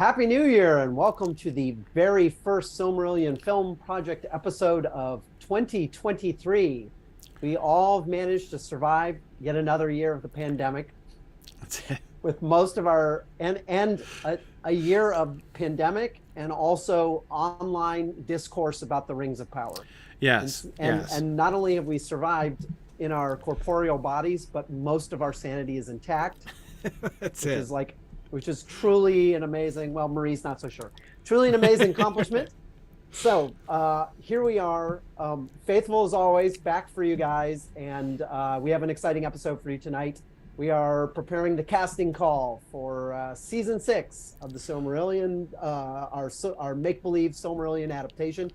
Happy New Year and welcome to the very first Silmarillion film project episode of 2023. We all have managed to survive yet another year of the pandemic with most of our and a year of pandemic and also online discourse about the Rings of Power. Yes. And not only have we survived in our corporeal bodies, but most of our sanity is intact. That's which it. is like which is truly an amazing, well, Marie's not so sure, truly an amazing accomplishment. So here we are, faithful as always, back for you guys, and we have an exciting episode for you tonight. We are preparing the casting call for season 6 of the Silmarillion, our make-believe Silmarillion adaptation,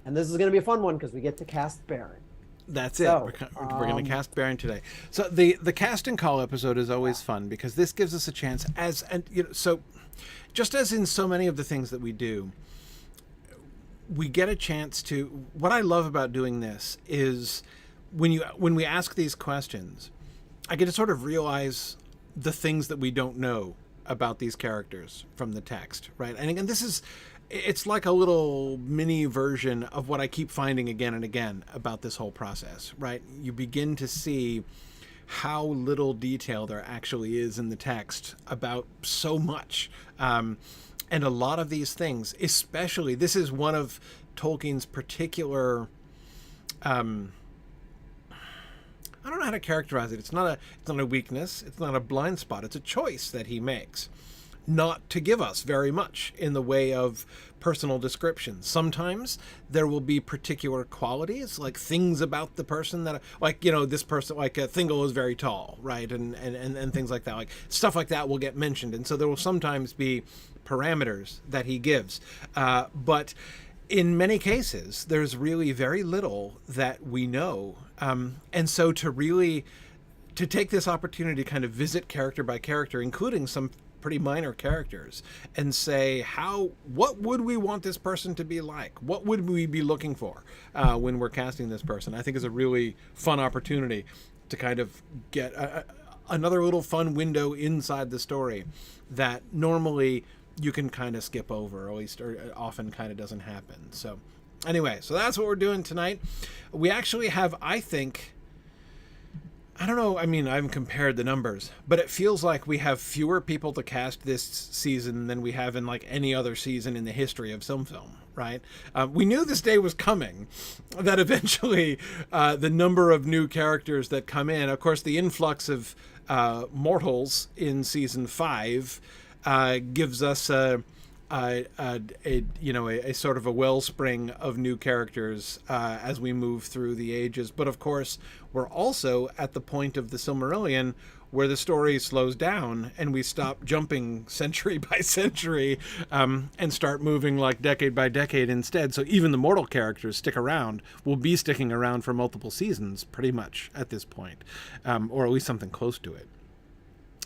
and this is going to be a fun one because we get to cast Beren. That's it. We're going to cast Beren today. So the casting call episode is always fun because this gives us a chance so just as in so many of the things that we do, we get a chance to. What I love about doing this is when we ask these questions, I get to sort of realize the things that we don't know about these characters from the text, right? And again, it's like a little mini version of what I keep finding again and again about this whole process, right? You begin to see how little detail there actually is in the text about so much. And a lot of these things, especially, this is one of Tolkien's particular, I don't know how to characterize it. It's not a weakness. It's not a blind spot. It's a choice that he makes not to give us very much in the way of personal descriptions. Sometimes there will be particular qualities, like things about the person that, like, this person, like Thingol is very tall, right? And things like that, like stuff like that will get mentioned. And so there will sometimes be parameters that he gives. But in many cases, there's really very little that we know. And so to take this opportunity to kind of visit character by character, including some pretty minor characters, and say what would we want this person to be like? What would we be looking for when we're casting this person? I think is a really fun opportunity to kind of get another little fun window inside the story that normally you can kind of skip over, or often kind of doesn't happen. So anyway, so that's what we're doing tonight. We actually have, I don't know, I haven't compared the numbers, but it feels like we have fewer people to cast this season than we have in like any other season in the history of SilmFilm, right? We knew this day was coming, that eventually the number of new characters that come in, of course, the influx of mortals in season 5 gives us a sort of a wellspring of new characters as we move through the ages. But of course, we're also at the point of the Silmarillion where the story slows down and we stop jumping century by century and start moving like decade by decade instead. So even the mortal characters will be sticking around for multiple seasons pretty much at this point, or at least something close to it.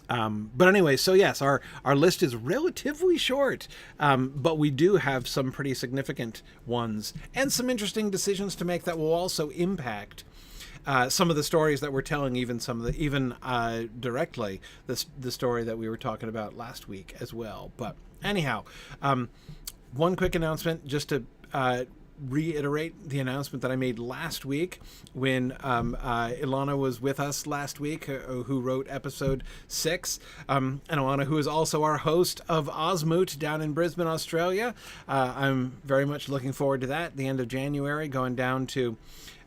But anyway, so yes, our list is relatively short, but we do have some pretty significant ones and some interesting decisions to make that will also impact some of the stories that we're telling, even directly the story that we were talking about last week as well. But anyhow, one quick announcement just to reiterate the announcement that I made last week when Ilana was with us last week, who wrote episode 6, and Ilana, who is also our host of Osmoot down in Brisbane, Australia. I'm very much looking forward to that, the end of January, going down to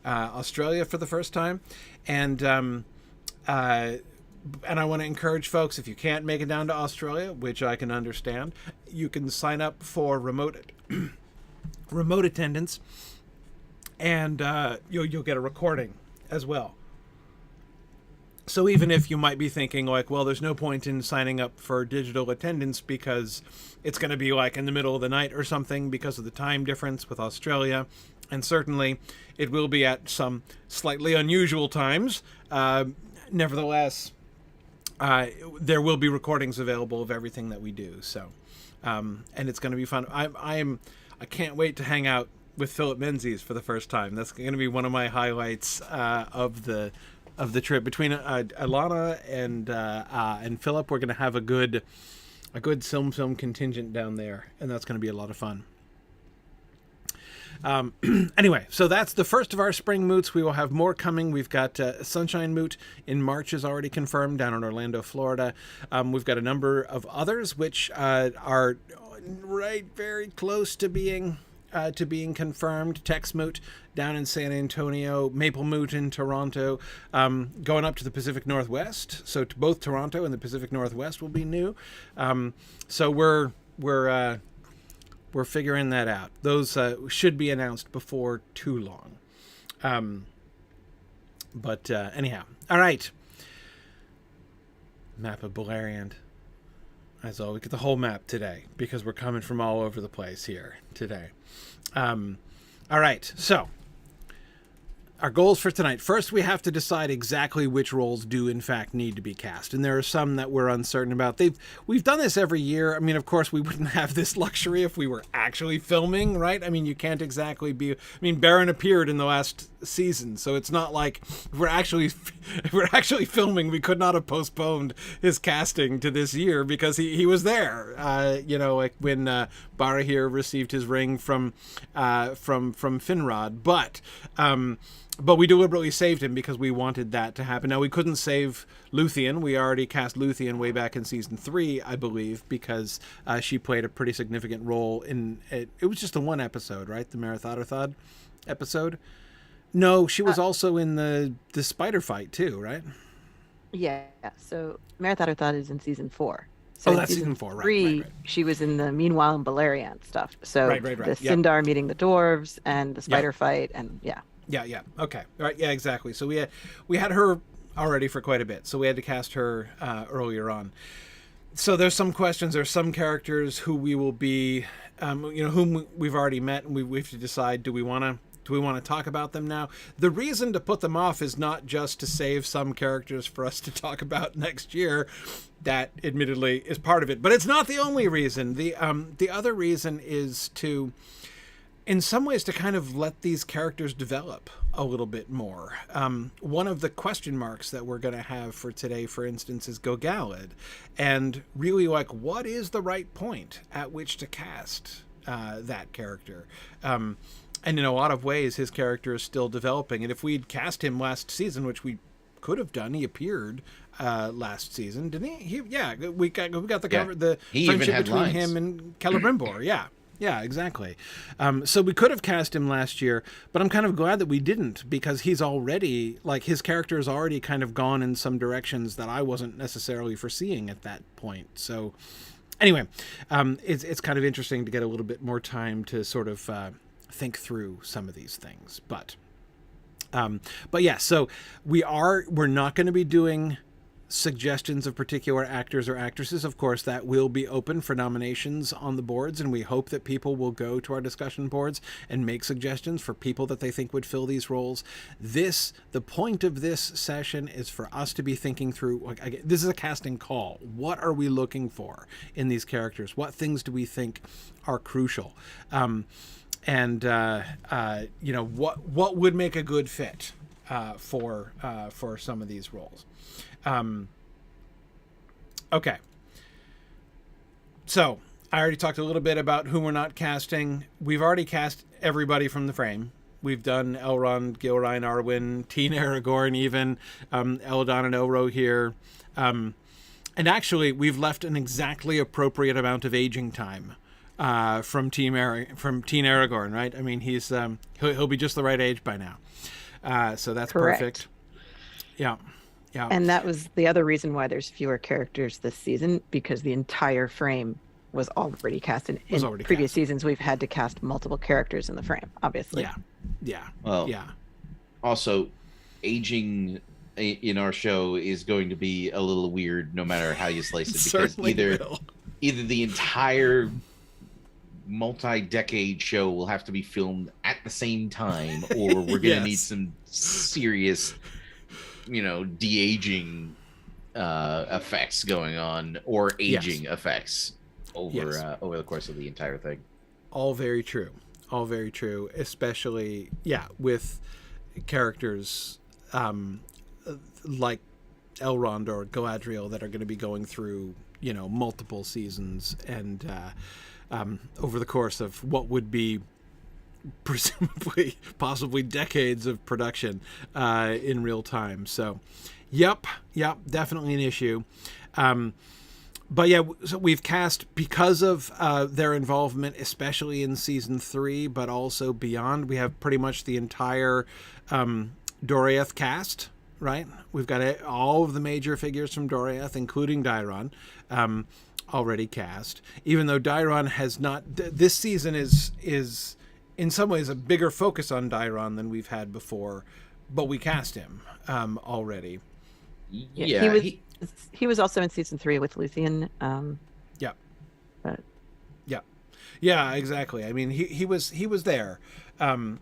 Australia for the first time. And I want to encourage folks, if you can't make it down to Australia, which I can understand, you can sign up for remote attendance, and you'll get a recording as well. So even if you might be thinking like, well, there's no point in signing up for digital attendance because it's going to be like in the middle of the night or something because of the time difference with Australia, and certainly it will be at some slightly unusual times, nevertheless, there will be recordings available of everything that we do. So, and it's going to be fun. I can't wait to hang out with Philip Menzies for the first time. That's going to be one of my highlights of the trip. Between Ilana and Philip, we're going to have a good a good SilmFilm contingent down there, and that's going to be a lot of fun. Anyway, so that's the first of our spring moots. We will have more coming. We've got Sunshine Moot in March is already confirmed down in Orlando, Florida. We've got a number of others which are right very close to being confirmed. Tex Moot down in San Antonio, Maple Moot in Toronto, going up to the Pacific Northwest. So to both Toronto and the Pacific Northwest will be new. So we're figuring that out. Those should be announced before too long. But anyhow, all right. Map of Belagund. As always, get the whole map today because we're coming from all over the place here today. All right, so our goals for tonight. First, we have to decide exactly which roles do in fact need to be cast, and there are some that we're uncertain about. We've done this every year. I mean, of course, we wouldn't have this luxury if we were actually filming, right? I mean, you can't exactly be. I mean, Beren appeared in the last season, so it's not like if we're actually filming. We could not have postponed his casting to this year because he was there. Like when Barahir received his ring from Finrod, but we deliberately saved him because we wanted that to happen. Now, we couldn't save Luthien. We already cast Luthien way back in season 3, I believe, because she played a pretty significant role in it. It was just the one episode, right? The Marathadarthad episode. No, she was also in the spider fight too, right? Yeah. So Marathadarthad is in season 4. So that's season 4, right, 3, right. She was in the Meanwhile in Beleriand stuff. So right. the Yep. Sindar meeting the dwarves and the spider fight, and yeah. Yeah. Okay. All right. Yeah, exactly. So we had her already for quite a bit. So we had to cast her earlier on. So there's some questions. There's some characters who we will be, whom we've already met, and we have to decide: do we want to talk about them now? The reason to put them off is not just to save some characters for us to talk about next year. That admittedly is part of it, but it's not the only reason. The other reason is to, in some ways, to kind of let these characters develop a little bit more. One of the question marks that we're going to have for today, for instance, is Gogalad, and really, like, what is the right point at which to cast that character? And in a lot of ways, his character is still developing. And if we'd cast him last season, which we could have done, he appeared last season, didn't he? We got the cover, the friendship between lines. him and Celebrimbor. Yeah, exactly. So we could have cast him last year, but I'm kind of glad that we didn't, because he's already, like, his character has already kind of gone in some directions that I wasn't necessarily foreseeing at that point. So anyway, it's kind of interesting to get a little bit more time to sort of think through some of these things. But yeah, so we're not going to be doing suggestions of particular actors or actresses. Of course, that will be open for nominations on the boards, and we hope that people will go to our discussion boards and make suggestions for people that they think would fill these roles. The point of this session is for us to be thinking through, like, again, this is a casting call. What are we looking for in these characters? What things do we think are crucial? And what would make a good fit for some of these roles? Okay. So I already talked a little bit about who we're not casting. We've already cast everybody from the frame. We've done Elrond, Gilrain, Arwen, Teen Aragorn, even Eldon and Elro here. And actually, we've left an exactly appropriate amount of aging time from Teen Aragorn, right? I mean, he'll be just the right age by now. So that's Correct. Perfect. Yeah. Yeah. And that was the other reason why there's fewer characters this season, because the entire frame was already cast. In previous seasons, we've had to cast multiple characters in the frame, obviously. Yeah. Well, yeah. Also, aging in our show is going to be a little weird no matter how you slice it, because either the entire multi-decade show will have to be filmed at the same time, or we're going to need some serious de-aging effects going on, or aging effects over the course of the entire thing. All very true, especially with characters like Elrond or Galadriel that are going to be going through multiple seasons and over the course of what would be presumably possibly decades of production in real time. So yep, definitely an issue. But yeah, so we've cast, because of their involvement, especially in season 3, but also beyond, we have pretty much the entire Doriath cast, right? We've got all of the major figures from Doriath, including Dairon, already cast. Even though Dairon has not, this season is in some ways a bigger focus on Dairon than we've had before, but we cast him already. Yeah, he was also in season 3 with Luthien. Yeah. But... Yeah, exactly. I mean, he was there.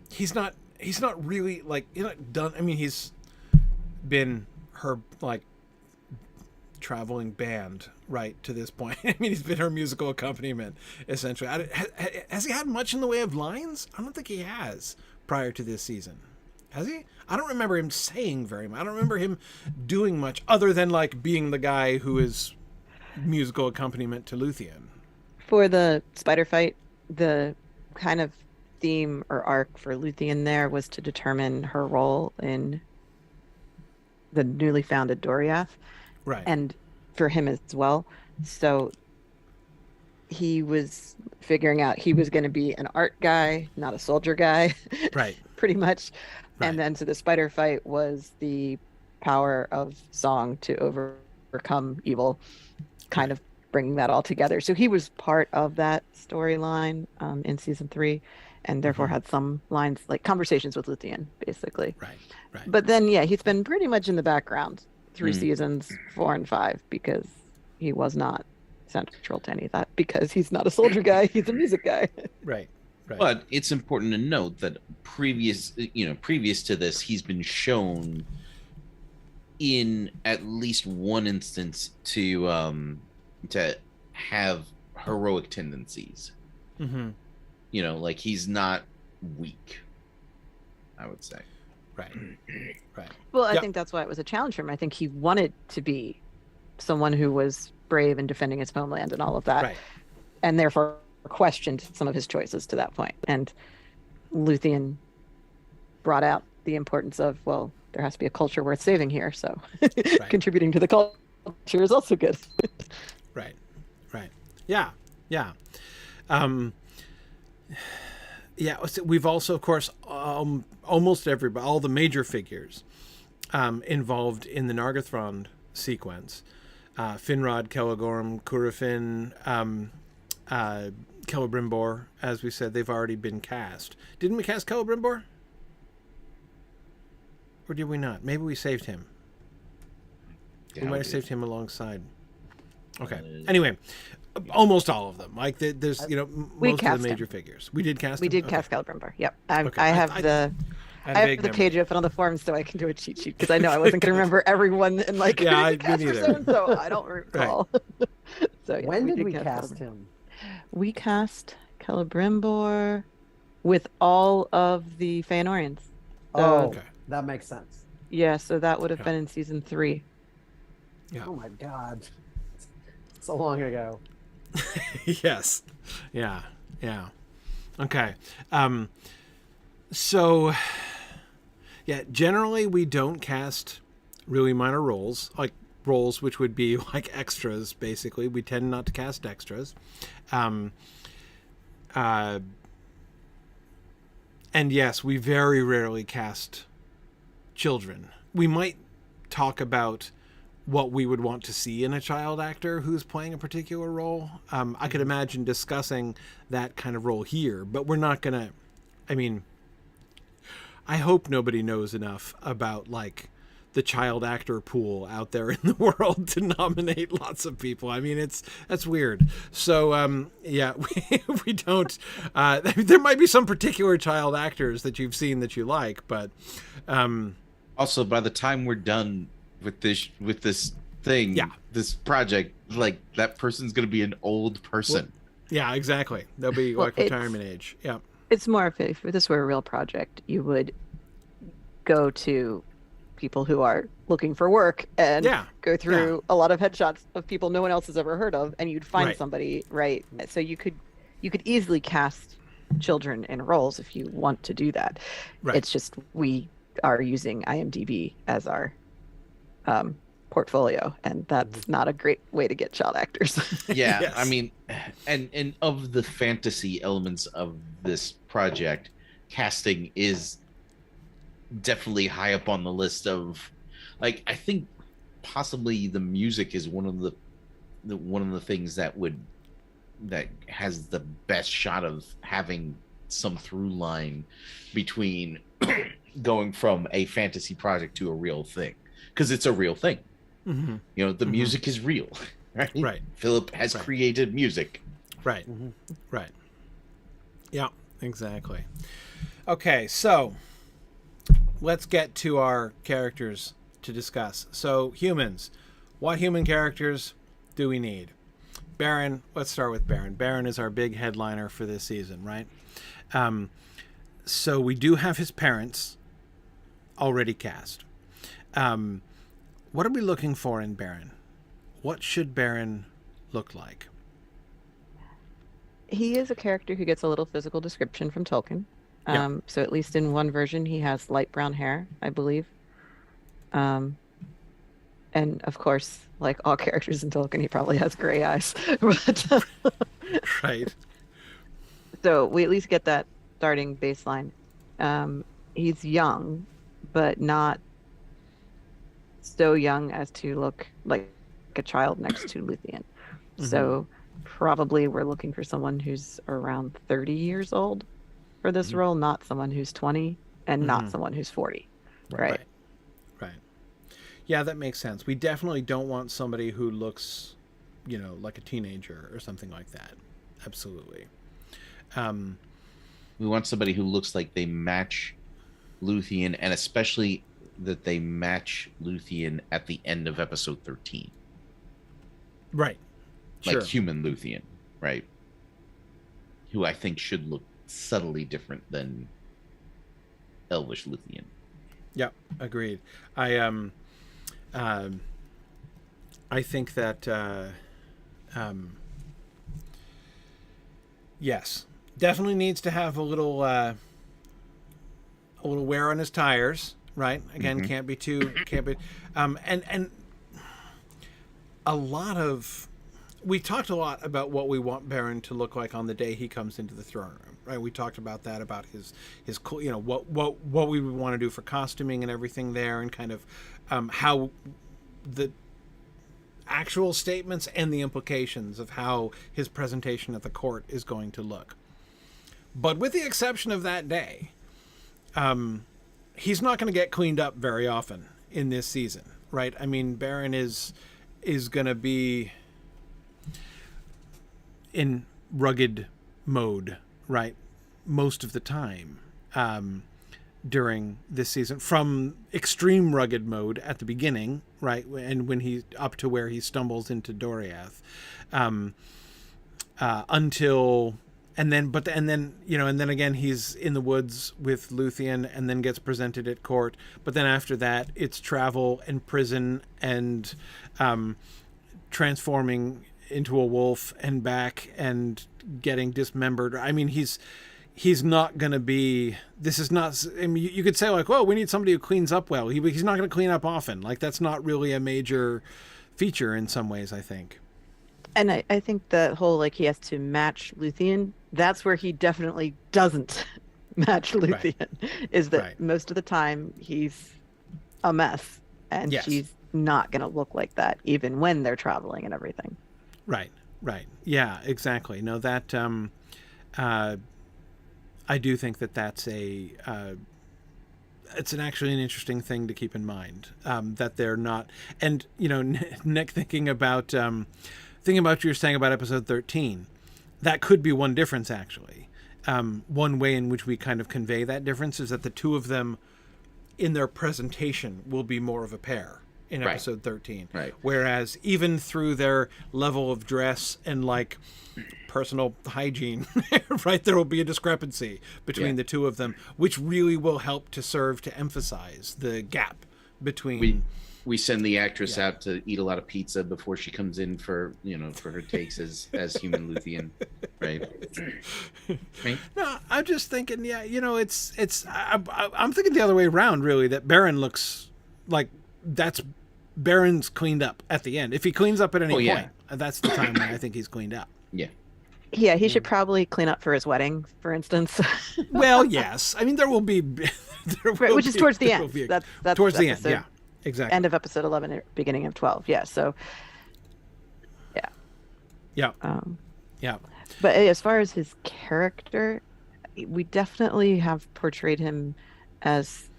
He's not really like, done. I mean, he's been her like traveling band right to this point. I mean, he's been her musical accompaniment essentially. Has he had much in the way of lines? I don't think he has prior to this season. Has he? I don't remember him saying very much. I don't remember him doing much other than like being the guy who is musical accompaniment to Luthien. For the spider fight, the kind of theme or arc for Luthien there was to determine her role in the newly founded Doriath. Right. And for him as well. So he was figuring out he was going to be an art guy, not a soldier guy. Right. Pretty much. Right. And then so the spider fight was the power of song to overcome evil, kind of bringing that all together. So he was part of that storyline in season 3, and therefore had some lines, like conversations with Luthien, basically. Right. But then, yeah, he's been pretty much in the background through seasons 4 and 5 because he was not central to any of that, because he's not a soldier guy, he's a music guy. Right. But it's important to note that previous to this, he's been shown in at least one instance to have heroic tendencies. Mm-hmm. Like he's not weak, I would say. Right. Well, I think that's why it was a challenge for him. I think he wanted to be someone who was brave in defending his homeland and all of that. Right. And therefore questioned some of his choices to that point. And Luthien brought out the importance of, well, there has to be a culture worth saving here. So contributing to the culture is also good. Right. Yeah. So we've also, of course, almost everybody, all the major figures involved in the Nargothrond sequence. Finrod, Celegorm, Curufin, Celebrimbor, as we said, they've already been cast. Didn't we cast Celebrimbor? Or did we not? Maybe we saved him. We might have saved him alongside. Okay. Anyway, almost all of them. Like there's, most of the major figures. We did cast. We did cast Celebrimbor. Yep. I have the page open on the forums so I can do a cheat sheet because I know I wasn't going to remember everyone and like. Yeah, I didn't either. So I don't recall. Right. So yeah, when did we cast him? We cast Celebrimbor with all of the Feanorians. So, that makes sense. Yeah, so that would have been in season 3. Yeah. Oh my God, so long ago. Yes. Yeah. Okay. So, yeah, generally we don't cast really minor roles, like roles which would be like extras, basically. We tend not to cast extras. And yes, we very rarely cast children. We might talk about what we would want to see in a child actor who's playing a particular role. I could imagine discussing that kind of role here, but we're not going to, I hope nobody knows enough about like the child actor pool out there in the world to nominate lots of people. That's weird. So, we don't, there might be some particular child actors that you've seen that you like, but, also by the time we're done with this thing, this project, like that person's going to be an old person. Well, yeah, exactly. They'll be like retirement age. Yeah. It's more if this were a real project, you would go to people who are looking for work and go through a lot of headshots of people no one else has ever heard of, and you'd find somebody, right? So you could easily cast children in roles if you want to do that. Right. It's just we are using IMDb as our portfolio, and that's not a great way to get child actors. Yeah, I mean, and of the fantasy elements of this project, casting is definitely high up on the list of, like, I think possibly the music is one of the things that has the best shot of having some through line between going from a fantasy project to a real thing, because it's a real thing. Mm-hmm. You know, the music is real, right? Right. Philip has created music. Right. Right. Yeah, exactly. Okay, so let's get to our characters to discuss. So, humans. What human characters do we need? Beren, let's start with Beren. Beren is our big headliner for this season, right? So we do have his parents already cast. What are we looking for in Beren? What should Beren look like? He is a character who gets a little physical description from Tolkien. So at least in one version, he has light brown hair, I believe. And of course, like all characters in Tolkien, he probably has gray eyes. But, right. So we at least get that starting baseline. He's young, but not so young as to look like a child next to Luthien. Mm-hmm. So probably we're looking for someone who's around 30 years old for this role, not someone who's 20 and not someone who's 40. Right. Yeah, that makes sense. We definitely don't want somebody who looks, like a teenager or something like that. Absolutely. We want somebody who looks like they match Luthien, and especially that they match Luthien at the end of episode 13. Right. Like human Luthien, right? Who I think should look subtly different than Elvish Luthien. Yep, agreed. I think that yes, definitely needs to have a little wear on his tires, right? Again, can't be and a lot of, we talked a lot about what we want Beren to look like on the day he comes into the throne room, right? We talked about that, about his what we would want to do for costuming and everything there, and kind of how the actual statements and the implications of how his presentation at the court is going to look. But with the exception of that day, he's not going to get cleaned up very often in this season, right? I mean, Beren is going to be in rugged mode, right, most of the time during this season, from extreme rugged mode at the beginning, right, and when he up to where he stumbles into Doriath, until and then again he's in the woods with Luthien, and then gets presented at court. But then after that, it's travel and prison and transforming into a wolf and back and getting dismembered. I mean, he's not going to be, this is not, I mean, you could say like, well, we need somebody who cleans up well. He's not going to clean up often. Like, that's not really a major feature in some ways, I think. And I think the whole, like, he has to match Luthien, that's where he definitely doesn't match Luthien, is that most of the time he's a mess, and she's not going to look like that even when they're traveling and everything. Right. Yeah, exactly. No, that, I do think that that's it's actually an interesting thing to keep in mind, that they're not, and, Nick, thinking about what you were saying about episode 13, that could be one difference, actually. One way in which we kind of convey that difference is that the two of them in their presentation will be more of a pair in episode 13. Right. Whereas even through their level of dress and like personal hygiene, right, there will be a discrepancy between the two of them, which really will help to serve to emphasize the gap between. We send the actress out to eat a lot of pizza before she comes in for her takes as human Luthien, right? Right? No, I'm just thinking, I'm thinking the other way around, really, that Beren looks like Beren's cleaned up at the end. If he cleans up at any point, that's the time when I think he's cleaned up. Yeah. Yeah, he should probably clean up for his wedding, for instance. Well, yes. I mean, there will be... which is towards the end. That's towards the end, yeah. Exactly. End of episode 11, beginning of 12. Yeah, so... Yeah. Yeah. Yeah. But as far as his character, we definitely have portrayed him as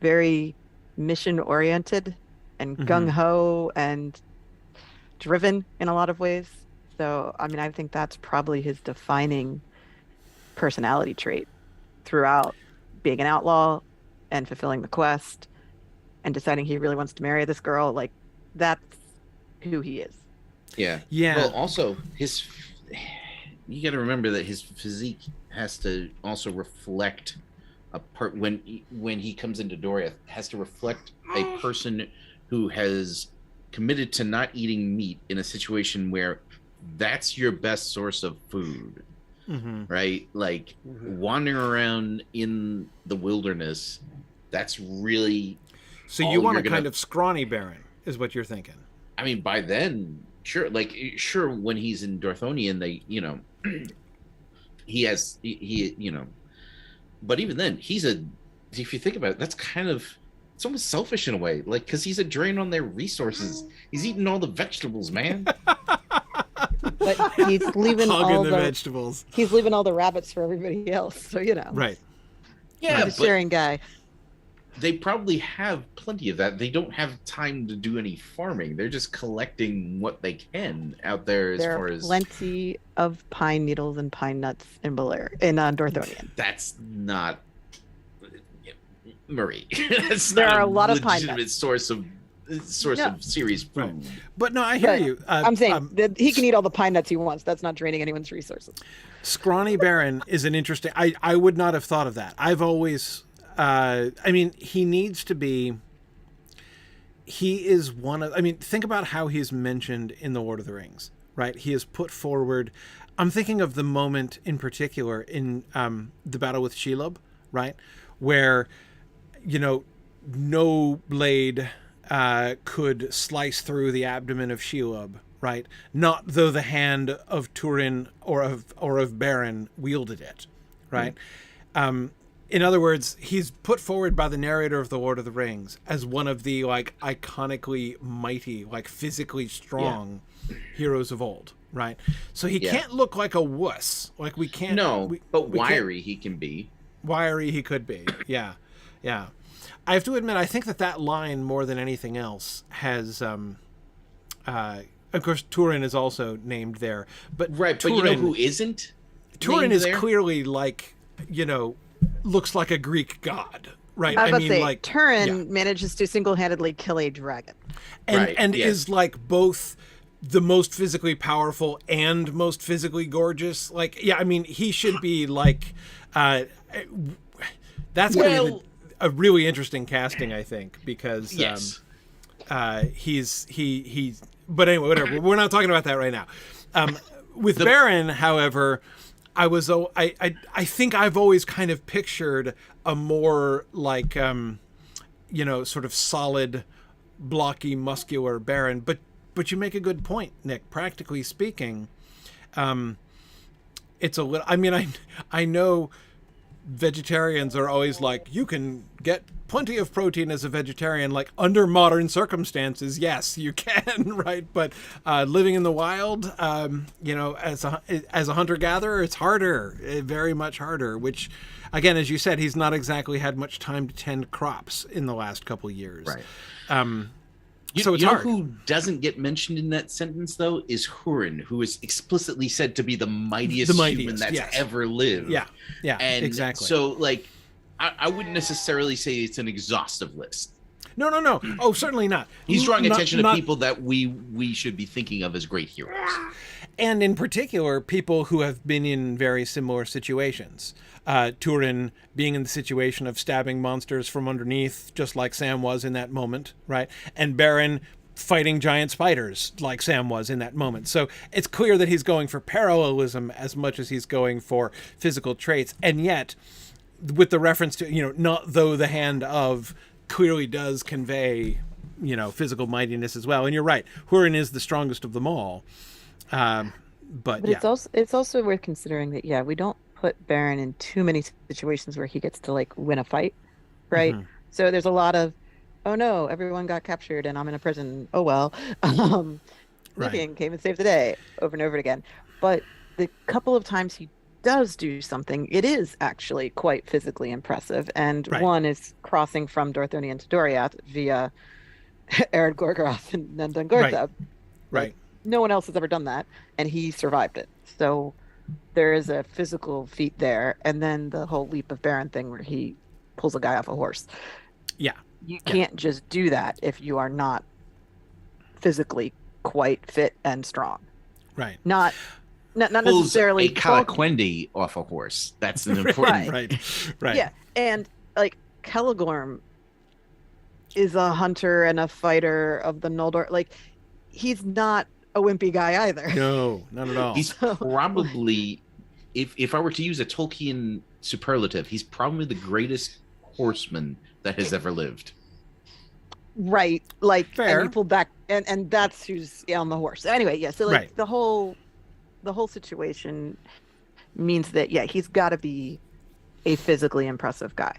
very mission-oriented and gung-ho and driven in a lot of ways. So, I mean, I think that's probably his defining personality trait throughout being an outlaw and fulfilling the quest and deciding he really wants to marry this girl. Like, that's who he is. Yeah. Yeah. Well, also, you got to remember that his physique has to also reflect a part when he comes into Doriath, has to reflect a person who has committed to not eating meat in a situation where that's your best source of food, right? Like wandering around in the wilderness, that's really... So you want a kind of scrawny Beren, is what you're thinking. I mean, by then, sure, when he's in Dorthonian, they, but even then, if you think about it, that's kind of, it's almost selfish in a way, like, because he's a drain on their resources. He's eating all the vegetables, man. But he's leaving all the vegetables. He's leaving all the rabbits for everybody else. So, Right. Yeah, he's a sharing guy. They probably have plenty of that. They don't have time to do any farming. They're just collecting what they can out there. There are plenty of pine needles and pine nuts in Dorthonian. That's not Marie. There are a lot of pine nuts. source of serious food. Right. But no, I hear you. I'm saying that he can eat all the pine nuts he wants. That's not draining anyone's resources. Scrawny Beren is an interesting... I would not have thought of that. I've always... he needs to be... He is one of... think about how he's mentioned in The Lord of the Rings, right? He is put forward... I'm thinking of the moment in particular in the battle with Shelob, right? Where, no blade could slice through the abdomen of Shelob, right? Not though the hand of Turin or of Beren wielded it, right? In other words, he's put forward by the narrator of The Lord of the Rings as one of the iconically mighty, physically strong heroes of old, right? So he can't look like a wuss. Like we can't. No, but wiry he can be. Wiry he could be. Yeah, yeah. I have to admit, I think that line more than anything else has. Of course, Turin is also named there, but right. Turin, but you know who isn't? Turin is clearly looks like a Greek god, right? Turin manages to single-handedly kill a dragon, and is both the most physically powerful and most physically gorgeous. He should be that's going to be a really interesting casting, I think, because he's. But anyway, whatever. We're not talking about that right now. With Beren, however. I think I've always kind of pictured a more sort of solid, blocky, muscular Beren. But you make a good point, Nick. Practically speaking, it's a little. I know vegetarians are always you can get plenty of protein as a vegetarian, under modern circumstances. Yes, you can, right? But living in the wild, as a hunter-gatherer, it's harder, very much harder, which, again, as you said, he's not exactly had much time to tend crops in the last couple of years. Right. So it's hard. Who doesn't get mentioned in that sentence, though, is Huan, who is explicitly said to be the mightiest human that's ever lived. Yeah, and exactly. So, I wouldn't necessarily say it's an exhaustive list. No. Oh, certainly not. He's drawing attention to people that we should be thinking of as great heroes. and in particular, people who have been in very similar situations. Turin being in the situation of stabbing monsters from underneath, just like Sam was in that moment, right? And Beren fighting giant spiders like Sam was in that moment. So it's clear that he's going for parallelism as much as he's going for physical traits. And yet, with the reference to, not though the hand of clearly does convey, physical mightiness as well. And you're right, Huan is the strongest of them all. But yeah. it's also worth considering that, we don't put Beren in too many situations where he gets to like win a fight, right? Mm-hmm. So there's a lot of, oh no, everyone got captured and I'm in a prison. Oh well. Vivian came and saved the day over and over again. But the couple of times he does do something, it is actually quite physically impressive. And one is crossing from Dorthonion to Doriath via Ered Gorgoroth and Nundan Gorthab. Right. No one else has ever done that, and he survived it. So there is a physical feat there. And then the whole leap of Beren thing where he pulls a guy off a horse. Yeah. You can't just do that if you are not physically quite fit and strong. Right. Not necessarily a Calaquendi off a horse. That's an important right. Yeah. And like Celegorm is a hunter and a fighter of the Noldor. Like he's not a wimpy guy either. No, not at all. He's probably, if I were to use a Tolkien superlative, he's probably the greatest horseman that has ever lived. Right. Like, fair. And you pull back, and that's who's on the horse. Anyway, yeah. So like the whole situation means that he's got to be a physically impressive guy,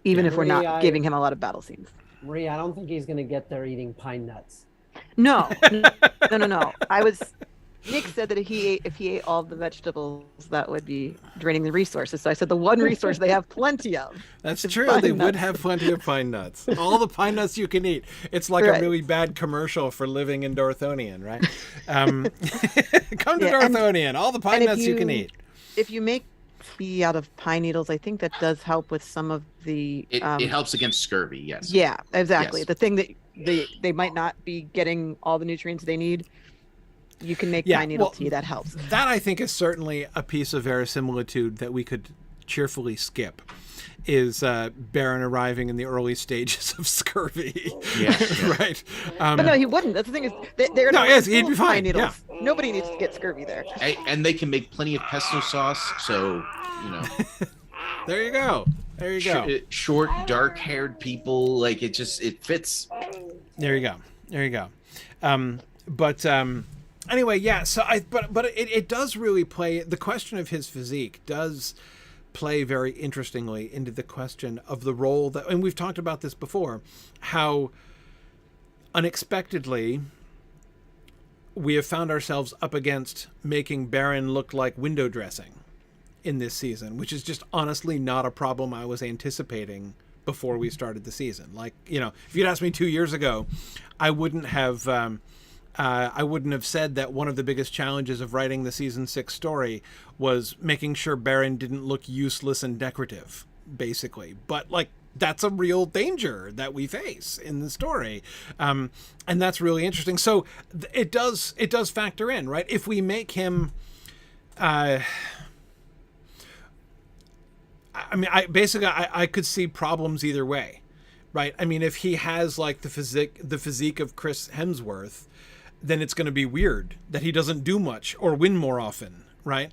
even if we're not giving him a lot of battle scenes. Marie, I don't think he's going to get there eating pine nuts. No. Nick said that if he ate all the vegetables, that would be draining the resources. So I said the one resource they have plenty of. That's true. They would have plenty of pine nuts. All the pine nuts you can eat. It's like a really bad commercial for living in Dorthonion, right? Come to Dorthonion. All the pine nuts you can eat. If you make tea out of pine needles, I think that does help with some of the... It helps against scurvy, yes. Yeah, exactly. Yes. The thing that they might not be getting all the nutrients they need. You can make pine needle tea. That helps. That, I think, is certainly a piece of verisimilitude that we could cheerfully skip, is Beren arriving in the early stages of scurvy. Yeah. Right. But no, he wouldn't. That's the thing is, they're he'd be fine. Needles. Yeah. Nobody needs to get scurvy there. And they can make plenty of pesto sauce, so, There you go. Short, dark-haired people, like, it fits. There you go. Anyway, so but it does really play, the question of his physique does play very interestingly into the question of the role that, and we've talked about this before, how unexpectedly we have found ourselves up against making Beren look like window dressing in this season, which is just honestly not a problem I was anticipating before we started the season. Like, if you'd asked me 2 years ago, I wouldn't have said that one of the biggest challenges of writing the season 6 story was making sure Beren didn't look useless and decorative, basically. But like, that's a real danger that we face in the story. And that's really interesting. So it does factor in, right? If we make him, I could see problems either way, right? I mean, if he has like the physique of Chris Hemsworth, then it's going to be weird that he doesn't do much or win more often, right?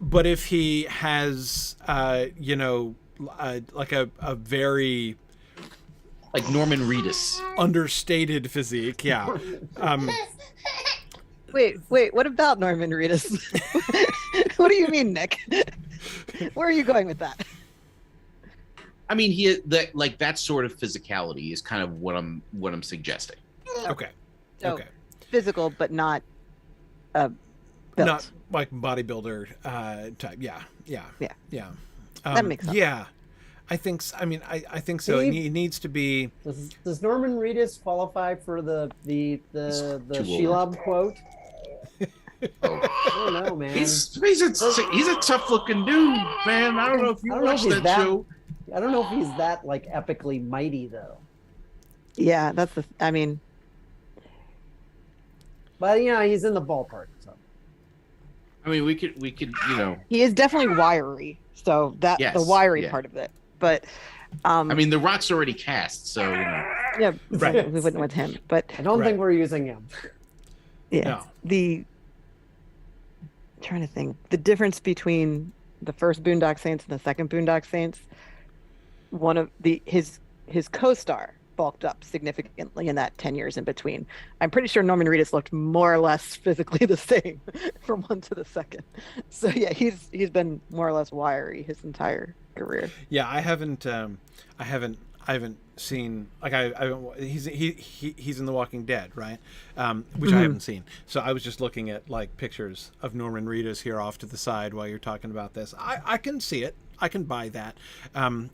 But if he has, like a very... like Norman Reedus. Understated physique, yeah. Wait, what about Norman Reedus? What do you mean, Nick? Where are you going with that? I mean, that sort of physicality is kind of what I'm suggesting. Okay. So, physical, but not built. Not like bodybuilder type. Yeah. That makes sense. Yeah, I think. I mean, I think so. He needs to be. Does Norman Reedus qualify for the Shelob quote? I don't know, man. He's a tough looking dude, man. I don't know if you watched that show. I don't know if he's that like epically mighty though. Yeah, that's the. I mean. but you know, he's in the ballpark. So I mean, we could, He is definitely wiry, so that Yes, the wiry yeah. part of it. But I mean, the Rock's already cast, so yeah, Right. we wouldn't with him. But I don't Right. think we're using him. yeah, No. Trying to think the difference between the first Boondock Saints and the second Boondock Saints. One of his co-star bulked up significantly in that 10 years in between. I'm pretty sure Norman Reedus looked more or less physically the same from one to the second. So yeah, he's been more or less wiry his entire career. Yeah, I haven't seen, like, he's in The Walking Dead, right? Which I haven't seen. So I was just looking at like pictures of Norman Reedus here off to the side while you're talking about this. I can see it. I can buy that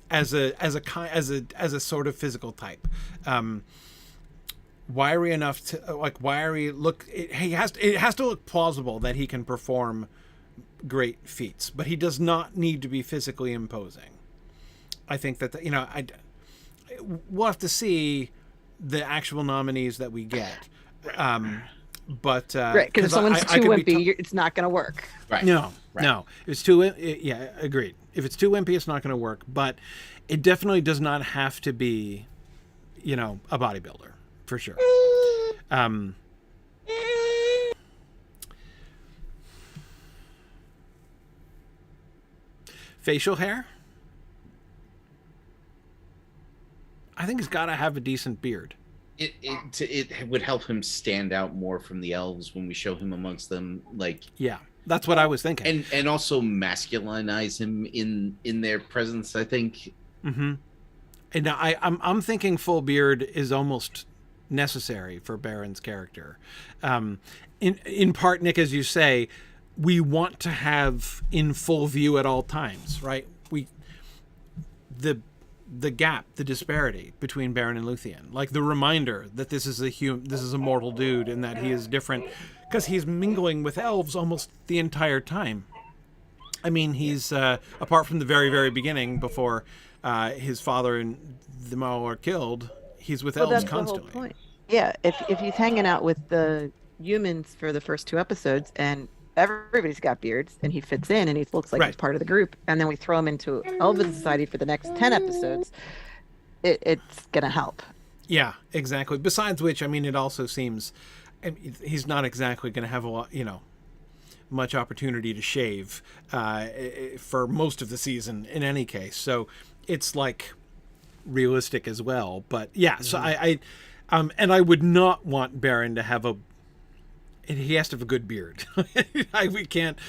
as a sort of physical type. Wiry enough to look. It has to look plausible that he can perform great feats, but he does not need to be physically imposing. I think that we'll have to see the actual nominees that we get. But Right, because if someone's too wimpy, it's not going to work. right. No, Right. no. If it's too, yeah, agreed. If it's too wimpy, it's not going to work. But it definitely does not have to be, a bodybuilder, for sure. Facial hair? I think he's got to have a decent beard. It would help him stand out more from the elves when we show him amongst them, like, Yeah, that's what I was thinking. and also masculinize him in their presence, I think. Mm-hmm. And now I'm thinking full beard is almost necessary for Beren's character. In part, Nick, as you say, we want to have in full view at all times, right? The gap, the disparity between Beren and Luthien, like the reminder that this is a mortal dude, and that he is different because he's mingling with elves almost the entire time. I mean, he's apart from the very, very beginning before his father and them all are killed, he's with elves That's constantly. the whole point. Yeah, if he's hanging out with the humans for the first 2 episodes and everybody's got beards and he fits in and he looks like Right. he's part of the group, and then we throw him into Elven society for the next 10 episodes, it's gonna help. Yeah, exactly. Besides which, I mean, it also seems he's not exactly going to have a lot, much opportunity to shave for most of the season in any case. So it's like realistic as well. But yeah, so I and I would not want Beren to have he has to have a good beard. we can't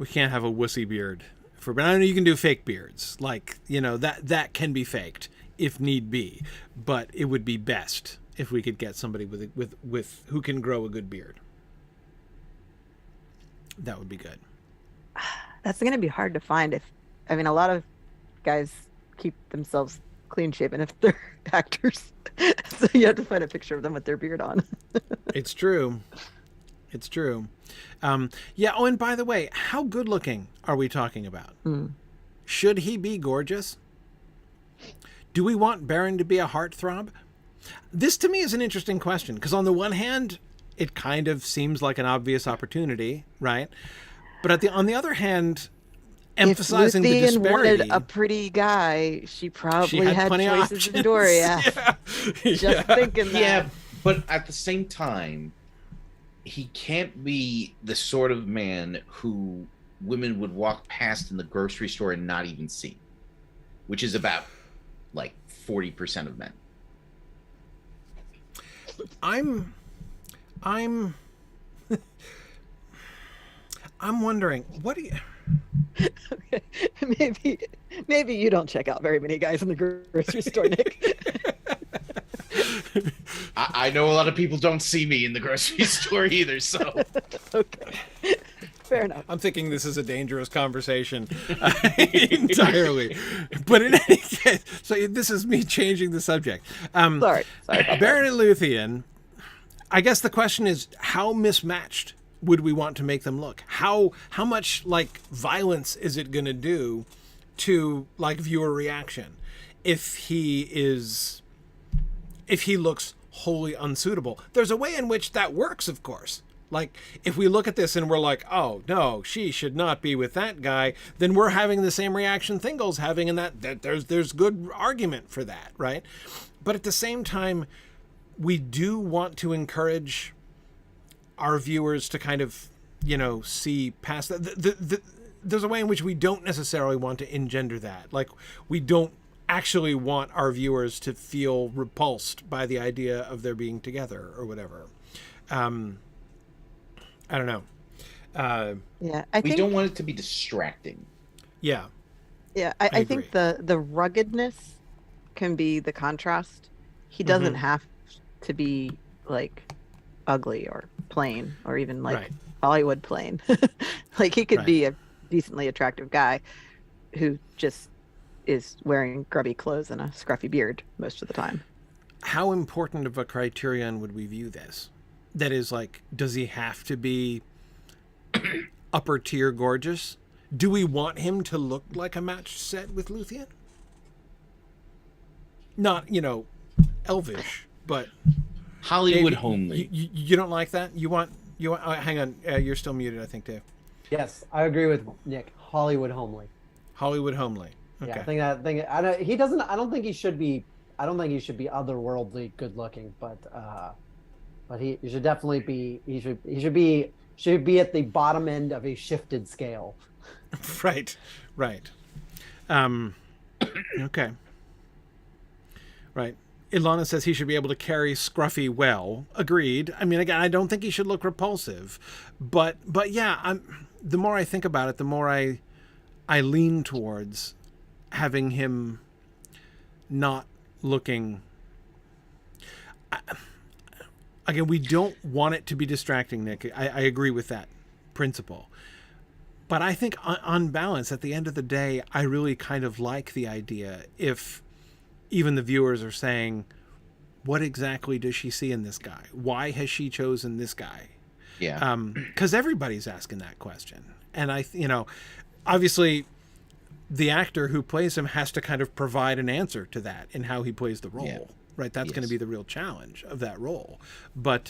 have a wussy beard but I know you can do fake beards, like that can be faked if need be, but it would be best if we could get somebody with who can grow a good beard. That would be good. That's going to be hard to find. A lot of guys keep themselves clean shaven if they're actors, so you have to find a picture of them with their beard on. It's true. Yeah. Oh, and by the way, how good looking are we talking about? Should he be gorgeous? Do we want Beren to be a heartthrob? This to me is an interesting question, because on the one hand, it kind of seems like an obvious opportunity, right? But on the other hand, emphasizing the if Luthien disparity. wanted a pretty guy, she probably had plenty of choices in options. Doria. Yeah. Just thinking that. Yeah, but at the same time, he can't be the sort of man who women would walk past in the grocery store and not even see, which is about like 40% of men. I'm wondering, what do you... Okay. Maybe you don't check out very many guys in the grocery store, Nick. I know a lot of people don't see me in the grocery store either, so Okay. Fair enough. I'm thinking this is a dangerous conversation entirely. But in any case, so this is me changing the subject. Sorry about that. Beren and Luthien, I guess the question is, how mismatched would we want to make them look? How much like violence is it going to do to like viewer reaction if he looks wholly unsuitable. There's a way in which that works, of course. Like, if we look at this and we're like, oh, no, she should not be with that guy, then we're having the same reaction Thingol's having, and that there's good argument for that, right? But at the same time, we do want to encourage our viewers to kind of, see past that. There's a way in which we don't necessarily want to engender that. Like, we don't actually want our viewers to feel repulsed by the idea of their being together or whatever. I don't know. Yeah, We don't want it to be distracting. Yeah. Yeah, I agree. think the ruggedness can be the contrast. He doesn't have to be like ugly or plain or even like Right. Hollywood plain. Like he could Right. be a decently attractive guy who just is wearing grubby clothes and a scruffy beard most of the time. How important of a criterion would we view this? That is, like, does he have to be upper tier gorgeous? Do we want him to look like a matched set with Luthien? Not, elvish, but Hollywood Dave, homely. You don't like that? You want? Hang on, you're still muted, I think, Dave. Yes, I agree with Nick. Hollywood homely. Hollywood homely. Okay. Yeah, I don't think he should be otherworldly good looking, but he should definitely be. He should be at the bottom end of a shifted scale. Right. Okay. Right. Ilana says he should be able to carry Scruffy well. Agreed. I mean, again, I don't think he should look repulsive, but yeah, the more I think about it, the more I lean towards having him not looking. Again, we don't want it to be distracting, Nick. I agree with that principle. But I think on balance, at the end of the day, I really kind of like the idea if even the viewers are saying, what exactly does she see in this guy? Why has she chosen this guy? Yeah. Because everybody's asking that question. And obviously the actor who plays him has to kind of provide an answer to that in how he plays the role. Yeah. Right? That's going to Yes. be the real challenge of that role. But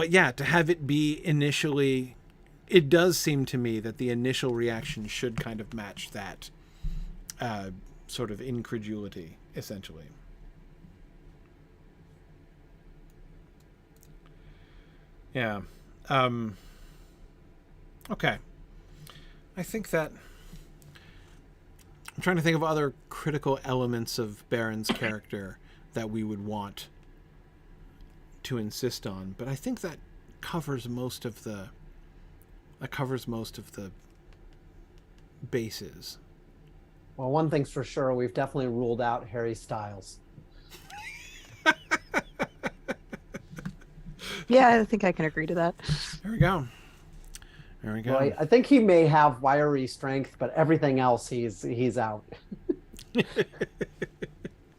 yeah, to have it be initially, it does seem to me that the initial reaction should kind of match that sort of incredulity, essentially. Yeah. Okay. I think that I'm trying to think of other critical elements of Beren's character that we would want to insist on, but I think that covers most of the bases. Well, one thing's for sure, we've definitely ruled out Harry Styles. Yeah, I think I can agree to that. There we go. Well, I think he may have wiry strength, but everything else he's out.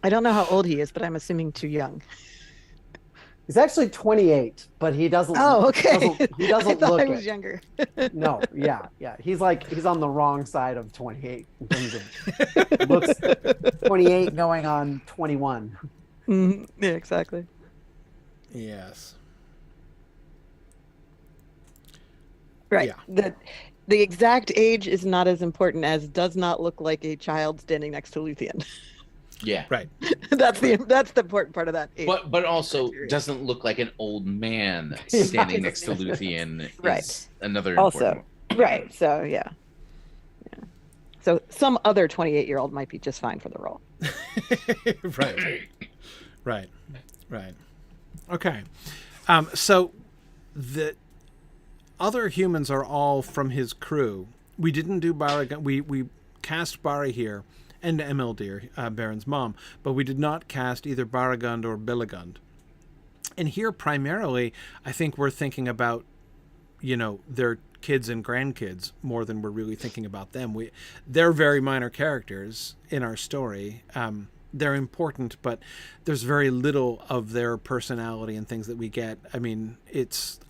I don't know how old he is, but I'm assuming too young. He's actually 28, but he doesn't. Oh, okay. He doesn't I thought look I was it. younger. No, yeah. He's on the wrong side of 28 in terms of looks. 28 going on 21. Yeah, exactly. Yes. Right. Yeah. The exact age is not as important as does not look like a child standing next to Luthien. Yeah. Right. That's the important part of that age. But also criteria. doesn't look like an old man standing next to Luthien. Right. Is another Also, important one. right. So yeah. So some other 28-year-old might be just fine for the role. Right. Okay. So the other humans are all from his crew. We didn't do Baragund. We cast Bari here and Emildir, Beren's mom, but we did not cast either Baragund or Belagund. And here primarily, I think we're thinking about, their kids and grandkids more than we're really thinking about them. They're very minor characters in our story. They're important, but there's very little of their personality and things that we get. I mean,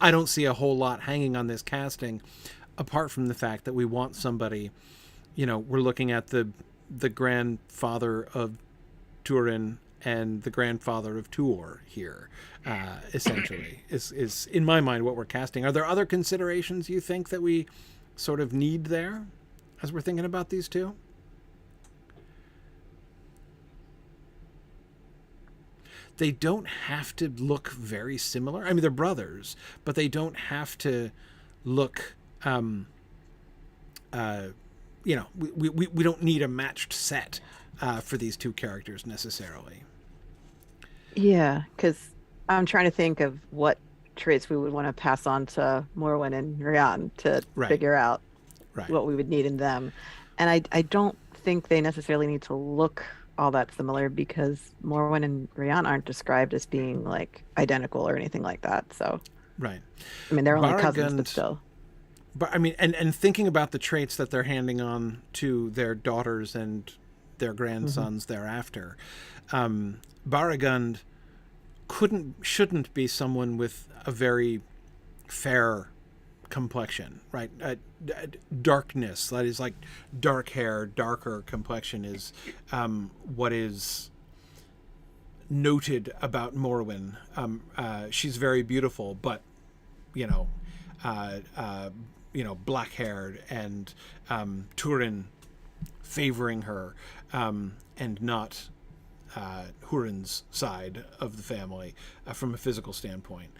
I don't see a whole lot hanging on this casting, apart from the fact that we want somebody, we're looking at the grandfather of Turin and the grandfather of Tuor here, essentially, is in my mind what we're casting. Are there other considerations you think that we sort of need there as we're thinking about these two? They don't have to look very similar. I mean, they're brothers, but they don't have to look, we don't need a matched set for these two characters necessarily. Yeah, because I'm trying to think of what traits we would want to pass on to Morwen and Rian to figure out what we would need in them. And I don't think they necessarily need to look all that similar, because Morwen and Rian aren't described as being like identical or anything like that. So, I mean, they're only cousins, but still. But I mean, and thinking about the traits that they're handing on to their daughters and their grandsons thereafter, Baragund shouldn't be someone with a very fair complexion, right? Darkness, that is like dark hair, darker complexion is what is noted about Morwen. She's very beautiful, but black haired, and Turin favoring her, and not Hurin's side of the family from a physical standpoint.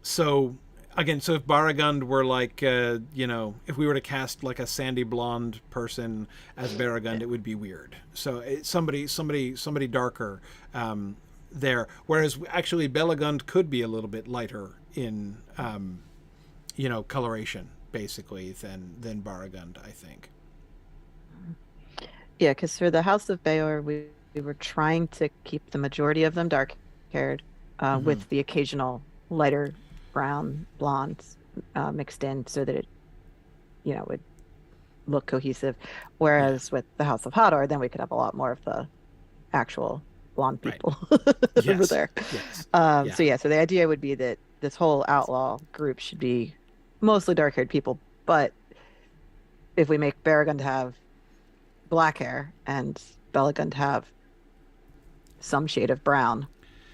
So if Baragund were like, if we were to cast like a sandy blonde person as Baragund, it would be weird. So somebody darker there. Whereas actually Belagund could be a little bit lighter in, coloration basically than Baragund, I think. Yeah, because for the House of Bayor, we were trying to keep the majority of them dark-haired, with the occasional lighter brown blondes mixed in, so that it would look cohesive. Whereas with the House of Hadar, then we could have a lot more of the actual blonde people over there. So the idea would be that this whole outlaw group should be mostly dark-haired people, but if we make Baragund have black hair and Belagund have some shade of brown,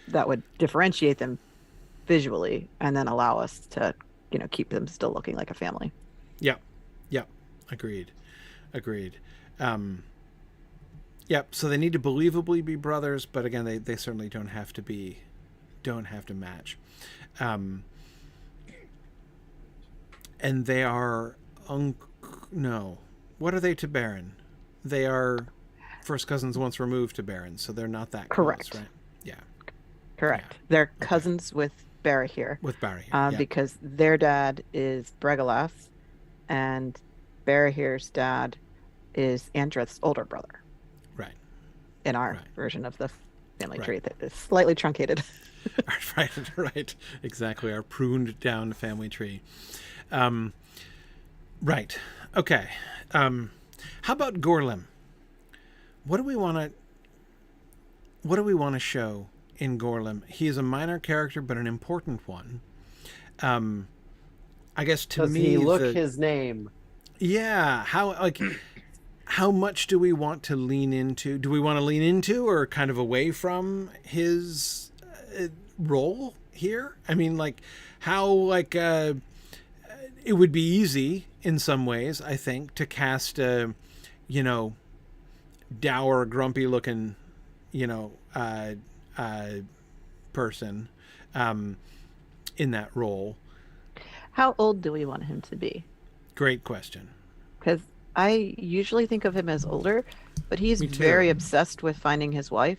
that would differentiate them visually, and then allow us to keep them still looking like a family. Yeah agreed. So they need to believably be brothers, but again, they certainly don't have to match. And they are what are they to Beren? They are first cousins once removed to Beren, so they're not that correct close, right? Yeah, correct. They're cousins with Barahir. Because their dad is Bregalas, and Barahir's dad is Andrith's older brother. Right. In our version of the family tree that is slightly truncated. Right. Exactly. Our pruned down family tree. Right. Okay. How about Gorlim? What do we want to show in Gorlim? He is a minor character, but an important one. I guess to Does me, he look his name? Yeah. How much do we want to lean into? Do we want to lean into or kind of away from his role here? I mean, it would be easy in some ways, I think, to cast a, dour, grumpy-looking, person in that role. How old do we want him to be? Great question. Because I usually think of him as older, but he's very obsessed with finding his wife.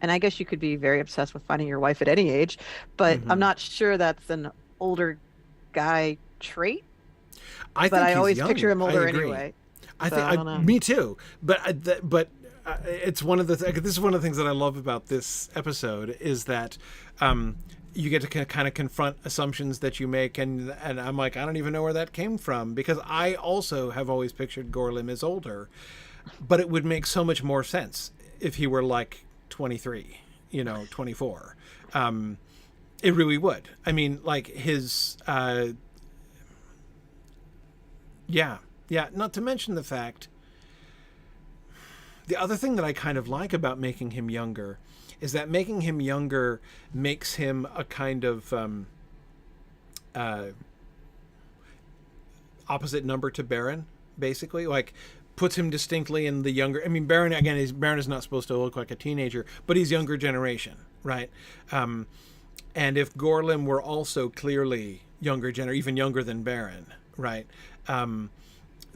And I guess you could be very obsessed with finding your wife at any age, but I'm not sure that's an older guy trait. I always picture him older anyway. I don't know. Me too. But it's one of the this is one of the things that I love about this episode is that you get to kind of confront assumptions that you make, and I'm like, I don't even know where that came from, because I also have always pictured Gorlim as older, but it would make so much more sense if he were like 23, 24. It really would. I mean, like his not to mention the fact The other thing that I kind of like about making him younger is that making him younger makes him a kind of opposite number to Beren, basically. Like, puts him distinctly in the younger. I mean, Beren again. Beren is not supposed to look like a teenager, but he's younger generation, right? And if Gorlim were also clearly younger even younger than Beren, right?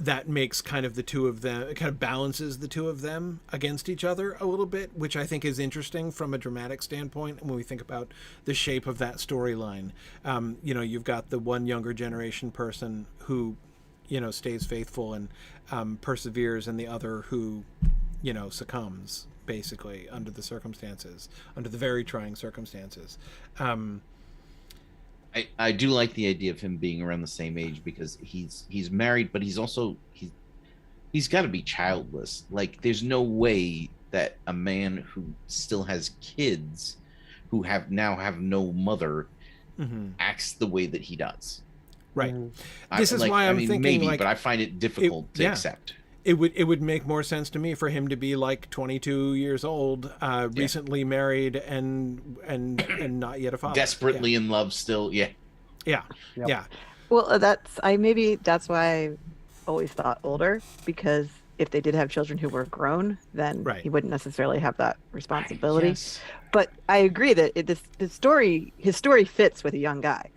That makes kind of the two of them, it kind of balances the two of them against each other a little bit, which I think is interesting from a dramatic standpoint when we think about the shape of that storyline. You know, you've got the one younger generation person who, you know, stays faithful and perseveres, and the other who, you know, succumbs, basically, under the circumstances, under the very trying circumstances. I do like the idea of him being around the same age, because he's married, but he's also he's got to be childless. Like, there's no way that a man who still has kids who have no mother acts the way that he does. Right. This is why I'm thinking, maybe, like, but I find it difficult to accept. It would make more sense to me for him to be like 22 years old, recently married, and not yet a father. Desperately in love still. Yeah. Well, maybe that's why I always thought older, because if they did have children who were grown, then he wouldn't necessarily have that responsibility. Yes. But I agree that his story fits with a young guy,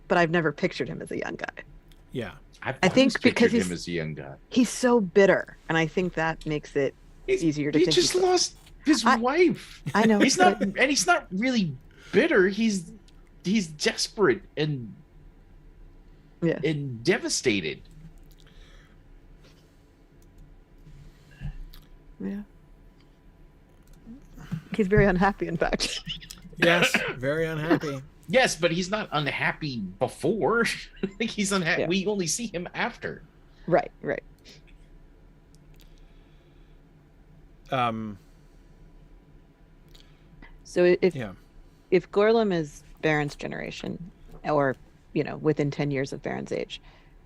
but I've never pictured him as a young guy. Yeah. I think because him as a young guy. He's so bitter, and I think that makes it easier to think. He just lost his wife. I know. He's not really bitter. He's desperate and devastated. Yeah. He's very unhappy, in fact. Yes, very unhappy. Yes, but he's not unhappy before. I think he's unhappy. Yeah. We only see him after. Right. So if Gorlim is Beren's generation, or, you know, within 10 years of Beren's age,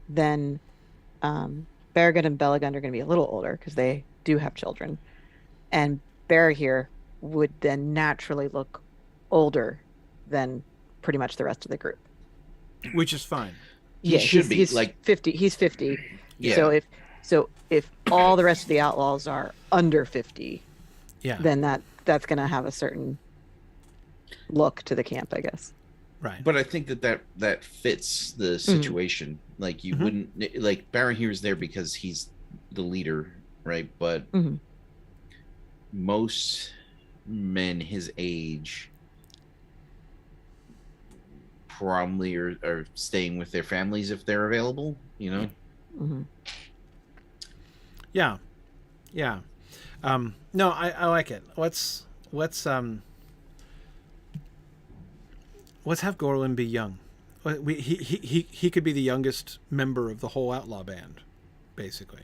then Baragund and Belagund are going to be a little older because they do have children, and Barahir would then naturally look older than pretty much the rest of the group, which is fine. He should be like 50. He's 50. Yeah. So if all the rest of the outlaws are under 50, then that's going to have a certain look to the camp, I guess. Right. But I think that fits the situation. Like, you wouldn't, like, Barahir is there because he's the leader, right? But most men his age probably are staying with their families if they're available, you know? Yeah. No, I like it. Let's have Gorlim be young. He could be the youngest member of the whole outlaw band, basically.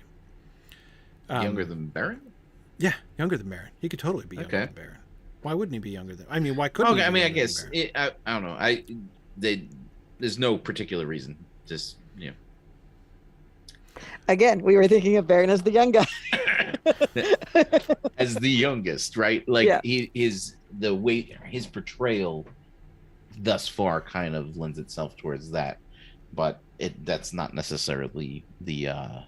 Younger than Beren? Yeah, younger than Beren. He could totally be younger than Beren. Why wouldn't he be younger than? I mean, why couldn't? Okay, I mean, I guess I don't know. There's no particular reason. Just, you know. Again, we were thinking of Beren as the young guy. As the youngest, right? Like, his portrayal thus far kind of lends itself towards that, but that's not necessarily the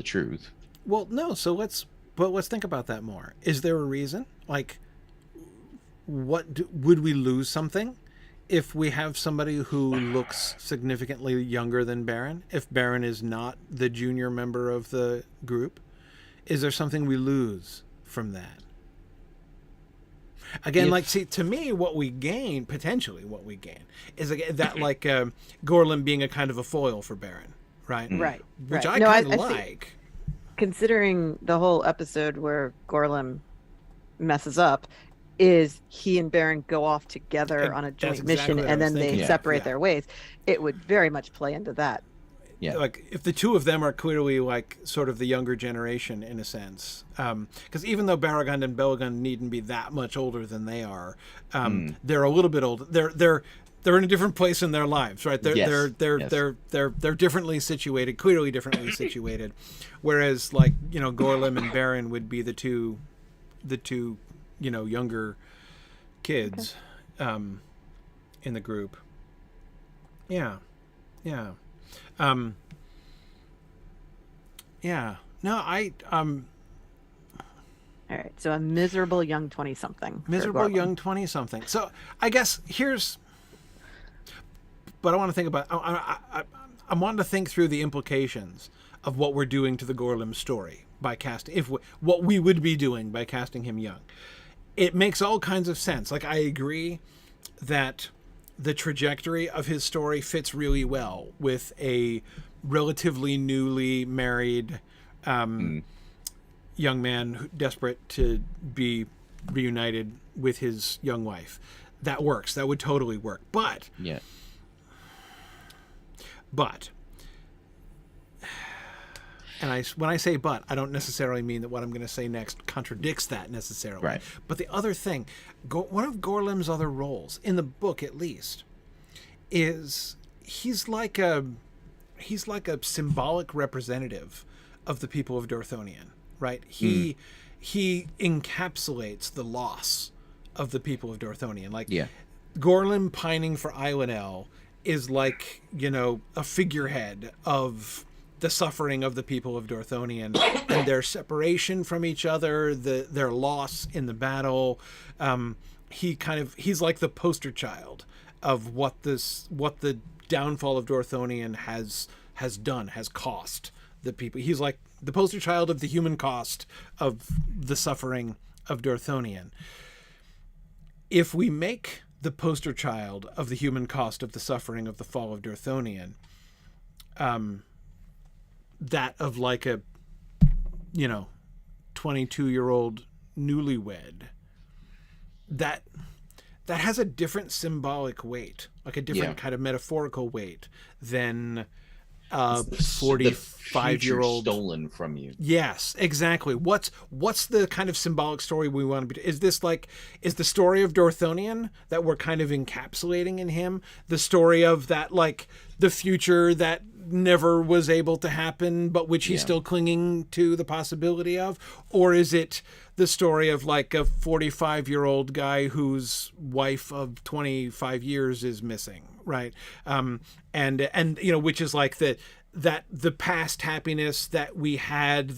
truth. Well, no. So let's think about that more. Is there a reason? Like, would we lose something if we have somebody who looks significantly younger than Beren? If Beren is not the junior member of the group, is there something we lose from that? Again, to me, what we gain, is that, like, Gorlim being a kind of a foil for Beren, right? Right. Which I kind of like. Considering the whole episode where Gorlim messes up, is he and Beren go off together on a joint mission, and then they separate their ways. It would very much play into that. Yeah, like, if the two of them are clearly, like, sort of the younger generation in a sense, because even though Baragund and Belagund needn't be that much older than they are, they're a little bit older. They're they're in a different place in their lives, right? They're Yes. they're differently situated, clearly differently situated. Whereas like, you know, Gorlim and Beren would be the two, you know, younger kids in the group. Yeah. Yeah. Yeah. No, All right, so a miserable young 20-something. for miserable Gorlim. young 20-something. So I guess but I want to think about. I'm wanting to think through the implications of what we're doing to the Gorlim story by casting. What we would be doing by casting him young. It makes all kinds of sense. Like, I agree that the trajectory of his story fits really well with a relatively newly married young man desperate to be reunited with his young wife. That works. That would totally work. But Yeah. and when I say but, I don't necessarily mean that what I'm going to say next contradicts that necessarily. Right. But the other thing, one of Gorlim's other roles, in the book at least, is he's like a symbolic representative of the people of Dorthonion, right? He encapsulates the loss of the people of Dorthonion. Like, Yeah. Gorlim pining for Ilanol is like, you know, a figurehead of the suffering of the people of Dorthonion and their separation from each other, their loss in the battle. He's like the poster child of what the downfall of Dorthonion has cost the people. He's like the poster child of the human cost of the suffering of Dorthonion. If we make the poster child of the human cost of the suffering of the fall of Dorthonion, that of like a, you know, 22-year-old newlywed, that has a different symbolic weight, like a different kind of metaphorical weight than a 45-year-old stolen from you. Yes, exactly. What's the kind of symbolic story we want to be? Is the story of Dorthonion that we're kind of encapsulating in him the story of that, like, the future that never was able to happen, but which he's still clinging to the possibility of? Or is it the story of like a 45-year-old guy whose wife of 25 years is missing, right? And you know, which is like the past happiness that we had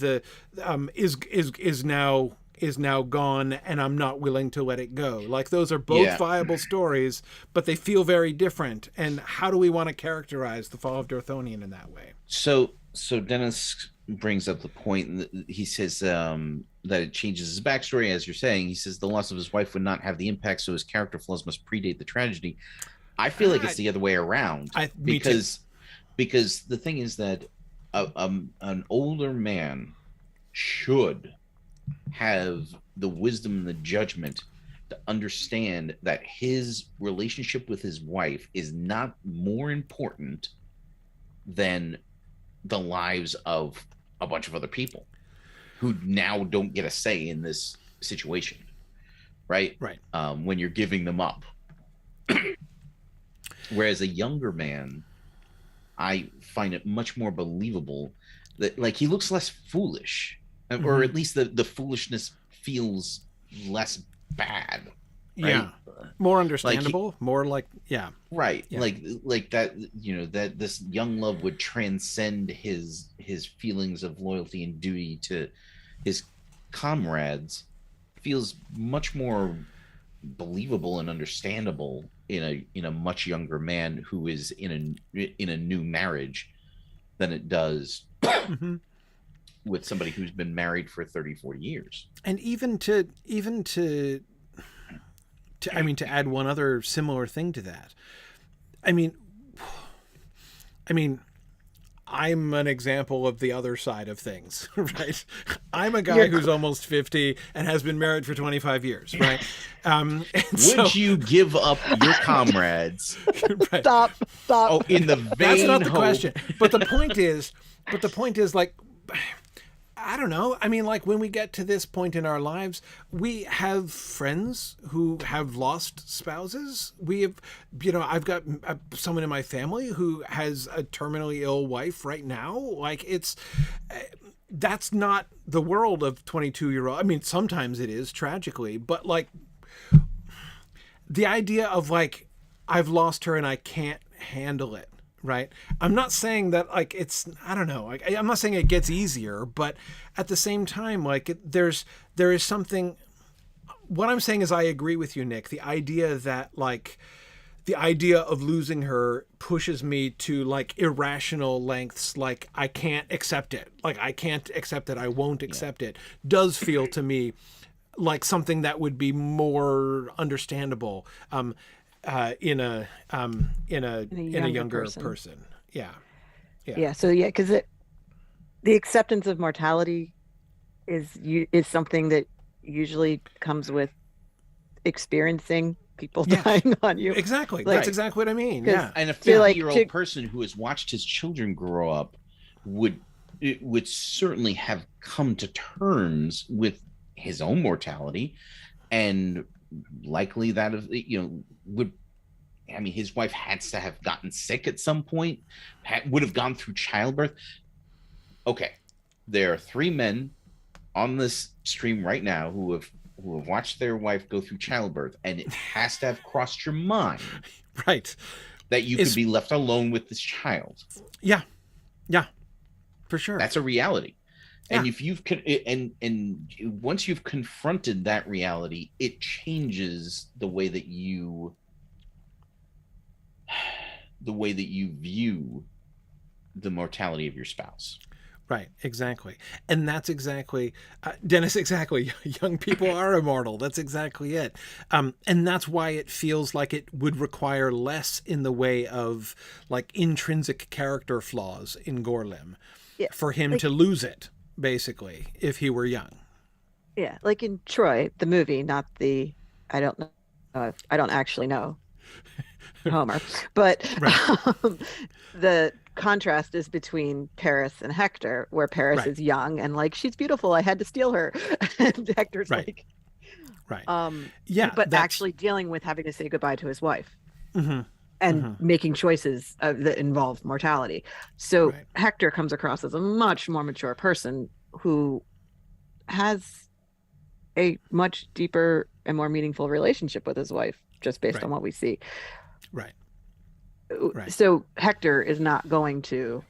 is now gone, and I'm not willing to let it go. Like, those are both viable stories, but they feel very different. And how do we want to characterize the fall of Dorthonion in that way? So Dennis brings up the point that he says that it changes his backstory, as you're saying. He says the loss of his wife would not have the impact, so his character flaws must predate the tragedy. I feel like it's the other way around, because the thing is that an older man should have the wisdom and the judgment to understand that his relationship with his wife is not more important than the lives of a bunch of other people who now don't get a say in this situation, right? When you're giving them up. Whereas a younger man, I find it much more believable that, like, he looks less foolish, or at least the foolishness feels less bad. Right? Yeah, more understandable, more like right. Yeah. Like that, you know, that this young love would transcend his feelings of loyalty and duty to his comrades feels much more believable and understandable in a much younger man who is in a new marriage than it does with somebody who's been married for 30-40 years. And even to add one other similar thing to that, I mean, I'm an example of the other side of things, right? I'm a guy who's almost 50 and has been married for 25 years, right? Would you give up your comrades? Right. Stop. Oh, in the vain That's not the hope. question. But the point is, like, I don't know. I mean, like when we get to this point in our lives, we have friends who have lost spouses. We have, I've got someone in my family who has a terminally ill wife right now. Like that's not the world of 22-year-old. I mean, sometimes it is tragically, but like the idea of like, I've lost her and I can't handle it. Right. I'm not saying that like I don't know. Like, I'm not saying it gets easier, but at the same time, like there is something. What I'm saying is I agree with you, Nick. The idea that like the idea of losing her pushes me to like irrational lengths. Like I can't accept it. Like I can't accept it. I won't accept it. Does feel to me like something that would be more understandable. In a younger person. Yeah. So because the acceptance of mortality is something that usually comes with experiencing people dying on you. Exactly. Like, that's exactly what I mean. Yeah. And a 50-year-old person who has watched his children grow up would certainly have come to terms with his own mortality, and likely that of his wife had to have gotten sick at some point, would have gone through childbirth. Okay, there are 3 men on this stream right now who have watched their wife go through childbirth, and it has to have crossed your mind, right, that you could be left alone with this child. Yeah, for sure. That's a reality. And if you've and once you've confronted that reality, it changes the way that you view the mortality of your spouse. Right, exactly. And that's exactly, Dennis, exactly. Young people are immortal. That's exactly it. And that's why it feels like it would require less in the way of like intrinsic character flaws in Gorlim for him to lose it, basically, if he were young. Yeah, like in Troy, the movie, not the, I don't actually know Homer, but the contrast is between Paris and Hector, where Paris is young and like, she's beautiful, I had to steal her, and Hector's like, but actually dealing with having to say goodbye to his wife and making choices that involve mortality. So Hector comes across as a much more mature person who has a much deeper and more meaningful relationship with his wife, just based on what we see. Right. So Hector is not going to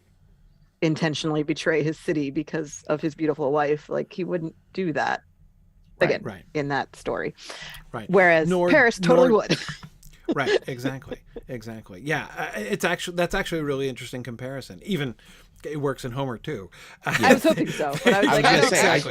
intentionally betray his city because of his beautiful wife. Like, he wouldn't do that again in that story. Right. Whereas Paris totally would. Right. Exactly. Yeah. That's actually a really interesting comparison. Even it works in Homer too. I was hoping so. But I was like,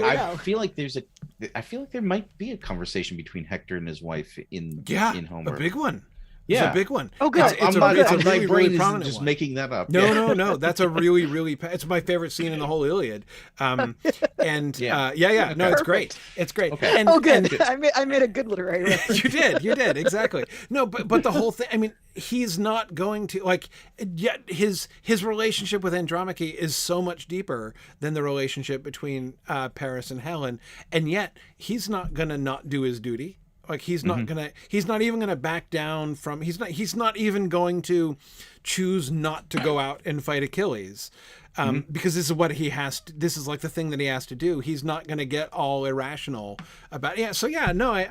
I feel like there might be a conversation between Hector and his wife in Homer. A big one. Yeah, it's a big one. Oh, good. It's a really prominent just one. Making that up. No. That's a really. It's my favorite scene in the whole Iliad. No, it's great. It's great. Okay. Good. I made a good literary reference. You did exactly. No, but the whole thing. I mean, he's not going to like. Yet his relationship with Andromache is so much deeper than the relationship between Paris and Helen, and yet he's not gonna not do his duty. Like he's not even gonna back down from, he's not even going to choose not to go out and fight Achilles, because this is what he has to, this is like the thing that he has to do. He's not gonna get all irrational about it. I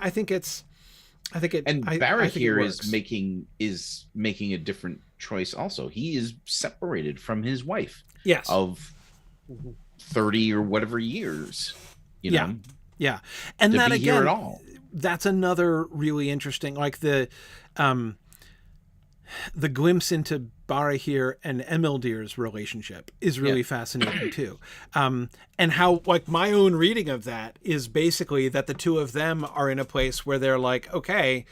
think it, and Barahir is making a different choice also. He is separated from his wife of 30 or whatever years, you know. Yeah. And that again, here at all. That's another really interesting, like the glimpse into Barahir and Emildir's relationship is really fascinating too. And how, like, my own reading of that is basically that the two of them are in a place where they're like, okay,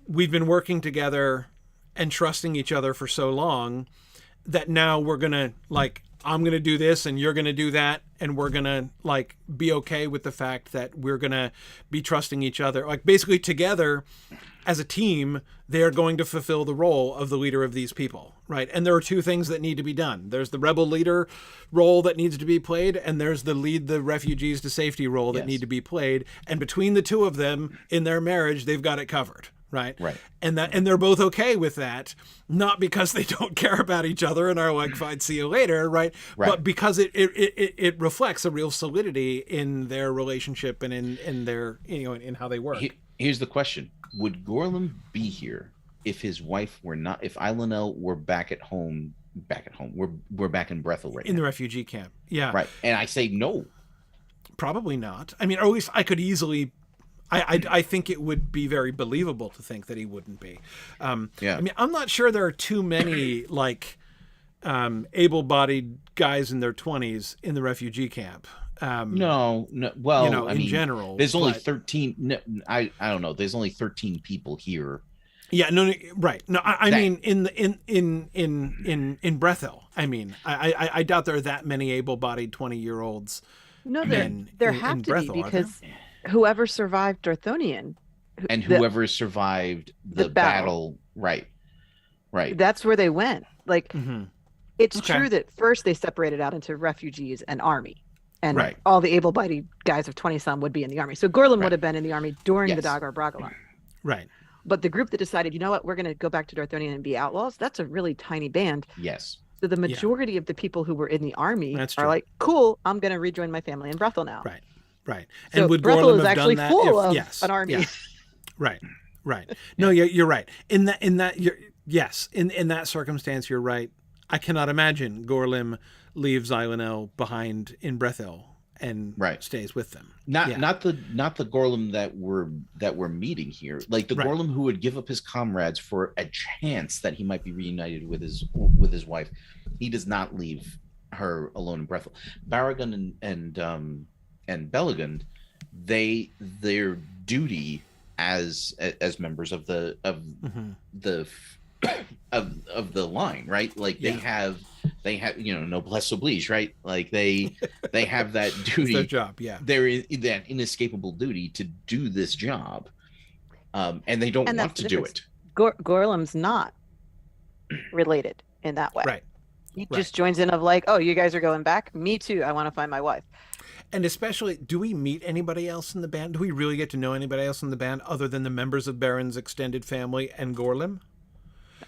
we've been working together and trusting each other for so long that now we're gonna like I'm going to do this and you're going to do that, and we're going to like be okay with the fact that we're going to be trusting each other. Like basically together as a team, they are going to fulfill the role of the leader of these people, right? And there are two things that need to be done. There's the rebel leader role that needs to be played, and there's the lead the refugees to safety role that need to be played. And between the two of them in their marriage, they've got it covered. Right. And they're both okay with that, not because they don't care about each other and are like, fine, see you later. Right. But because it reflects a real solidity in their relationship and in their, in how they work. Here's the question. Would Gorlim be here if his wife were not, if Ilanol were back at home, we're back in Brethil right now. In the refugee camp. Yeah. Right. And I say no. Probably not. I mean, or at least I could easily, I think it would be very believable to think that he wouldn't be. I mean, I'm not sure there are too many like able-bodied guys in their 20s in the refugee camp. No. Well, in general, there's only 13. No, I don't know. There's only 13 people here. Yeah. No. Right. No. I mean, in Brethil. I mean, I doubt there are that many able-bodied 20-year-olds. No, there have to be, because whoever survived Dorthonion, and whoever survived the battle, right. That's where they went. Like, it's true that first they separated out into refugees and army, and all the able-bodied guys of 20-some would be in the army. So Gorlim would have been in the army during the Dagor Bragollon. Right. But the group that decided, you know what, we're going to go back to Dorthonion and be outlaws, that's a really tiny band. Yes. So the majority of the people who were in the army are like, cool, I'm going to rejoin my family in Brethil now. Right. So and would Brethil Gorlim is have actually done that full of an army. Yeah. Right. No, you're right. In that, in that circumstance, you're right. I cannot imagine Gorlim leaves Ilanol behind in Brethil and stays with them. Not the Gorlim that we're meeting here. Like the Gorlim who would give up his comrades for a chance that he might be reunited with his wife. He does not leave her alone in Brethil. Baragund and Belagund, their duty as members of the line, right? Like they have noblesse oblige, right? Like they have that duty. It's their job, yeah. They're in that inescapable duty to do this job, and they don't want to do it. Gorlim's not related in that way. Right. He just joins in of like, oh, you guys are going back? Me too. I want to find my wife. And especially, do we meet anybody else in the band? Do we really get to know anybody else in the band other than the members of Beren's extended family and Gorlim?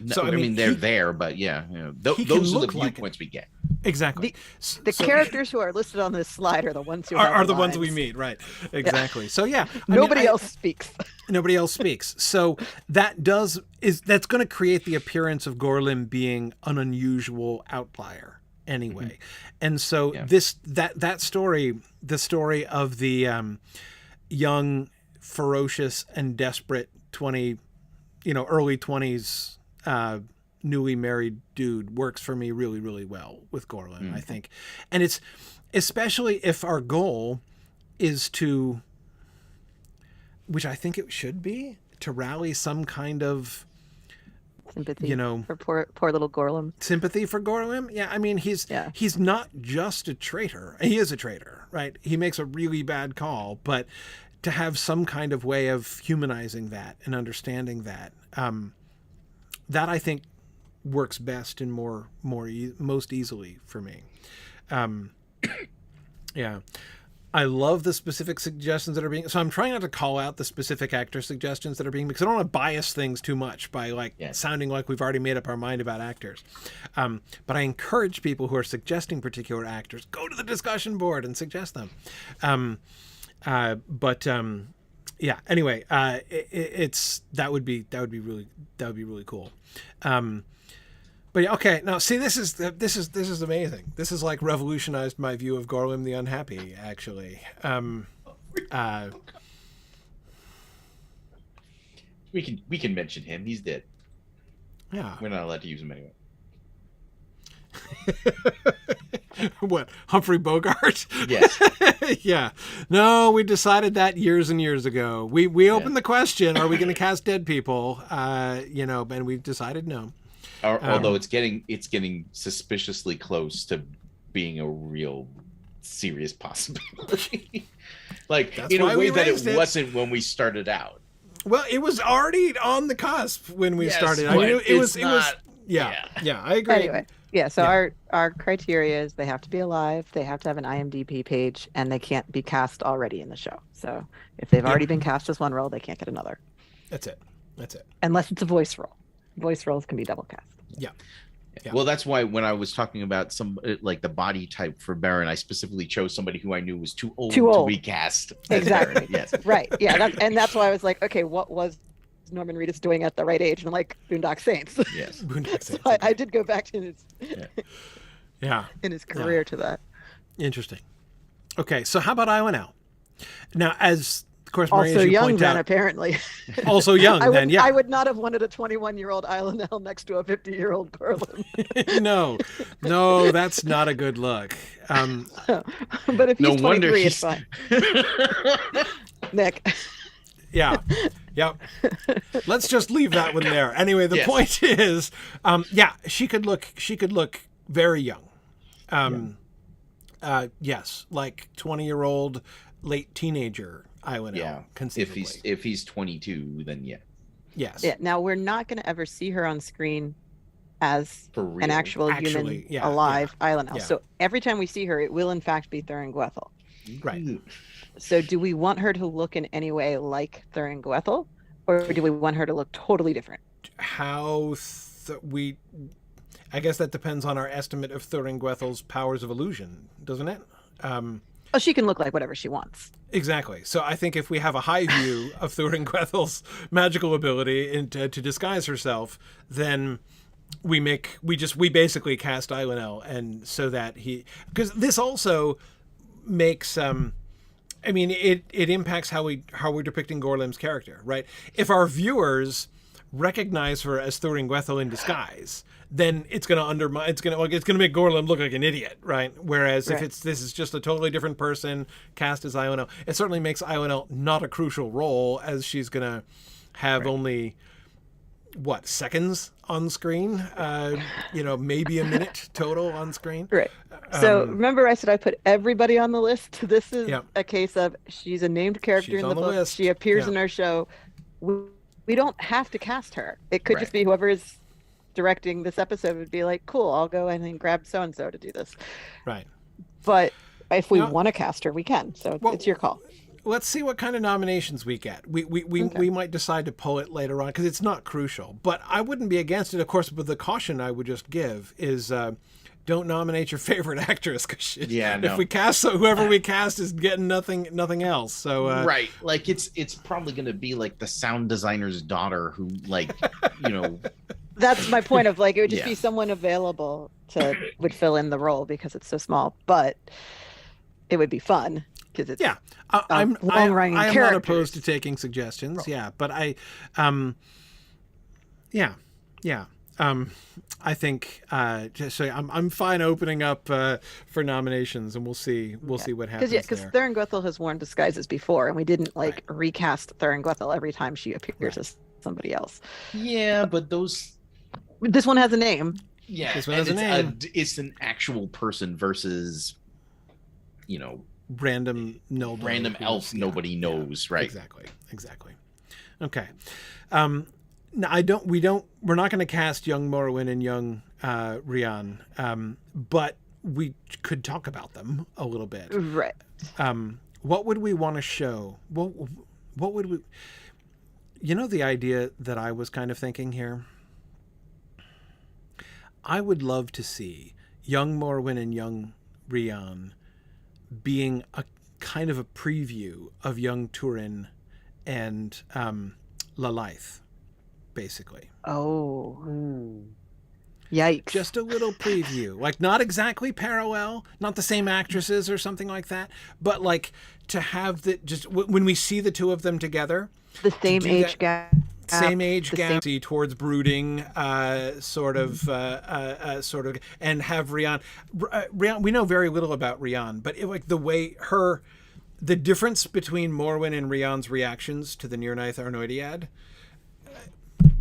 No, so I mean they're there, but those are the viewpoints we get. Exactly. The characters who are listed on this slide are the ones who are the ones we meet, right? Exactly. So nobody else speaks. Nobody else speaks. So that's going to create the appearance of Gorlim being an unusual outlier anyway. And so that story, the story of the young, ferocious and desperate early 20s newly married dude works for me really, really well with Gorlim, I think. And it's especially if our goal is to, which I think it should be, to rally some kind of sympathy for poor little Gorlim. Sympathy for Gorlim? Yeah, I mean, he's not just a traitor. He is a traitor, right? He makes a really bad call, but to have some kind of way of humanizing that and understanding that, that I think works best and most easily for me. I love the specific suggestions that are being, so I'm trying not to call out the specific actor suggestions that are being, because I don't want to bias things too much by sounding like we've already made up our mind about actors. But I encourage people who are suggesting particular actors, go to the discussion board and suggest them. Anyway, that would be really cool. But yeah, okay. Now, see, this is amazing. This has like revolutionized my view of Gorlim the Unhappy. Actually, we can mention him. He's dead. Yeah, we're not allowed to use him anyway. What, Humphrey Bogart? Yes. Yeah. No, we decided that years and years ago. We opened the question: are we going to cast dead people? And we decided no. Although it's getting suspiciously close to being a real serious possibility. Like That's in a why way we that raised it it. wasn't when we started out. Well, it was already on the cusp when we Yes, started. but it was not- yeah, I agree. Anyway, yeah. So Yeah. our criteria is they have to be alive, they have to have an IMDb page, and they can't be cast already in the show. So if they've already been cast as one role, they can't get another, That's it. unless it's a voice role. Voice roles can be double cast. Yeah. Yeah. Well, that's why when I was talking about some like the body type for Beren, I specifically chose somebody who I knew was too old to be cast. as Exactly. Beren. Yes. Right. Yeah. That's why I was like, okay, what was Norman Reedus doing at the right age? And I'm like, Boondock Saints. Yes. Boondock So Saints, I did go back to yeah. in his career to that. Interesting. Okay, so how about Ilanol? Now, as of course, Marie, Also as you young point then, out, apparently. also young then, yeah. I would not have wanted a 21-year-old Ilanol next to a 50-year-old Gorlim. no, that's not a good look. But if he's No 23, wonder it's fine. Nick. Yeah. Yep. Let's just leave that one there. Anyway, the Yes. point is, she could look very young. Yes, like 20-year-old, late teenager Ilanol, Yeah. conceivably. If he's 22, then yeah. Yes. Yeah. Now we're not going to ever see her on screen as For real. an actual Actually, human alive Ilanol. yeah. So every time we see her, it will in fact be Thurin Gwethel. Right. So do we want her to look in any way like Thurin Gwethel, or do we want her to look totally different? I guess that depends on our estimate of Thurin Gwethel's powers of illusion, doesn't it? Oh, she can look like whatever she wants. Exactly. So I think if we have a high view of Thurin Gwethel's magical ability to disguise herself, then we basically cast Ilanol, and so that because this also makes it impacts how we're depicting Gorlim's character, right? If our viewers recognize her as Thurin Gwethel in disguise, then it's going to undermine. It's going to make Gorlim look like an idiot, right? Whereas if this is just a totally different person cast as Ilanol, it certainly makes Ilanol not a crucial role, as she's going to have only seconds on screen. Maybe a minute total on screen. Right. So remember I said I put everybody on the list? This is a case of she's a named character in the book. List. She appears in our show. We don't have to cast her. It could just be whoever is directing this episode would be like, cool, I'll go and grab so-and-so to do this. Right. But if we want to cast her, we can. So it's your call. Let's see what kind of nominations we get. We might decide to pull it later on because it's not crucial. But I wouldn't be against it, of course. But the caution I would just give is don't nominate your favorite actress, because if we cast whoever we cast is getting nothing else. So right, like it's probably going to be like the sound designer's daughter who That's my point of it would just be someone available would fill in the role because it's so small, but it would be fun because it's I'm long-running not opposed to taking suggestions. Yeah, but I think so. I'm fine opening up for nominations, and we'll see what happens. Because Thurin Gwethel has worn disguises before, and we didn't recast Thurin Gwethel every time she appears as somebody else. Yeah, but this one has a name. Yeah, this one has a name. It's an actual person versus, random elf nobody knows, right? Exactly. Okay. No, we're not going to cast young Morrowind and young Rian, but we could talk about them a little bit. Right. What would we want to show? What would we... the idea that I was kind of thinking here? I would love to see young Morrowind and young Rian being a kind of a preview of young Turin and Lalaith, basically. Oh. Yikes. Just a little preview. Not exactly parallel, not the same actresses or something like that, but to have just when we see the two of them together. The same age gap. Same age gap towards brooding, sort of, and have Rian. Rian, we know very little about Rian, but the way the difference between Morwen and Rian's reactions to the Nirnaeth Arnoidiad,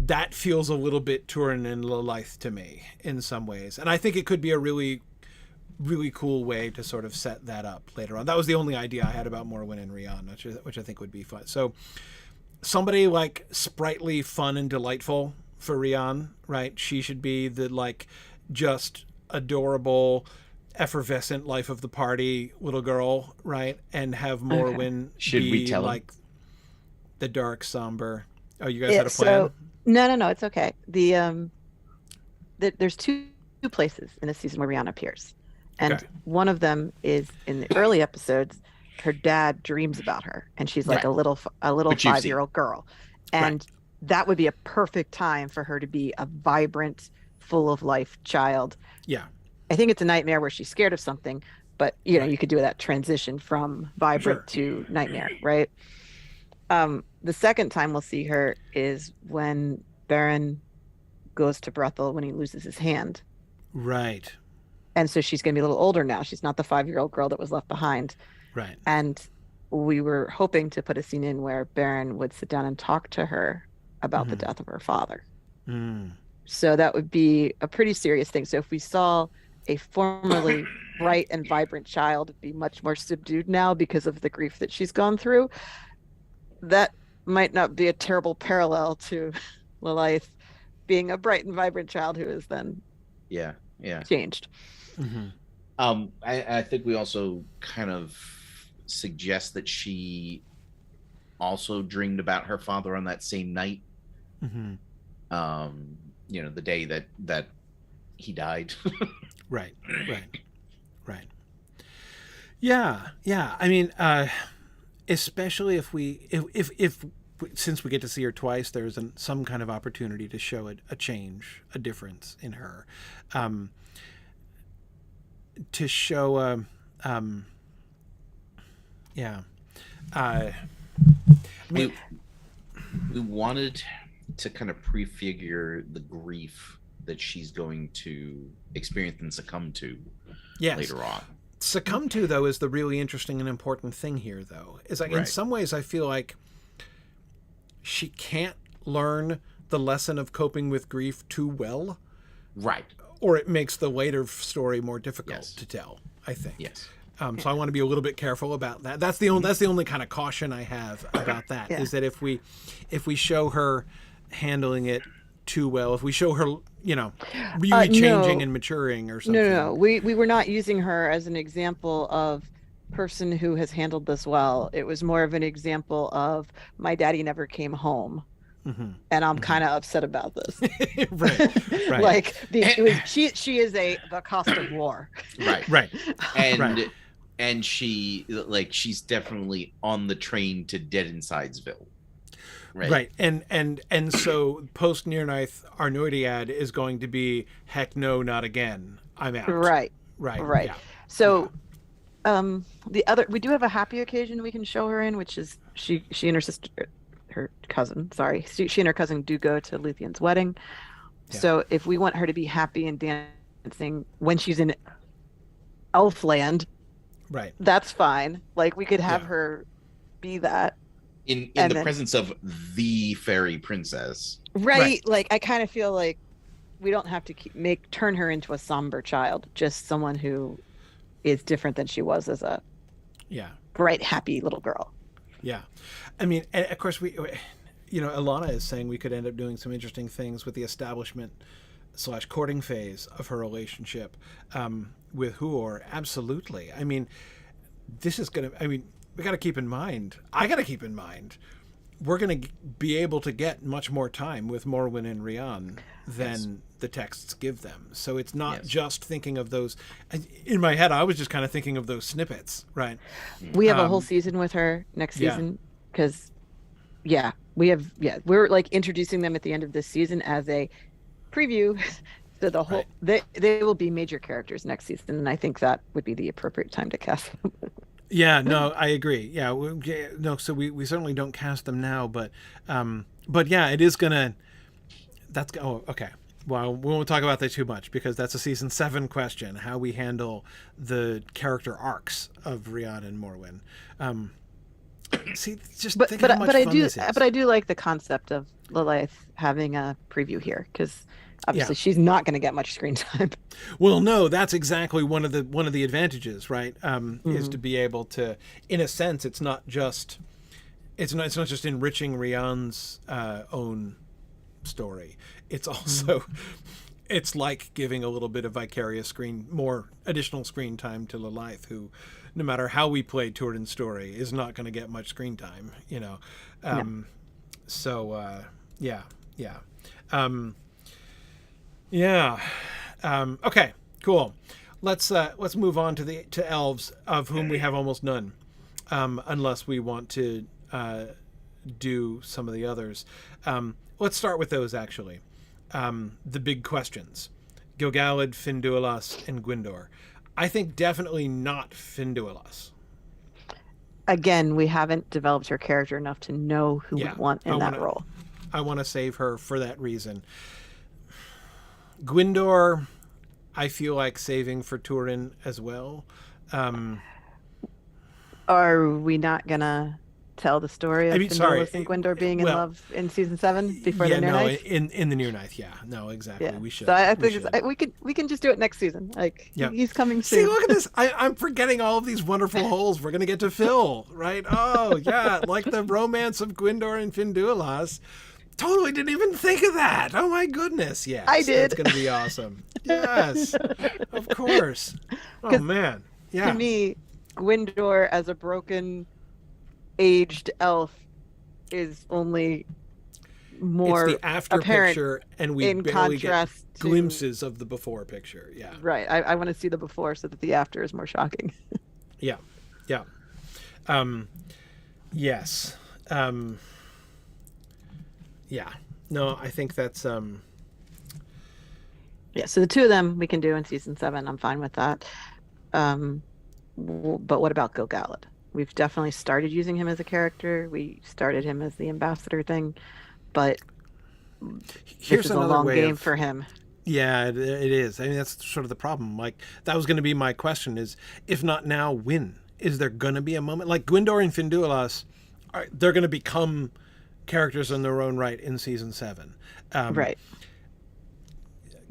that feels a little bit Turin and Lalaith to me in some ways, and I think it could be a really really cool way to sort of set that up later on. That was the only idea I had about Morwen and Rian, which I think would be fun. So somebody like sprightly, fun, and delightful for Rian, right? She should be the like just adorable, effervescent life of the party little girl, right? And have Morwen Should be we tell him? like the dark, somber. Oh, you guys had a plan? So no, it's okay. There's two places in the season where Rihanna appears, and Okay. one of them is in the early episodes. Her dad dreams about her, and she's like Right. a little Which you've 5-year-old girl, and that would be a perfect time for her to be a vibrant, full of life child. Yeah. I think it's a nightmare where she's scared of something, but you know, Right. you could do that transition from vibrant to nightmare, right? The second time we'll see her is when Beren goes to Brethel when he loses his hand. Right. And so she's going to be a little older now. She's not the 5-year-old girl that was left behind. Right. And we were hoping to put a scene in where Beren would sit down and talk to her about the death of her father. Mm. So that would be a pretty serious thing. So if we saw a formerly bright and vibrant child be much more subdued now because of the grief that she's gone through, that might not be a terrible parallel to Lilith being a bright and vibrant child who is then Yeah. changed. Mm-hmm. I think we also kind of suggest that she also dreamed about her father on that same night. Mm-hmm. The day that he died. Right. Yeah. I mean, especially if since we get to see her twice, there's some kind of opportunity to show a change, a difference in her, to show we wanted to kind of prefigure the grief that she's going to experience and succumb to later on. Succumb to, though, is the really interesting and important thing here, though. Is like in some ways I feel like she can't learn the lesson of coping with grief too well. Right. Or it makes the later story more difficult Yes. to tell, I think. Yes. So I want to be a little bit careful about that. That's the only kind of caution I have about that, Yeah. is that if we show her handling it too well, if we show her, really changing and maturing or something. No. We were not using her as an example of person who has handled this well. It was more of an example of my daddy never came home. Mm-hmm. And I'm kind of upset about this. Right. Like she is the cost of war. Right. And she's definitely on the train to Dead Insidesville. Right. And so post Nearknife Arnoidiad is going to be heck no, not again. I'm out. Right. Yeah. So the other, we do have a happy occasion we can show her in, which is she and her sister, her cousin, she and her cousin do go to Luthien's wedding. Yeah. So if we want her to be happy and dancing when she's in Elfland, right, that's fine. Like we could have her be that in the presence of the fairy princess. Right. Like I kind of feel like we don't have to turn her into a somber child, just someone who is different than she was as a bright, happy little girl. Yeah. I mean, and of course Ilana is saying we could end up doing some interesting things with the establishment / courting phase of her relationship with Huor. Absolutely. I mean, we got to keep in mind, we're going to be able to get much more time with Morwen and Rian than the texts give them. So it's not just thinking of those. In my head, I was just kind of thinking of those snippets, right? We have a whole season with her next season because, we're like introducing them at the end of this season as a preview. So the whole they will be major characters next season, and I think that would be the appropriate time to cast them. Yeah, no, I agree. Yeah, so we certainly don't cast them now, but yeah, it is gonna. Okay. Well, we won't talk about that too much because that's a season 7 question: how we handle the character arcs of Rian and Morwen. See, just But think how much fun this is. I do like the concept of Lilith having a preview here, because obviously Yeah. she's not going to get much screen time. Well, no, that's exactly one of the advantages, right? Is Mm-hmm. to be able to, in a sense, it's not just just enriching Rian's own story. It's also it's like giving a little bit of more additional screen time to Lilith, who, no matter how we play Turin's story, is not going to get much screen time. No. So yeah. Okay, cool. Let's move on to elves, of whom we have almost none, unless we want to do some of the others. Let's start with those, actually. The big questions: Gil-galad, Finduilas, and Gwyndor. I think definitely not Finduilas. Again, we haven't developed her character enough to know who we want in that role. I want to save her for that reason. Gwyndor, I feel like saving for Turin as well. Are we not gonna tell the story of Finduilas and Gwyndor being in love in season 7 before the Near Ninth? in the Near Ninth, yeah. No, exactly. Yeah. We should. So I think we can just do it next season. Like, he's coming soon. See, look at this. I'm forgetting all of these wonderful holes we're gonna get to fill, right? Oh yeah, like the romance of Gwyndor and Finduilas. Totally didn't even think of that. Oh my goodness, yes. I did. That's gonna be awesome. Yes, of course. Oh man, yeah. To me, Gwyndor as a broken, aged elf is only more it's the after apparent picture, and we in barely get contrast to... glimpses of the before picture. Yeah. Right. I want to see the before so that the after is more shocking. Yeah. Yes. Yeah. No, I think that's Yeah, so the two of them we can do in season 7. I'm fine with that. But what about Gil-galad? We've definitely started using him as a character. We started him as the ambassador thing, but here's this is a another long way game of, for him. Yeah, it is. I mean, that's sort of the problem. Like, that was going to be my question: is if not now, when? Is there going to be a moment like Gwyndor and Finduilas? They're going to become characters in their own right in season 7. Right.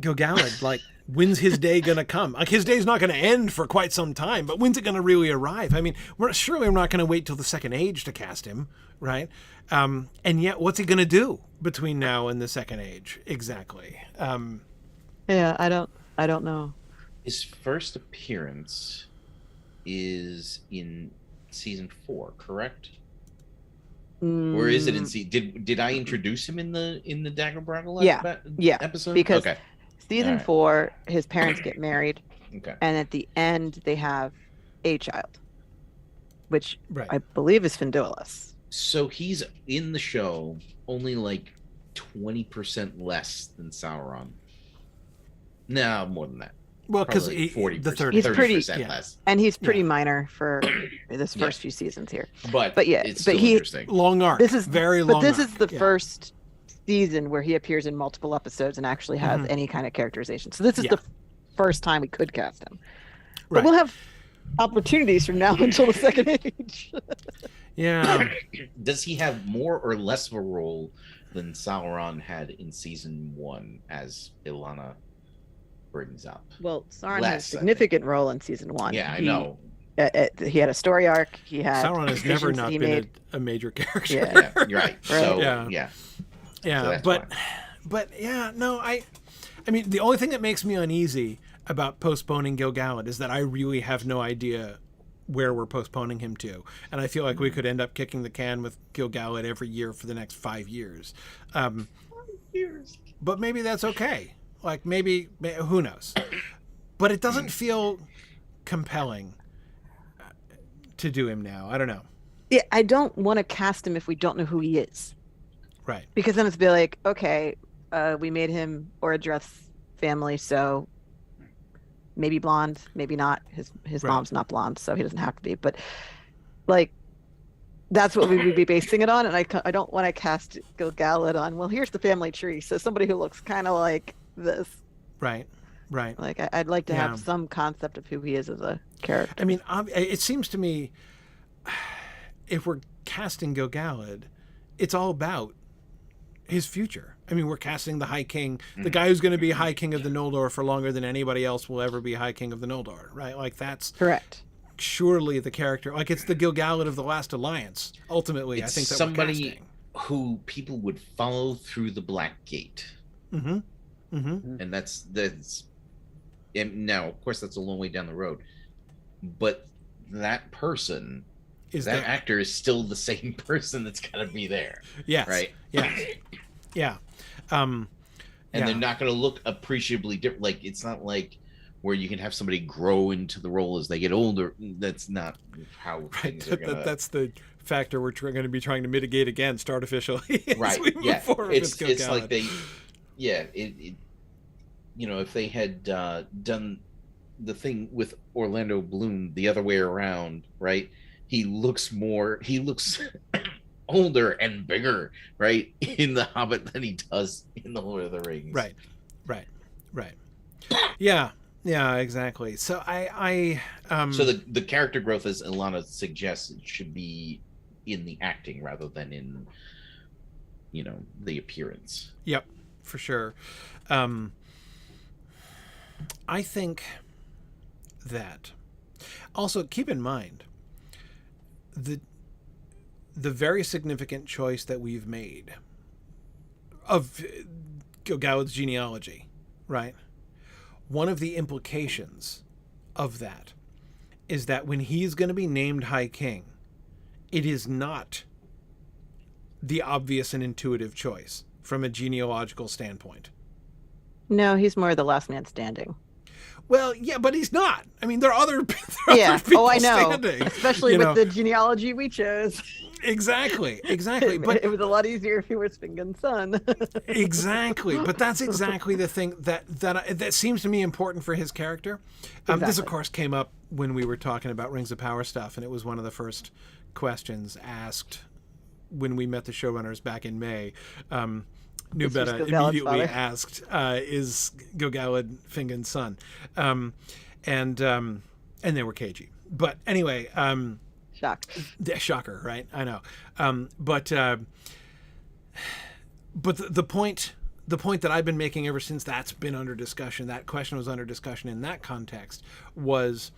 Gil-galad, like, when's his day gonna come? Like, his day's not gonna end for quite some time, but when's it gonna really arrive? I mean, we're not gonna wait till the Second Age to cast him, right? And yet, what's he gonna do between now and the Second Age exactly? Yeah, I don't know. His first appearance is in season 4, correct? Or is it in did I introduce him in the Dagger Braggle episode? Because okay. Season 4, his parents get married, okay, and at the end they have a child, which Right. I believe is Finduilas. So he's in the show only like 20% less than Sauron. No, more than that. Well, because Probably 40%, the third, He's 30% pretty- less. And he's pretty minor for this first few seasons here. But yeah, it's but still interesting. long arc. This is very long. But this is arc. the first season where he appears in multiple episodes and actually has any kind of characterization. So this is the first time we could cast him. But Right. we'll have opportunities from now until the Second Age. Yeah. Does he have more or less of a role than Sauron had in season 1, as Ilana brings up? Well, Sauron had a Less, I think. significant role in season 1. Yeah, I know. He had a story arc. He had Sauron has never decisions not he been made. a major character. Yeah. Yeah, you're right. So, Yeah. yeah. Yeah, So that's but yeah, no, I mean, the only thing that makes me uneasy about postponing Gil-galad is that I really have no idea where we're postponing him to, and I feel like we could end up kicking the can with Gil-galad every year for the next 5 years. But maybe that's okay. Like, maybe who knows? But it doesn't feel compelling to do him now. I don't know. Yeah, I don't want to cast him if we don't know who he is. Right. Because then it's be like, okay, we made him Orodreth's family, so maybe blonde, maybe not. His Right. mom's not blonde, so he doesn't have to be. But like, that's what we would be basing it on. And I don't want to cast Gil-galad on, well, here's the family tree, so somebody who looks kind of like this. Right. Like, I'd like to have some concept of who he is as a character. I mean, it seems to me, if we're casting Gil-galad, it's all about his future. I mean, we're casting the High King, the guy who's going to be High King of the Noldor for longer than anybody else will ever be High King of the Noldor, right? Like, that's Correct. surely the character. Like, it's the Gil-galad of the Last Alliance. Ultimately, It's I think that somebody we're casting. who people would follow through the Black Gate. Mm-hmm. Mm-hmm. And that's and now, of course, that's a long way down the road, but that person, that actor, is still the same person that's got to be there. Yes. Right. Yeah. Yeah. And they're not going to look appreciably different. Like, it's not like where you can have somebody grow into the role as they get older. That's not how things are going to. That's the factor we're going to be trying to mitigate against artificially. Right. We move Yeah. forward It's with like they. Yeah. It you know, if they had done the thing with Orlando Bloom the other way around, right? He looks older and bigger, right, in The Hobbit than he does in The Lord of the Rings. Right. Yeah, exactly. So I so the character growth, as Ilana suggests, should be in the acting rather than in, you know, the appearance. Yep, for sure. I think that also keep in mind the very significant choice that we've made of Gil-galad's genealogy, right? One of the implications of that is that when he's going to be named High King, it is not the obvious and intuitive choice from a genealogical standpoint. No, he's more the last man standing. Well, yeah, but he's not. I mean, there are other, Yeah. other people Oh, I know. standing, Especially with the genealogy we chose. Exactly. But it was a lot easier if he was Fingon's son. Exactly. But that's exactly the thing that seems to me important for his character. This, of course, came up when we were talking about Rings of Power stuff, and it was one of the first questions asked when we met the showrunners back in May. Nubeta immediately asked, "Is Gil-galad Fingon's son?" And they were cagey. But anyway, shocker, right? I know. But the point that I've been making ever since that's been under discussion, that question was under discussion in that context, was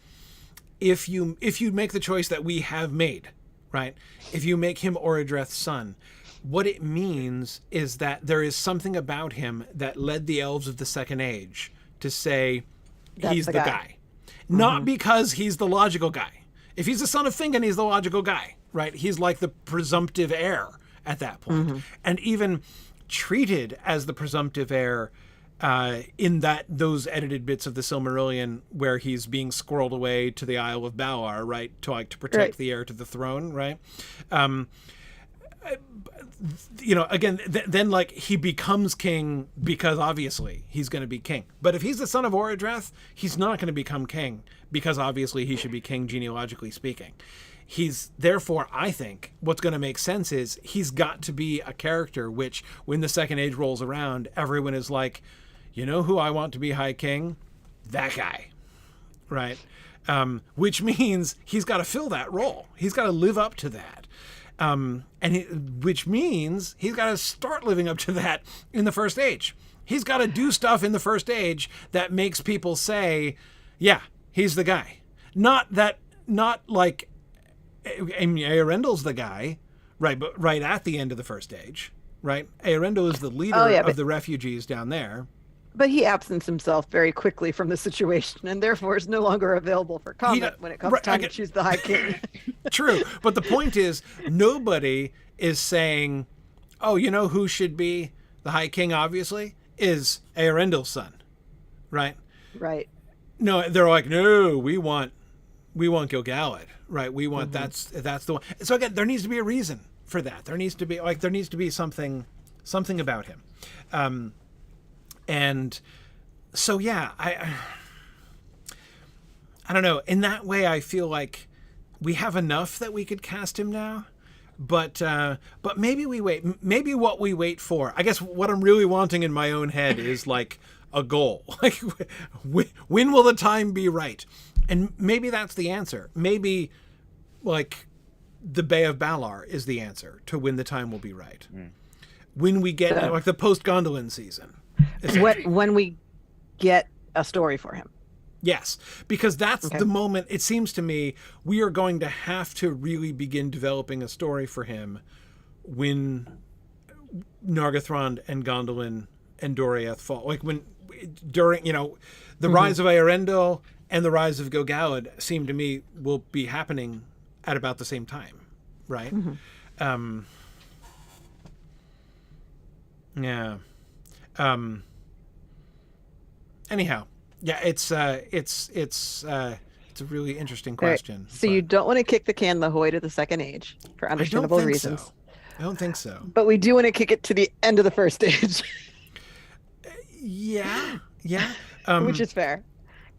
if you make the choice that we have made, right? If you make him Orodreth's son, what it means is that there is something about him that led the elves of the Second Age to say he's the guy. Not because he's the logical guy. If he's the son of Fingon, he's the logical guy, right? He's like the presumptive heir at that point. And even treated as the presumptive heir in those edited bits of the Silmarillion where he's being squirreled away to the Isle of Valar, right? To protect the heir to the throne, right? You know, again, then like he becomes king because obviously he's going to be king. But if he's the son of Orodreth, he's not going to become king because obviously he should be king genealogically speaking. He's therefore, I think, what's going to make sense is he's got to be a character which, when the Second Age rolls around, everyone is like, you know who I want to be High King? That guy, right? Which means he's got to fill that role. He's got to live up to that. Which means he's got to start living up to that in the First Age. He's got to do stuff in the First Age that makes people say, yeah, he's the guy. Not like Earendil's the guy, right? But right at the end of the First Age, right? Earendil is the leader of the refugees down there. But he absents himself very quickly from the situation and therefore is no longer available for comment when it comes time to choose the High King. True. But the point is, nobody is saying, oh, you know who should be the High King, obviously, is Earendil's son. Right? Right. No, they're like, no, we want Gil-galad. Right? We want that's the one. So again, there needs to be a reason for that. There needs to be something about him. And so, yeah, I don't know. In that way, I feel like we have enough that we could cast him now. But maybe we wait. Maybe what we wait for, I guess what I'm really wanting in my own head is like a goal. Like, when will the time be right? And maybe that's the answer. Maybe, like, the Bay of Balar is the answer to when the time will be right. When we get like the post Gondolin season. When we get a story for him. Yes, because that's the moment, it seems to me, we are going to have to really begin developing a story for him when Nargothrond and Gondolin and Doriath fall. Like during, the rise of Eärendil and the rise of Gil-galad seem to me will be happening at about the same time, right? Yeah. Anyhow, yeah, it's a really interesting question. So you don't want to kick the can the way to the Second Age for understandable reasons. So. I don't think so. But we do want to kick it to the end of the First Age. Yeah. Which is fair.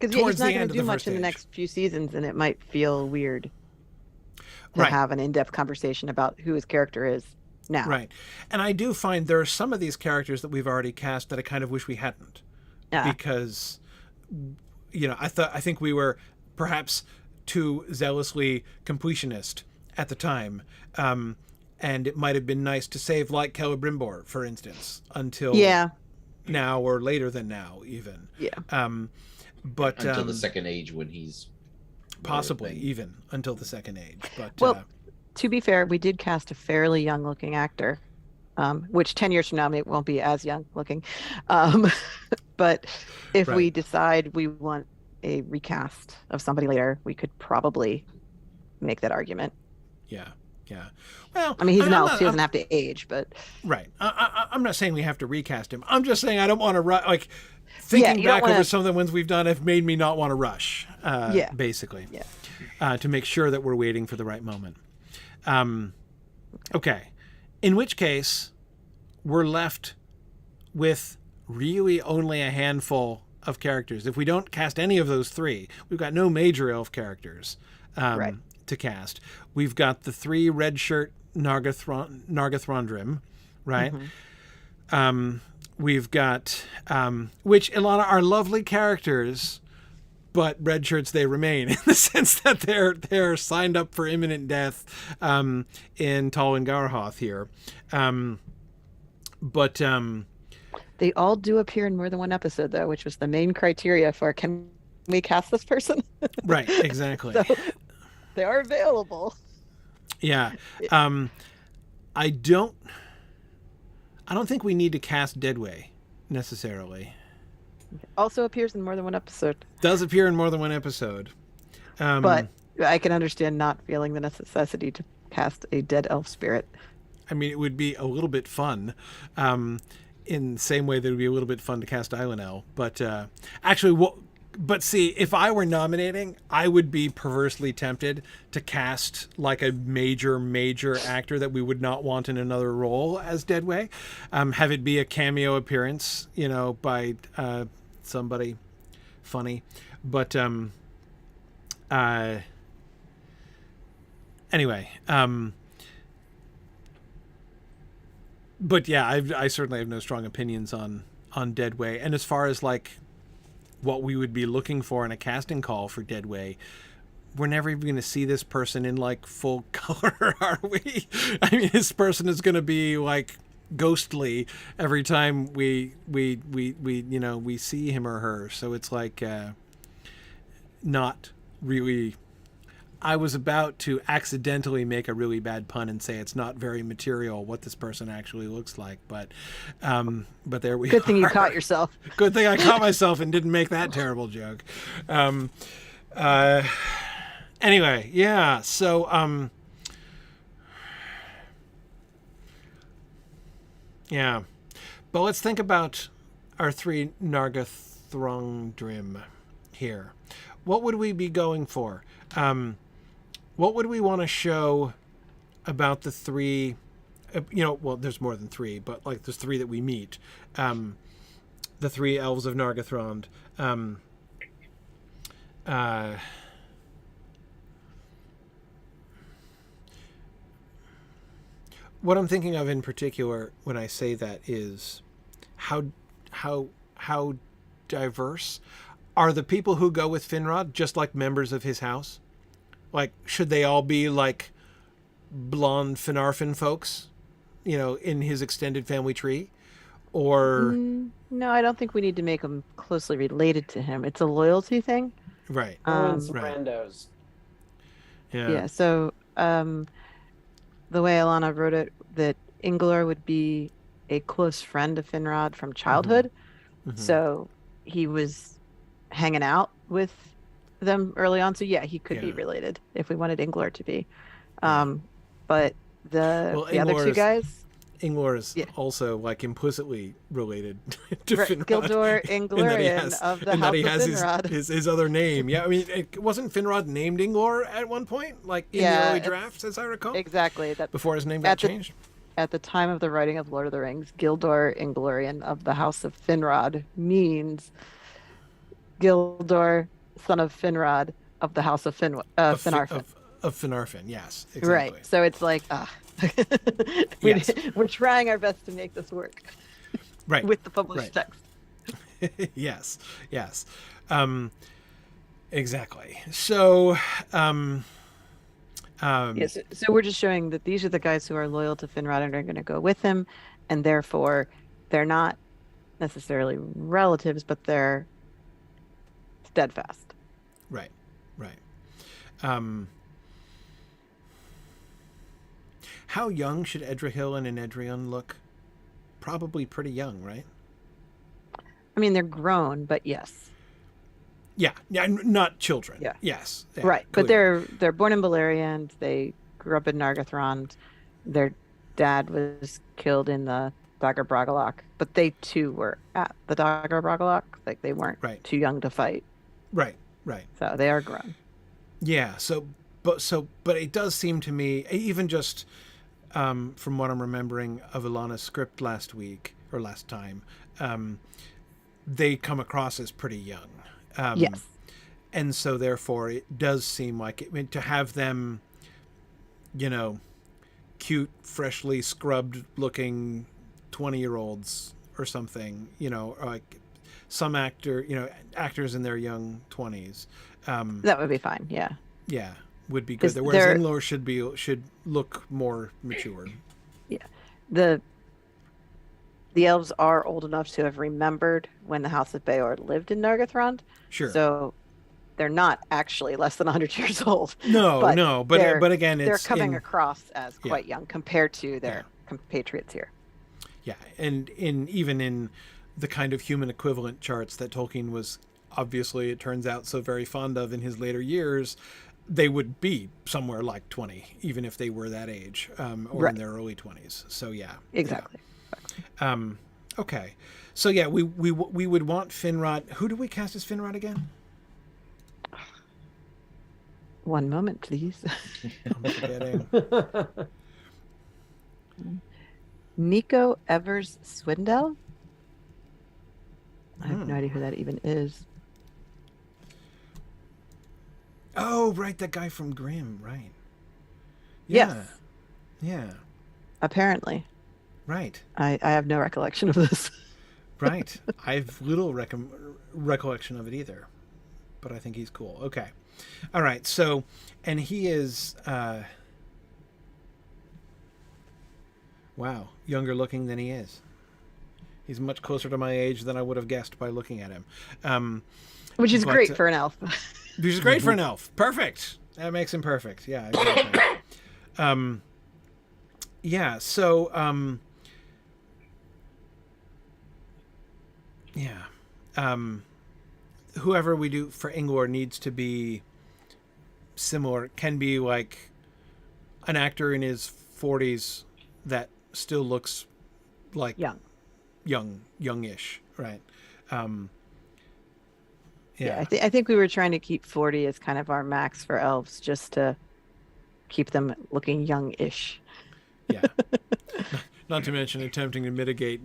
Because he's not going to do much in the next few seasons, and it might feel weird to have an in-depth conversation about who his character is now. Right. And I do find there are some of these characters that we've already cast that I kind of wish we hadn't. Because, I think we were perhaps too zealously completionist at the time. And it might have been nice to save like Celebrimbor, for instance, until now or later than now, even. But until the Second Age, when he's possibly even until the Second Age. But to be fair, we did cast a fairly young-looking actor, which 10 years from now maybe won't be as young-looking. But if we decide we want a recast of somebody later, we could probably make that argument. Yeah. Well, I mean, he's an elf; he doesn't have to age, but right. I'm not saying we have to recast him. I'm just saying I don't want to thinking back over some of the ones we've done have made me not want to rush. Basically, to make sure that we're waiting for the right moment. Okay, in which case we're left with really only a handful of characters. If we don't cast any of those three, we've got no major elf characters to cast. We've got the 3 red shirt Nargothrondrim, right? We've got, which Ilana are lovely characters, but red shirts they remain in the sense that they're signed up for imminent death in Tal and Garhoth here. But they all do appear in more than one episode, though, which was the main criteria for can we cast this person? Right, exactly. So they are available. Yeah. I don't think we need to cast Deadway necessarily. Also appears in more than one episode. Does appear in more than one episode. But I can understand not feeling the necessity to cast a dead elf spirit. I mean, it would be a little bit fun. In the same way that it would be a little bit fun to cast Ilanol. But but see, if I were nominating, I would be perversely tempted to cast like a major actor that we would not want in another role as Deadway. Have it be a cameo appearance, by somebody funny. But anyway, but yeah, I certainly have no strong opinions on Deadway. And as far as what we would be looking for in a casting call for Deadway, we're never even going to see this person in full color, are we? I mean, this person is going to be ghostly every time we see him or her. So it's not really. I was about to accidentally make a really bad pun and say it's not very material what this person actually looks like, but there we are. Good thing you caught yourself. Good thing I caught myself and didn't make that terrible joke. Anyway, yeah. So yeah, but let's think about our 3 Nargothrondrim here. What would we be going for? What would we want to show about the 3? Well, there's more than 3, but there's 3 that we meet. The 3 elves of Nargothrond. What I'm thinking of in particular when I say that is how diverse are the people who go with Finrod, just like members of his house? Should they all be blonde Finarfin folks, in his extended family tree, or No, I don't think we need to make them closely related to him. It's a loyalty thing. right? Throwing some Right. randos. Yeah. So the way Alana wrote it, that Inglar would be a close friend of Finrod from childhood. Mhm. So he was hanging out with them early on. So yeah, he could be Yeah. related if we wanted Inglar to be. Yeah. But the other two Inglar's- guys, Inglar is Yeah. also like implicitly related to right, Finrod. Gildor in that Inglarian of the and House that he of has Finrod. his other name. Yeah, I mean, wasn't Finrod named Inglar at one point, like in the Yeah, early it's- drafts, as I recall, Exactly. That before his name got at the- changed? at the time of the writing of Lord of the Rings, Gildor Inglarian of the House of Finrod means Gildor, son of Finrod of the House of Finarfin. Of Finarfin, yes, exactly. Right. So it's like, Yes. we're trying our best to make this work Right. with the published Right. text. Yes. Exactly. So, Yes. So we're just showing that these are the guys who are loyal to Finrod and are going to go with him, and therefore they're not necessarily relatives, but they're steadfast. Right. How young should Edrahil and Enedrion look? Probably pretty young, right? I mean, they're grown, but yes. Yeah, not children. Yeah. Yes. Yeah, Right. But clearly. they're born in Beleriand. They grew up in Nargothrond. Their dad was killed in the Dagor Bragollach, but they too were at the Dagor Bragollach. Like they weren't Right. too young to fight. Right. So they are grown. Yeah. But it does seem to me, even just from what I'm remembering of Ilana's script last week or last time, they come across as pretty young. Yes. And so therefore it does seem like to have them, cute, freshly scrubbed looking 20-year-olds or something, or like some actors in their young 20s. That would be fine. Yeah. Yeah, would be good. 'Cause Whereas they're- Inlor should look more mature. The elves are old enough to have remembered when the House of Beor lived in Nargothrond. Sure. So they're not actually less than 100 years old. But again, They're it's coming across as quite young compared to their Yeah. compatriots here. Yeah, and even in the kind of human equivalent charts that Tolkien was obviously, it turns out, so very fond of in his later years, they would be somewhere like 20, even if they were that age, or Right. in their early 20s. So yeah. Exactly. Okay. So yeah, we would want Finrod. Who do we cast as Finrod again? One moment, please. I'm forgetting. Nico Evers Swindell? I have no idea who that even is. Oh, right, that guy from Grimm, right? Yeah. Yes. Yeah. Apparently. Right. I have no recollection of this. Right. I've little recollection of it either, but I think he's cool. Okay. All right. So, and he is, wow, younger looking than he is. He's much closer to my age than I would have guessed by looking at him. Which is but, great for an elf. Which is great for an elf. Perfect. That makes him perfect. Yeah. Exactly. Yeah. So, yeah. Whoever we do for Ingvar needs to be similar. Can be like an actor in his 40s that still looks like youngish, right? Yeah, I think we were trying to keep 40 as kind of our max for elves, just to keep them looking young-ish. Yeah. Not to mention attempting to mitigate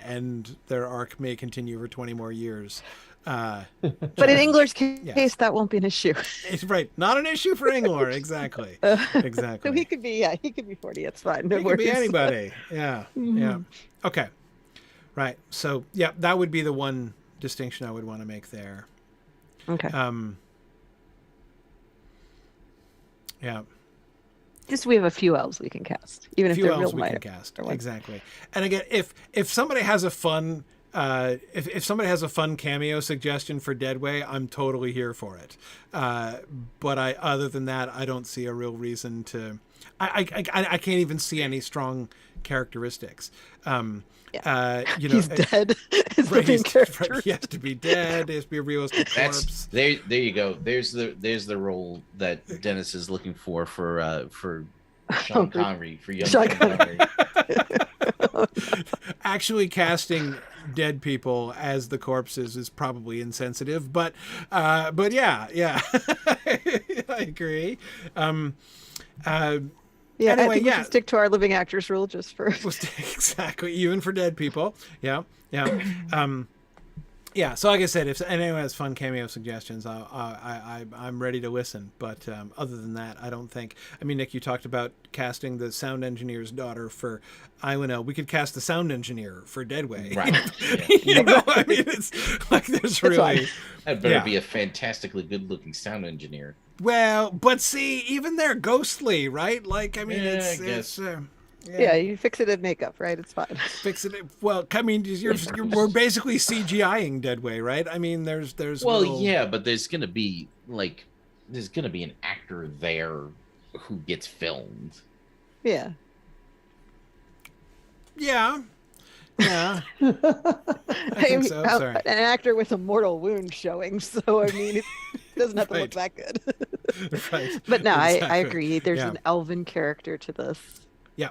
and their arc may continue for 20 more years. But in Inglar's case, that won't be an issue. It's right. Not an issue for Inglar. Exactly. Exactly. So he could be 40. It's fine. No It could be worries. anybody. Yeah. Yeah. Okay. Right. So, yeah, that would be the one distinction I would want to make there. Okay. Yeah. Just we have a few elves we can cast, even if Few they're elves real we minor. can cast. or what. Exactly. And again, if somebody has a fun if somebody has a fun cameo suggestion for Deadway, I'm totally here for it. But other than that, I don't see a real reason to. I can't even see any strong characteristics. He's dead. His Right, living character. right, he has to be dead. He has to be a realistic corpse. There you go. There's the role that Dennis is looking for Sean Connery, for young Sean Sean Connery. Actually, casting dead people as the corpses is probably insensitive, but yeah, I agree. Yeah, Anyway, I think we yeah. should stick to our living actors rule just for. Exactly, even for dead people. Yeah. Yeah. So, like I said, if anyone has fun cameo suggestions, I'm ready to listen. But other than that, I don't think. I mean, Nick, you talked about casting the sound engineer's daughter for Ilanol. We could cast the sound engineer for Deadway. Right. You know, I mean, it's like there's really. That better be a fantastically good-looking sound engineer. Well, but see, even they're ghostly, right? Like, I mean, Yeah, it's Yeah, you fix it in makeup, right? It's fine. fix it. Well, I mean, we're basically CGIing Deadway, right? I mean, there's. Well, little... yeah, but there's gonna be an actor there who gets filmed. Yeah. Yeah. I I think mean, so. Sorry. an actor with a mortal wound showing, so I mean, it doesn't have to Right. look that good. Right. But no, Exactly. I agree. There's Yeah. an elven character to this. Yeah.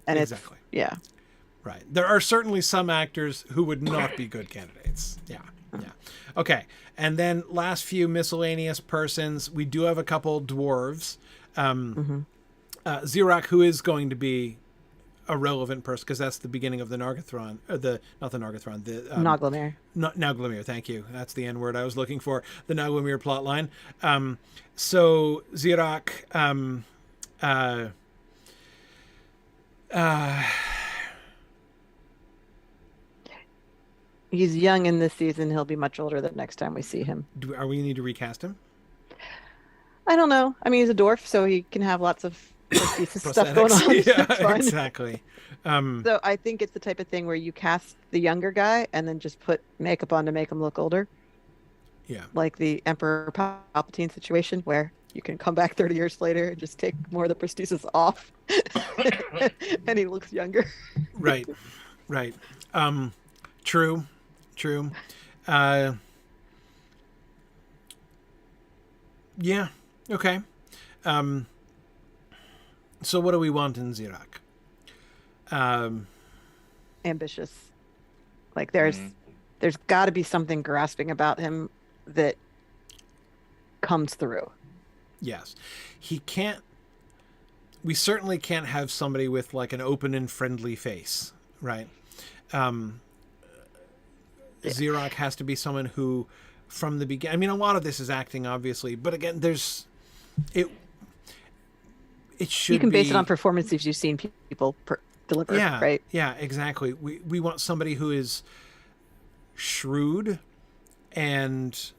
And Exactly. Yeah. Right. There are certainly some actors who would not be good candidates. Yeah. Okay. And then last few miscellaneous persons, we do have a couple dwarves. Xerox, who is going to be a relevant person because that's the beginning of the Nargothrond, or not the Nargothrond, the Noglamir. Naglamir. Thank you. That's the N word I was looking for. The Naglamir plotline. So Xerox, He's young in this season. He'll be much older the next time we see him. are we need to recast him? I don't know. I mean, he's a dwarf, so he can have lots of prosthesis stuff going on. Prosthetics. Yeah, It's fine. exactly. So I think it's the type of thing where you cast the younger guy and then just put makeup on to make him look older. Yeah. Like the Emperor Palpatine situation where you can come back 30 years later and just take more of the prosthesis off and he looks younger. Right. True. Yeah. Okay. So what do we want in Xerox? Ambitious. Like there's got to be something grasping about him that comes through. Yes. We certainly can't have somebody with like an open and friendly face, right? Xerox has to be someone who from the beginning, I mean, a lot of this is acting obviously, but again, it should be. You can base it on performances you've seen people deliver, right? Yeah, exactly. We want somebody who is shrewd and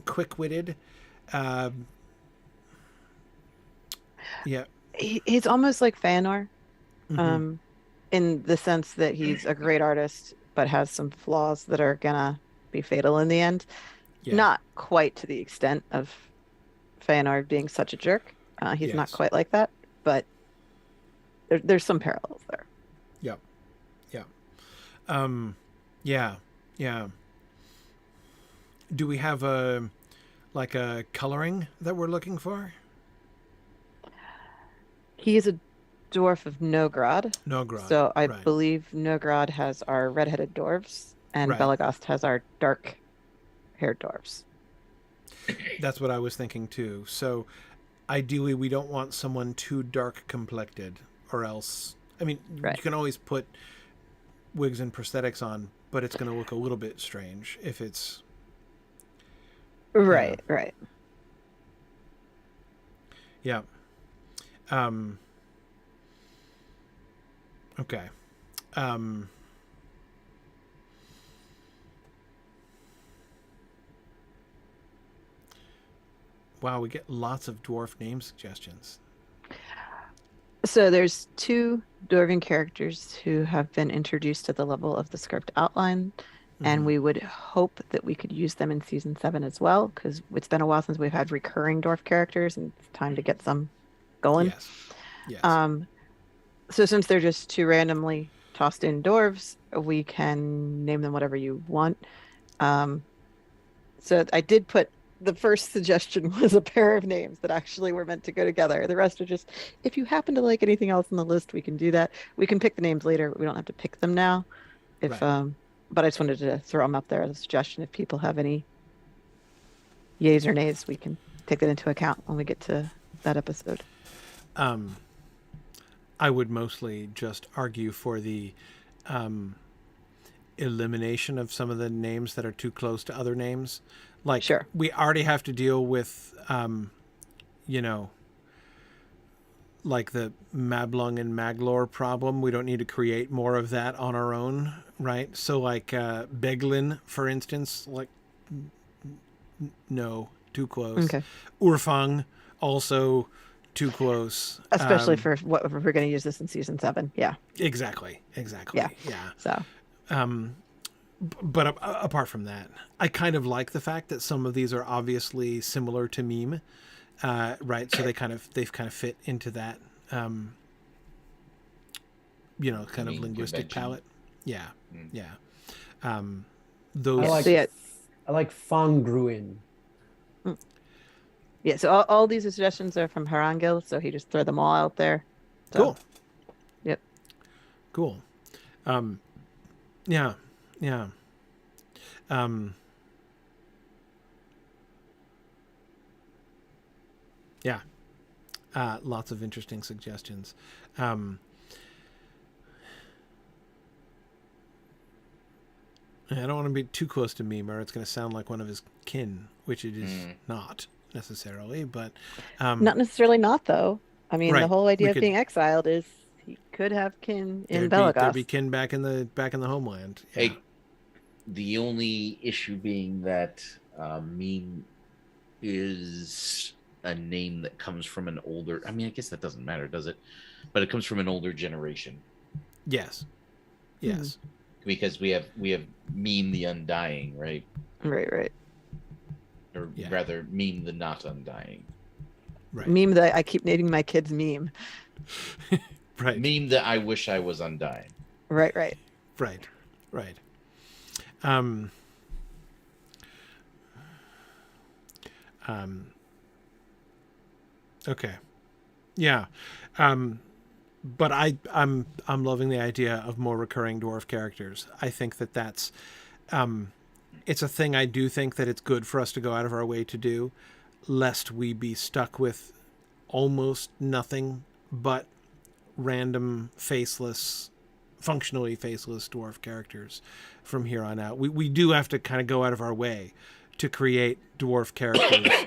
quick-witted. Yeah. He's almost like Fëanor, in the sense that he's a great artist, but has some flaws that are gonna be fatal in the end. Yeah. Not quite to the extent of Fëanor being such a jerk. He's not quite like that, but there's some parallels there. Yep. Yeah. Do we have a coloring that we're looking for? He is a dwarf of Nogrod. So I believe Nogrod has our red-headed dwarves, and Belagund has our dark-haired dwarves. That's what I was thinking too. So ideally, we don't want someone too dark complected, or else. I mean, you can always put wigs and prosthetics on, but it's going to look a little bit strange if it's. Right. Yeah. Okay. Wow, we get lots of dwarf name suggestions. So there's 2 dwarven characters who have been introduced to the level of the script outline, and we would hope that we could use them in season 7 as well, because it's been a while since we've had recurring dwarf characters, and it's time to get some going. Yes. Yes. So since they're just 2 randomly tossed in dwarves, we can name them whatever you want. So I did put, the first suggestion was a pair of names that actually were meant to go together. The rest are just, if you happen to like anything else on the list, we can do that. We can pick the names later. We don't have to pick them now. If Right. But I just wanted to throw them up there as a suggestion. If people have any yays or nays, we can take that into account when we get to that episode. I would mostly just argue for the elimination of some of the names that are too close to other names. Like, Sure. we already have to deal with, like the Mablung and Maglor problem. We don't need to create more of that on our own, right? So, like, Beglin, for instance, like, no, too close. Okay. Urfang, also too close. Especially for what if we're going to use this in season 7. Yeah. Exactly. Yeah. Yeah. So. But apart from that, I kind of like the fact that some of these are obviously similar to meme, right? So they've kind of fit into that, kind of linguistic convention. palette. Yeah, yeah. I Those. like So, yeah. I like Fangruin. Yeah, so all these suggestions are from Harangil, so he just threw them all out there. So, Cool. Yep. Cool. Yeah. Yeah. Yeah. Lots of interesting suggestions. I don't want to be too close to Meme, or it's going to sound like one of his kin, which it is not necessarily, but Not necessarily not, though. I mean, Right. the whole idea We of could- being exiled is he could have kin in there'd Belagund. be kin back in the homeland. Yeah. Hey, the only issue being that meme is a name that comes from an older. I mean, I guess that doesn't matter, does it? But it comes from an older generation Yes. Yes. because we have meme the undying, right? Right. Or Yeah. rather, meme the not undying. Right. Meme that I keep naming my kids meme. Right. Meme that I wish I was undying. Right. Right. Right. Okay. Yeah. But I'm loving the idea of more recurring dwarf characters. I think that's it's a thing I do think that it's good for us to go out of our way to do, lest we be stuck with almost nothing but random functionally faceless dwarf characters from here on out. We do have to kind of go out of our way to create dwarf characters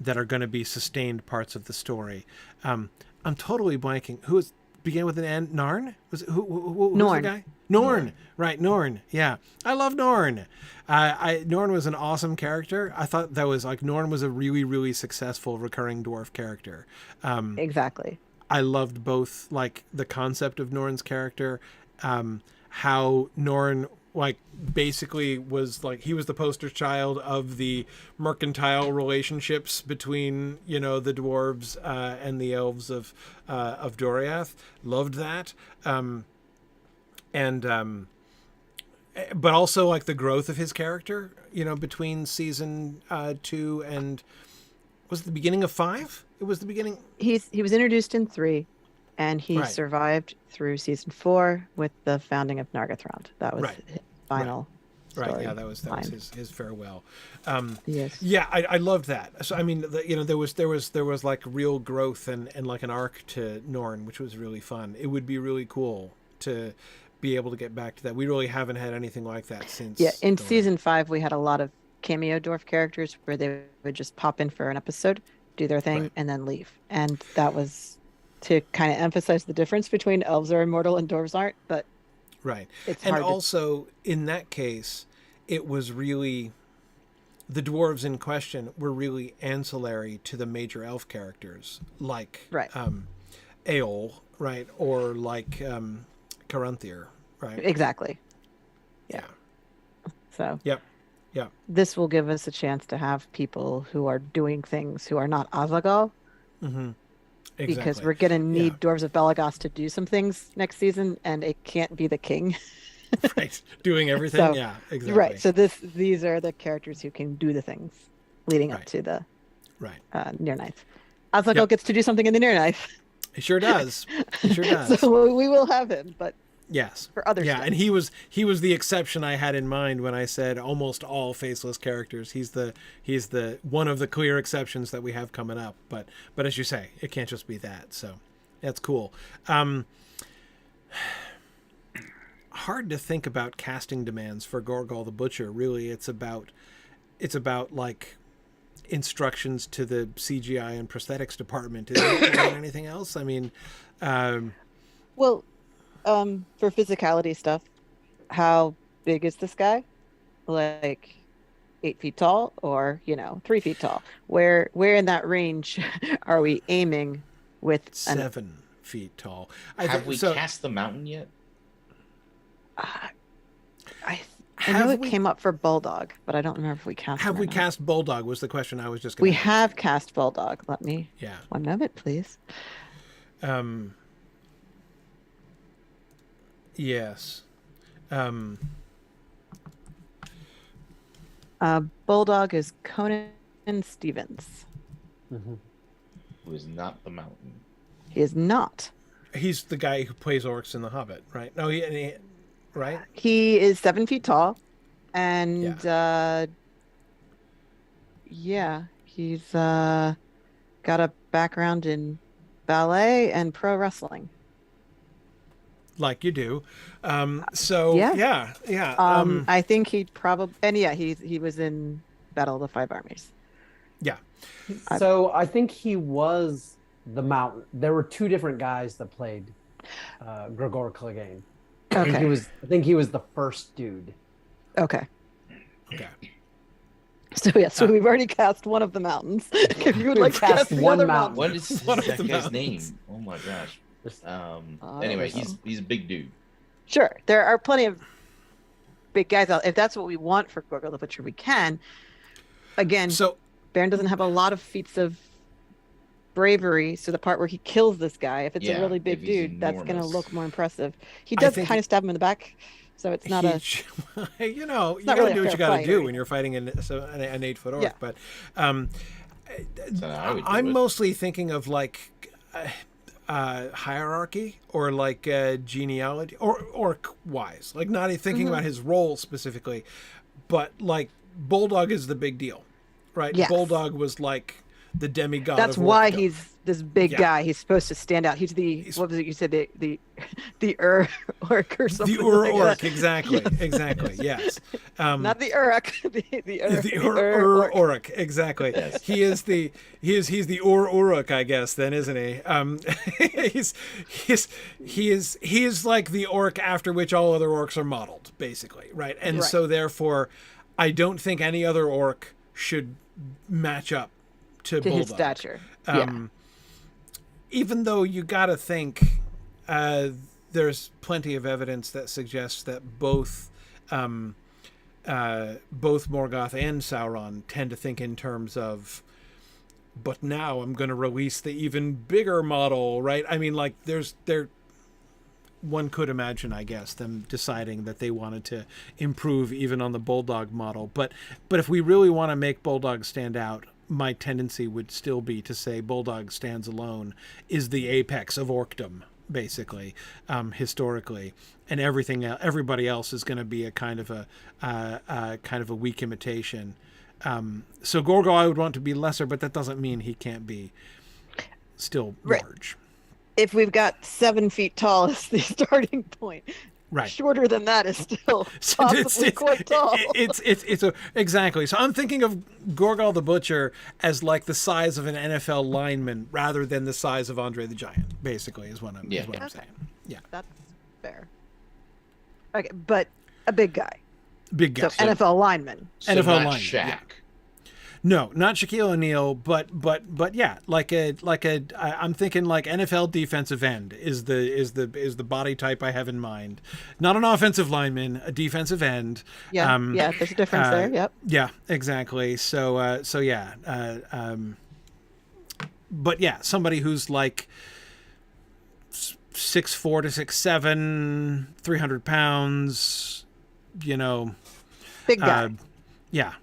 that are going to be sustained parts of the story. I'm totally blanking. Who began with an N? Narn? Was it, who was Norn. the guy? Norn. Right, Norn. Yeah. I love Norn. Norn was an awesome character. I thought that was like Norn was a really, really successful recurring dwarf character. Exactly. I loved both like the concept of Norn's character, how Norn like basically was like he was the poster child of the mercantile relationships between the dwarves and the elves of Doriath. Loved that, but also like the growth of his character, between season 2 and was it the beginning of 5? It was the beginning. He was introduced in 3, and he Right. survived through season 4 with the founding of Nargothrond. That was Right. his final Right. story Yeah, that was line. his farewell. Yes. Yeah, I loved that. So I mean, there was like real growth and like an arc to Norn, which was really fun. It would be really cool to be able to get back to that. We really haven't had anything like that since. Yeah, in Norn. season 5, we had a lot of cameo dwarf characters where they would just pop in for an episode, do their thing, Right. and then leave. And that was to kind of emphasize the difference between elves are immortal and dwarves aren't. But Right. it's And hard to also in that case, it was really the dwarves in question were really ancillary to the major elf characters, like Right. Eol, right, or like Caranthir, right? Exactly. Yeah. So Yep. Yep. this will give us a chance to have people who are doing things who are not Azagal, Mm-hmm. Exactly. because we're going to need Yeah. Dwarves of Belagos to do some things next season, and it can't be the king. Right. Doing everything. So- Yeah. Exactly. Right. So these are the characters who can do the things leading up Right. to the Right. Near Ninth. Azagal Yep. gets to do something in the Near Ninth. He sure does. He sure does. So we will have him, but Yes. for other Yeah, stuff. and he was the exception I had in mind when I said almost all faceless characters. He's the one of the clear exceptions that we have coming up. But as you say, it can't just be that. So that's cool. Hard to think about casting demands for Gorgol the Butcher. Really, it's about like instructions to the CGI and prosthetics department. Is it more than anything else? I mean, Well, for physicality stuff, how big is this guy? Like 8 feet tall, or 3 feet tall? Where in that range are we aiming with 7 feet tall. Have we cast the mountain yet? I know it came up for Bulldog, but I don't remember if we cast Have him or we not. cast Bulldog was the question I was just going We to have cast Bulldog. Let me Yeah. one moment, please. Yes. Bulldog is Conan Stevens. Who is not the mountain? He is not. He's the guy who plays orcs in The Hobbit, right? No, right? He is 7 feet tall, and he's got a background in ballet and pro wrestling. Like you do. Yeah. I think he probably, and he was in Battle of the Five Armies. Yeah. So I think he was the mountain. There were 2 different guys that played Gregor Clegane. Okay. I think he was the first dude. Okay. Okay. So we've already cast one of the mountains. If you would like to cast the one other mountain. What is One of that the guy's mountains. name? Oh my gosh. don't Anyway, know. he's a big dude. Sure, there are plenty of big guys out. If that's what we want for Gorgo the Butcher, we can. Again, So Beren doesn't have a lot of feats of bravery, so the part where he kills this guy, if it's a Yeah, really big if he's dude, that's going to enormous. look more impressive. He I does think kind of stab him in the back, so it's not a. you not gotta really a do what fair you gotta fight, do right? when you're fighting an 8-foot orc. Yeah. But So I would do I'm it. mostly thinking of like hierarchy or like genealogy or orc wise, like not even thinking about his role specifically, but like Bulldog is the big deal, right? Yes. Bulldog was like the demigod. That's of why orcdom. he's this big Yeah. guy. He's supposed to stand out. He's what was it you said? The orc or something. the Ur like orc, that. exactly, exactly, yes. Not the Uruk. The Ur Uruk, exactly. Yes. He's the Ur Uruk, I guess. Then isn't he? He is like the orc after which all other orcs are modeled, basically, right? And Right. so therefore, I don't think any other orc should match up to to his Bulldog. stature. Even though you got to think there's plenty of evidence that suggests that both Morgoth and Sauron tend to think in terms of, but now I'm going to release the even bigger model, right? I mean, like one could imagine, I guess, them deciding that they wanted to improve even on the Bulldog model. But if we really want to make Bulldog stand out, my tendency would still be to say Bulldog stands alone, is the apex of orcdom, basically, historically, and everybody else is going to be a kind of a weak imitation. So Gorgo I would want to be lesser, but that doesn't mean he can't be still Right. large. If we've got 7 feet tall as the starting point, Right. shorter than that is still possibly quite tall. Exactly. So I'm thinking of Gorgol the Butcher as like the size of an NFL lineman rather than the size of Andre the Giant, basically, is what I'm Okay. saying. Yeah. That's fair. Okay, but a big guy. Big guy. So NFL lineman. So NFL not line, Shaq. yeah. No, not Shaquille O'Neal, but yeah, I'm thinking like NFL defensive end is the body type I have in mind. Not an offensive lineman, a defensive end. Yeah, yeah, there's a difference there. Yep. Yeah, exactly. So yeah, but yeah, somebody who's like 6'4" to 6'7", 300 pounds. You know, Big guy. Yeah.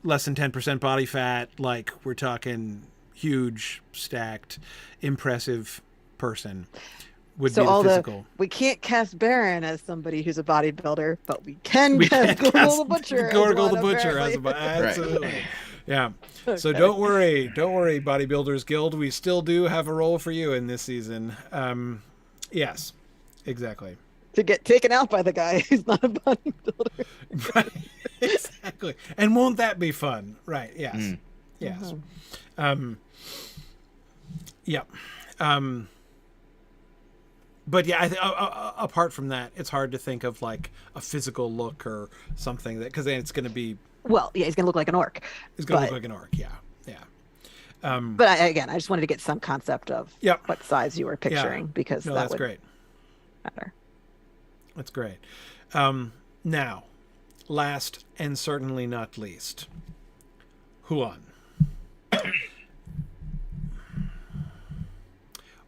Less than 10% body fat, like we're talking huge, stacked, impressive person would be the physical. We can't cast Beren as somebody who's a bodybuilder, but we can cast Gorgle the Butcher. Gorgle the Butcher as a absolutely. Right. Yeah. Okay. So don't worry, Bodybuilders Guild. We still do have a role for you in this season. Yes, exactly. To get taken out by the guy who's not a bodybuilder. Right. Exactly. And won't that be fun? Right. Yes. Yes. Yeah. But yeah, apart from that, it's hard to think of like a physical look or something because then it's going to be. Well, yeah, he's going to look like an orc. He's going to look like an orc. Yeah. Yeah. But I just wanted to get some concept of what size you were picturing because that's great. Matter. That's great. Now, last and certainly not least, Huan.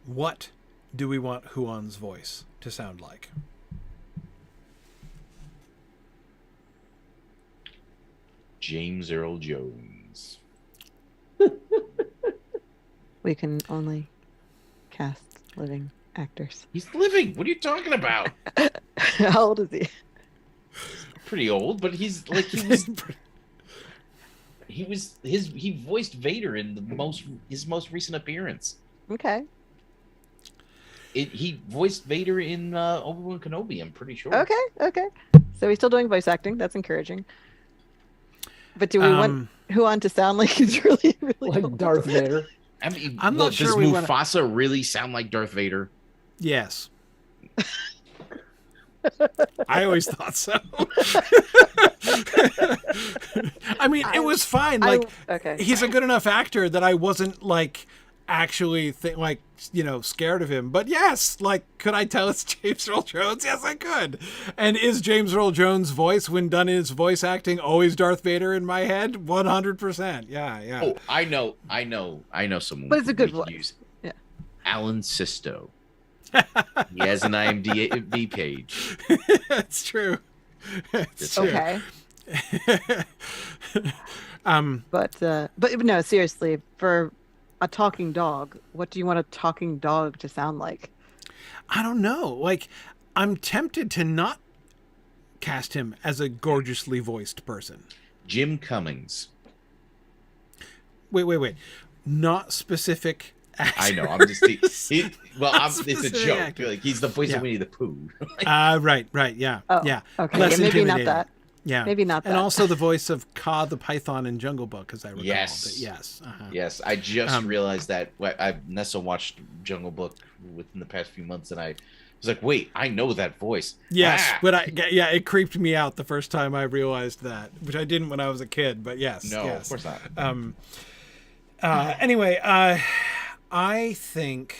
What do we want Huan's voice to sound like? James Earl Jones. We can only cast living actors. He's living. What are you talking about? How old is he? Pretty old, but he voiced Vader in his most recent appearance. Okay. He voiced Vader in Obi-Wan Kenobi, I'm pretty sure. Okay. So he's still doing voice acting. That's encouraging. But do we want Huan to sound like he's really like old? Darth Vader? I mean, I'm not sure does Mufasa really sound like Darth Vader? Yes. I always thought so. I mean, it was fine. Like, he's a good enough actor that I wasn't like actually scared of him. But yes, like, could I tell it's James Earl Jones? Yes, I could. And is James Earl Jones' voice, when done in his voice acting, always Darth Vader in my head? 100%. Yeah. Oh, I know someone. But it's a good voice. Yeah. Alan Sisto. He has an IMDb page. That's true. It's true. Okay. But no, seriously, for a talking dog, what do you want a talking dog to sound like? I don't know. Like, I'm tempted to not cast him as a gorgeously voiced person. Jim Cummings. Wait. Not specific actor. I know. I'm just it's a joke. Actor. Like, he's the voice of Winnie the Pooh. Right. Yeah. Oh, yeah. Okay. Less maybe not that. Yeah. Maybe not that. And also the voice of Kaa the Python in Jungle Book, as I recall. Yes. Yes. Uh-huh. Yes. I just realized that. Nessa watched Jungle Book within the past few months, and I was like, wait, I know that voice. Yes. But it creeped me out the first time I realized that, which I didn't when I was a kid, but yes. No, yes. Of course not. Anyway, I think,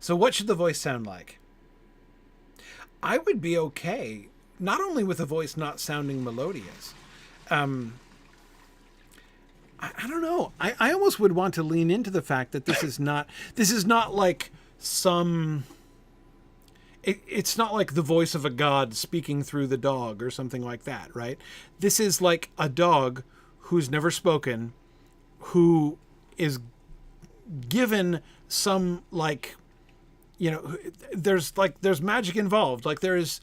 so what should the voice sound like? I would be okay not only with a voice not sounding melodious. I don't know. I almost would want to lean into the fact that this is not like some, it's not like the voice of a god speaking through the dog or something like that, right? This is like a dog who's never spoken, who is given some, like, there's magic involved. Like, there is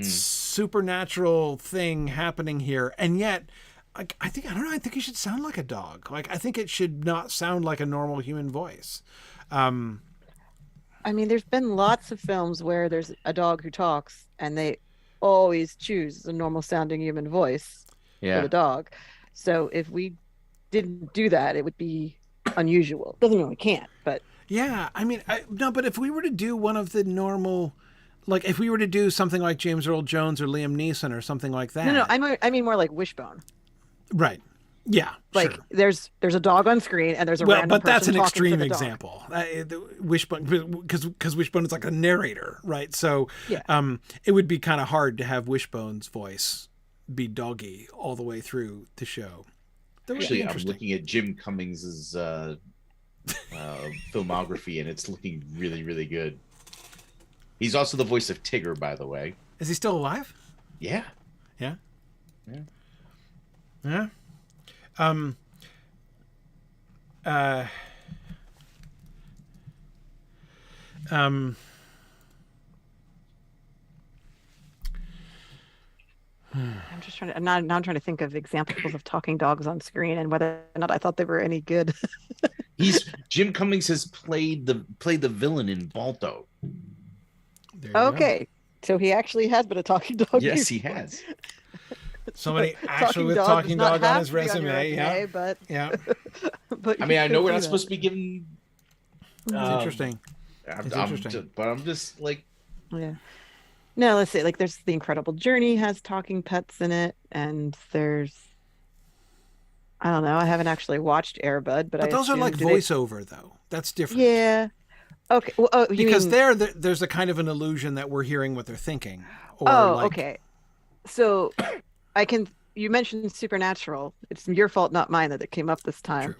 supernatural thing happening here, and yet I think he should sound like a dog. Like, I think it should not sound like a normal human voice. I mean, there's been lots of films where there's a dog who talks and they always choose a normal sounding human voice for the dog. So if we didn't do that, it would be unusual. Doesn't mean we can't, but yeah, I mean, but if we were to do one of the normal, like, if we were to do something like James Earl Jones or Liam Neeson or something like that. No, I mean more like Wishbone. Right. Yeah, Like sure. there's a dog on screen and there's a Well, random but that's person an talking to extreme the dog. example. Wishbone, because Wishbone is like a narrator, right? So, Yeah. it would be kind of hard to have Wishbone's voice be doggy all the way through the show. That would be Actually, I'm interesting. looking at Jim Cummings's filmography, and it's looking really, really good. He's also the voice of Tigger, by the way. Is he still alive? Yeah. Yeah. Yeah. Yeah. I'm just trying to now I'm trying to think of examples of talking dogs on screen and whether or not I thought they were any good. Jim Cummings has played the villain in Balto. There you go. Okay. So he actually has been a talking dog. Yes, he before. has. Somebody actually with does talking not dog on have his to be your resume. Yeah. but Yeah. but I mean, I know we're not that. supposed to be giving. It's interesting. Interesting. But I'm just like, Yeah. No, let's see. Like, there's The Incredible Journey has talking pets in it, and there's I don't know. I haven't actually watched Air Bud, but But I those are assume- like do they- voiceover, though. That's different. Yeah. Okay. Well, oh, you Because mean... there's a kind of an illusion that we're hearing what they're thinking. Or Oh, like, okay. So I can. You mentioned Supernatural. It's your fault, not mine, that it came up this time.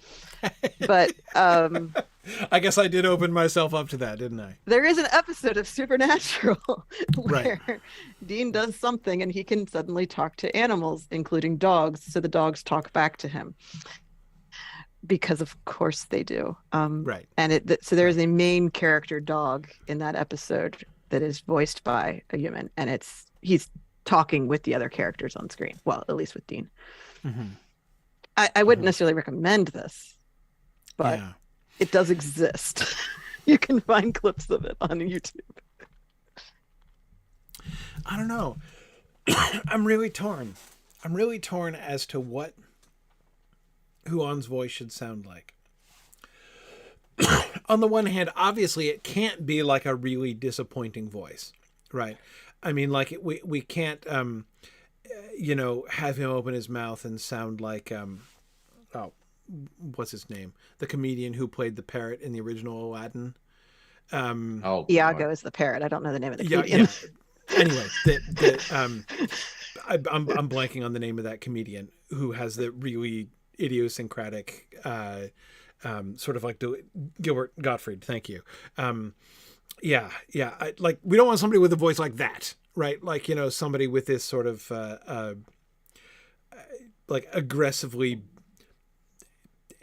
But I guess I did open myself up to that, didn't I? there is an episode of Supernatural where Right. Dean does something and he can suddenly talk to animals, including dogs. So the dogs talk back to him. Because of course they do. Right. And so there is a main character dog in that episode that is voiced by a human, and he's talking with the other characters on screen. Well, at least with Dean. Mm-hmm. I wouldn't necessarily recommend this, but Yeah. it does exist. You can find clips of it on YouTube. I don't know. I'm really torn. I'm really torn as to what Huan's voice should sound like. On the one hand, obviously, it can't be like a really disappointing voice, right? I mean, like we can't, have him open his mouth and sound like, what's his name? The comedian who played the parrot in the original Aladdin. Iago is the parrot. I don't know the name of the Yeah, comedian. yeah. Anyway, I'm blanking on the name of that comedian who has the really idiosyncratic, sort of like Gilbert Gottfried. Thank you. Yeah. We don't want somebody with a voice like that, right? Like, somebody with this sort of, like aggressively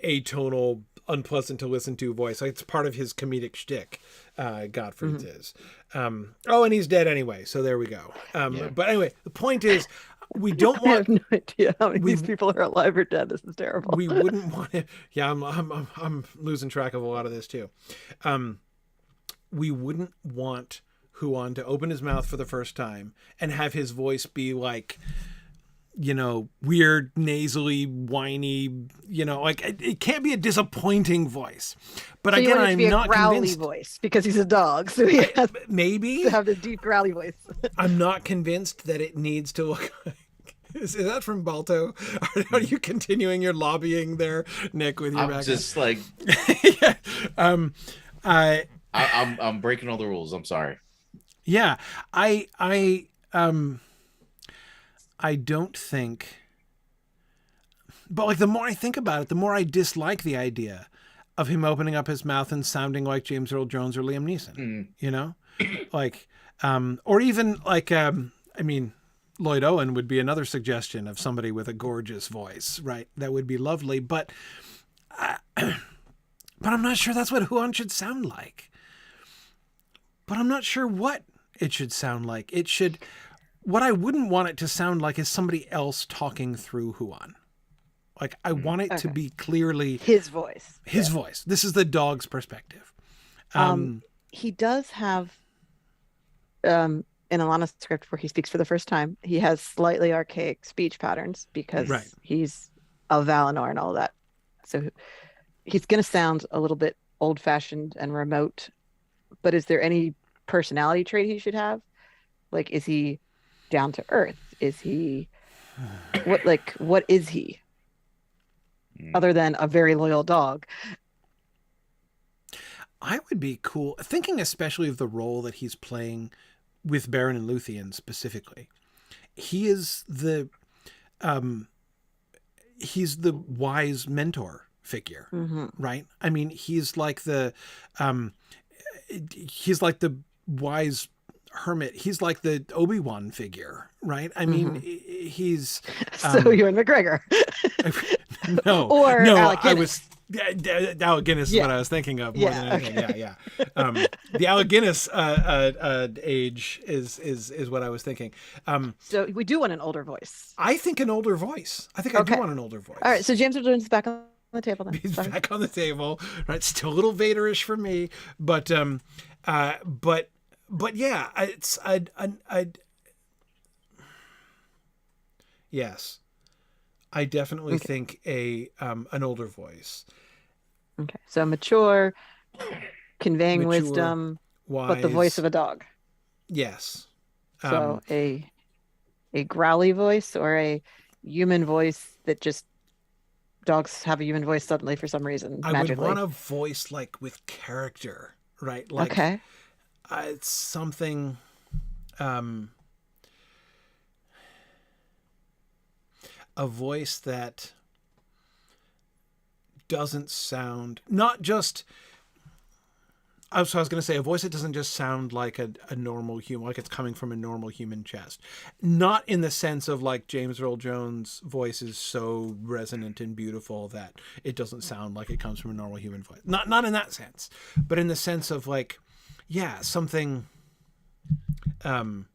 atonal, unpleasant to listen to voice. Like, it's part of his comedic shtick. Gottfried's is. And he's dead anyway. So there we go. But anyway, the point is, we don't I want. have no idea how many of these people are alive or dead. This is terrible. We wouldn't want to. Yeah, I'm losing track of a lot of this too. We wouldn't want Huan to open his mouth for the first time and have his voice be like, weird, nasally, whiny, like it can't be a disappointing voice. But So you again, want it to be I'm a not growly convinced. voice because he's a dog, so he has Maybe to have the deep growly voice. I'm not convinced that it needs to look like. Is that from Balto? Are you continuing your lobbying there, Nick, with your I'm background? just like, Yeah. I'm breaking all the rules. I'm sorry. Yeah, I don't think, but like the more I think about it, the more I dislike the idea of him opening up his mouth and sounding like James Earl Jones or Liam Neeson. Like, or even like, Lloyd Owen would be another suggestion of somebody with a gorgeous voice, right? That would be lovely, but I'm not sure that's what Huan should sound like. But I'm not sure what it should sound like. What I wouldn't want it to sound like is somebody else talking through Huan. Like, I want it to be clearly His voice. his voice. This is the dog's perspective. He does have in Alana's script where he speaks for the first time, he has slightly archaic speech patterns because Right. he's of Valinor and all that. So he's going to sound a little bit old-fashioned and remote. But is there any personality trait he should have? Like, is he down to earth? Is he what is he? other than a very loyal dog. I would be cool thinking, especially of the role that he's playing with Beren and Luthien specifically. He is he's the wise mentor figure, right? I mean, he's like the wise hermit. He's like the Obi-Wan figure, right? I mean, he's So Ewan McGregor. no, or no, Alec I Guinness. was Alec Guinness is what I was thinking of more than anything. Yeah. The Alec Guinness age is what I was thinking. So we do want an older voice. I think an older voice. I think I do want an older voice. All right, so James Jones is back on the table then. He's back on the table, right? Still a little Vaderish for me, but yeah, it's yes, I definitely think an older voice. Okay, so mature, conveying Mature, wisdom, wise, but the voice of a dog. Yes. So a growly voice or a human voice that just dogs have a human voice suddenly for some reason magically. I would want a voice like with character, right? Like, okay. It's something. A voice that doesn't sound not just. I was going to say a voice that doesn't just sound like a normal human, like it's coming from a normal human chest. Not in the sense of like James Earl Jones' voice is so resonant and beautiful that it doesn't sound like it comes from a normal human voice. Not in that sense, but in the sense of like, yeah, something. The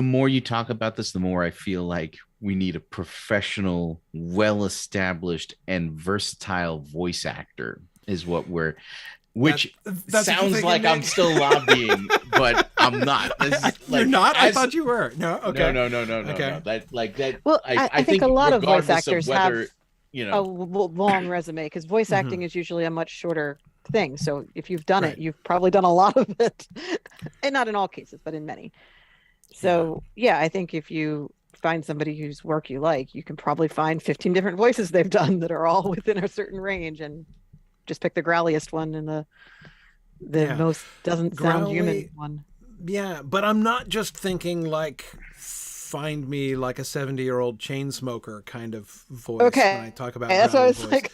more you talk about this, the more I feel like we need a professional, well-established, and versatile voice actor. Is what which that's sounds like I'm still lobbying, but I'm not. This is You're not? I thought you were. No, okay. No. Okay. That. Well, I think a lot of voice actors have a long resume because voice acting is usually a much shorter thing. So if you've done it, you've probably done a lot of it, and not in all cases, but in many. So yeah, I think if you find somebody whose work you like, you can probably find 15 different voices they've done that are all within a certain range and just pick the growliest one and the most doesn't sound human one. Yeah, but I'm not just thinking like find me like a 70-year-old chain smoker kind of voice when I talk about that's what I was voice. like.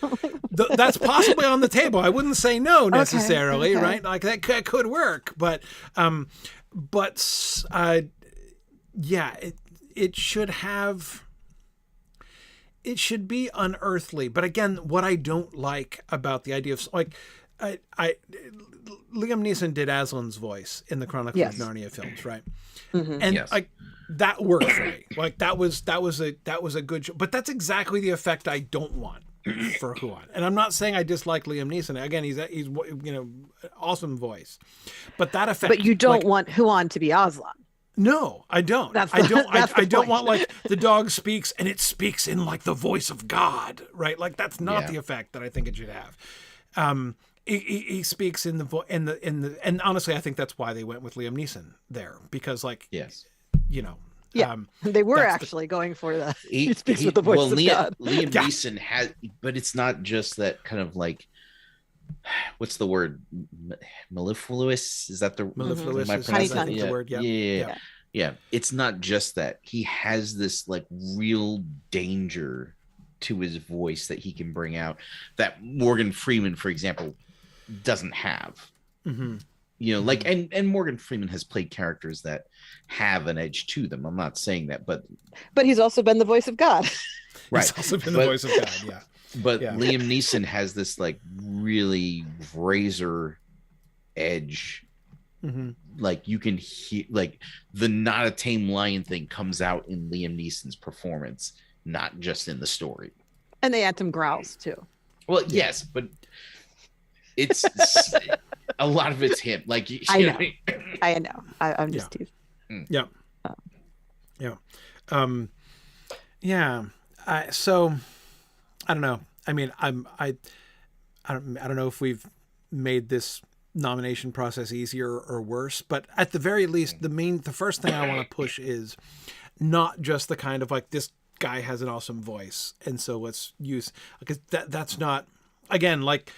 That's possibly on the table. I wouldn't say no necessarily, right? Like that could work, but yeah, it should have. It should be unearthly, but again, what I don't like about the idea of like, Liam Neeson did Aslan's voice in the Chronicles of Narnia films, right? And like that worked for me. Like that was a good show, but that's exactly the effect I don't want for Huan. And I'm not saying I dislike Liam Neeson. Again, he's awesome voice, but that effect. But you don't want Huan to be Aslan. No, I don't. I don't want like the dog speaks and it speaks in like the voice of God, right? Like that's not the effect that I think it should have. He speaks in the voice and honestly, I think that's why they went with Liam Neeson there because like they were actually going for the he speaks with the voice of God. Liam Neeson has, but it's not just that kind of like. What's the word? Mellifluous? Is that the mellifluous? The word? Yeah. It's not just that he has this like real danger to his voice that he can bring out that Morgan Freeman, for example, doesn't have. Like and Morgan Freeman has played characters that have an edge to them. I'm not saying that, but he's also been the voice of God. Right. He's also been the voice of God. Yeah. But Liam Neeson has this like really razor edge. Like you can hear like the not a tame lion thing comes out in Liam Neeson's performance, not just in the story. And they add some growls too. Well, yes, but it's a lot of it's him. Like I know. I know. I'm just teasing. Yeah. So I don't know. I mean, I don't know if we've made this nomination process easier or worse, but at the very least, the first thing I want to push is not just the kind of like this guy has an awesome voice, and so let's use, because that's not, again, like,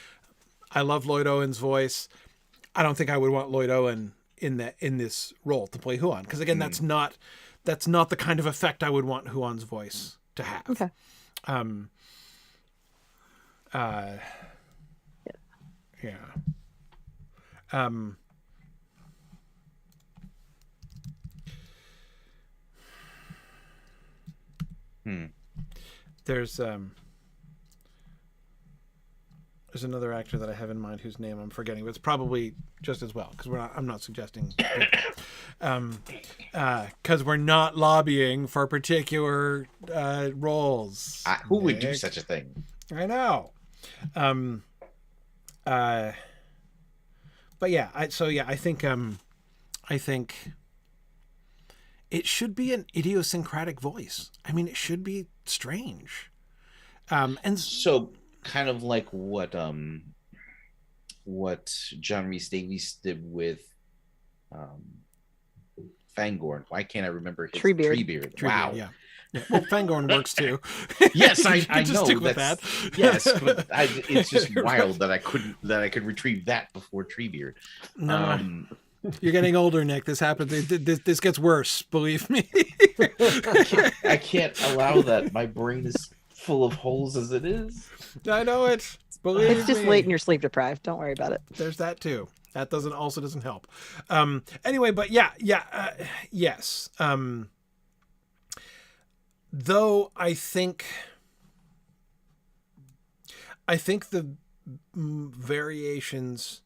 I love Lloyd Owen's voice. I don't think I would want Lloyd Owen in this role to play Huan, because again, that's not the kind of effect I would want Huan's voice to have. Okay. Yeah. There's another actor that I have in mind whose name I'm forgetting, but it's probably just as well, because I'm not suggesting because we're not lobbying for particular roles. Who would do such a thing? I know. But yeah, I think it should be an idiosyncratic voice. I mean, it should be strange. And so kind of like what John Rhys Davies did with Fangorn. Why can't I remember his Treebeard? Wow. Yeah. Well, Fangorn works too. Yes, I just know. Stick with that. Yes, but it's just wild that I could retrieve that before Treebeard. No, you're getting older, Nick. This happens. This gets worse. Believe me. I can't allow that. My brain is full of holes as it is. I know it. Believe It's just me. late and you're sleep deprived. Don't worry about it. There's that too. That also doesn't help. Anyway, but yes. Though I think the variations,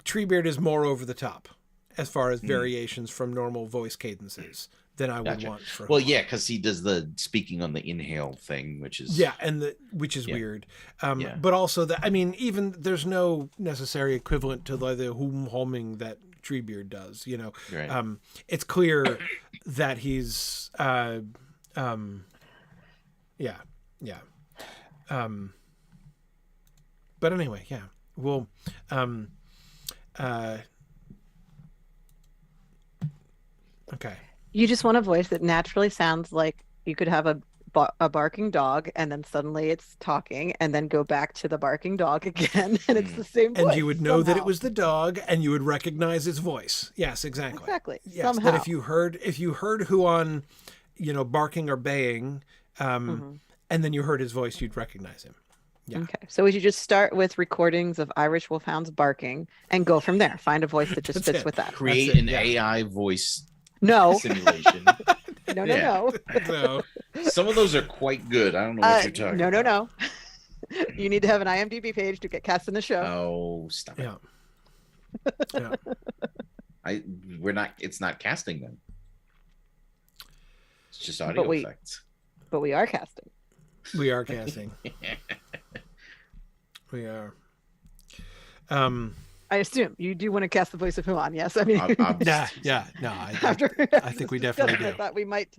Treebeard is more over the top as far as variations from normal voice cadences than I would want for. Well, yeah, because he does the speaking on the inhale thing, which is which is weird. But also even there's no necessary equivalent to the humming that Treebeard does. Right. It's clear that he's. But anyway, yeah. Well, okay. You just want a voice that naturally sounds like you could have a barking dog, and then suddenly it's talking, and then go back to the barking dog again, and it's the same voice. And you would know that it somehow. was the dog, and you would recognize his voice. Yes, exactly. Exactly. Yes, Somehow. that if you heard Huan, barking or baying, and then you heard his voice, you'd recognize him. Yeah. Okay. So we should just start with recordings of Irish wolfhounds barking and go from there. Find a voice that just That's fits it. with that. Create That's it, an yeah. AI voice No, simulation. no. No. Some of those are quite good. I don't know what you're talking about. No. You need to have an IMDb page to get cast in the show. Oh, stop it. Yeah. It's not casting them. It's just audio effects. But we are casting. We are casting. We are. I assume you do want to cast the voice of Huan, yes? I mean, Yeah. No, after I think we definitely do. I thought we might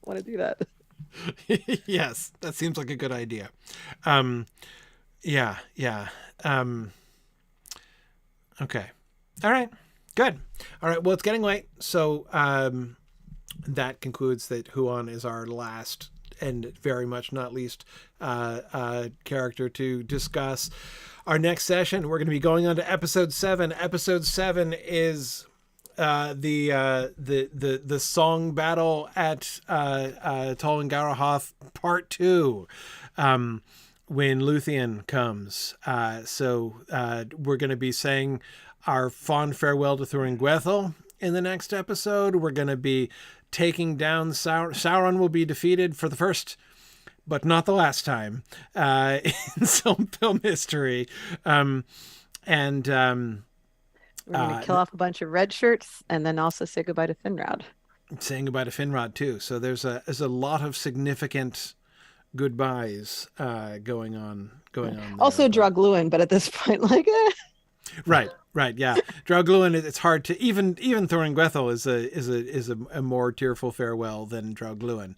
want to do that. Yes, that seems like a good idea. Yeah. Okay. All right. Good. All right. Well, it's getting late, so that concludes that Huan is our last and very much not least character to discuss. Our next session, we're going to be going on to episode 7. Episode 7 is the song battle at Tol and Garahoth Part 2, when Luthien comes. So we're going to be saying our fond farewell to Thurin Gwethel in the next episode. We're going to be taking down Sauron will be defeated for the first but not the last time in SilmFilm history. We're going to kill off a bunch of red shirts and then also say goodbye to Finrod. Saying goodbye to Finrod too. So there's a lot of significant goodbyes going on there. Also Drogluin, but at this point, Right, yeah. Drogluin, it's hard to even Thorin Gwethel is a more tearful farewell than Drogluin.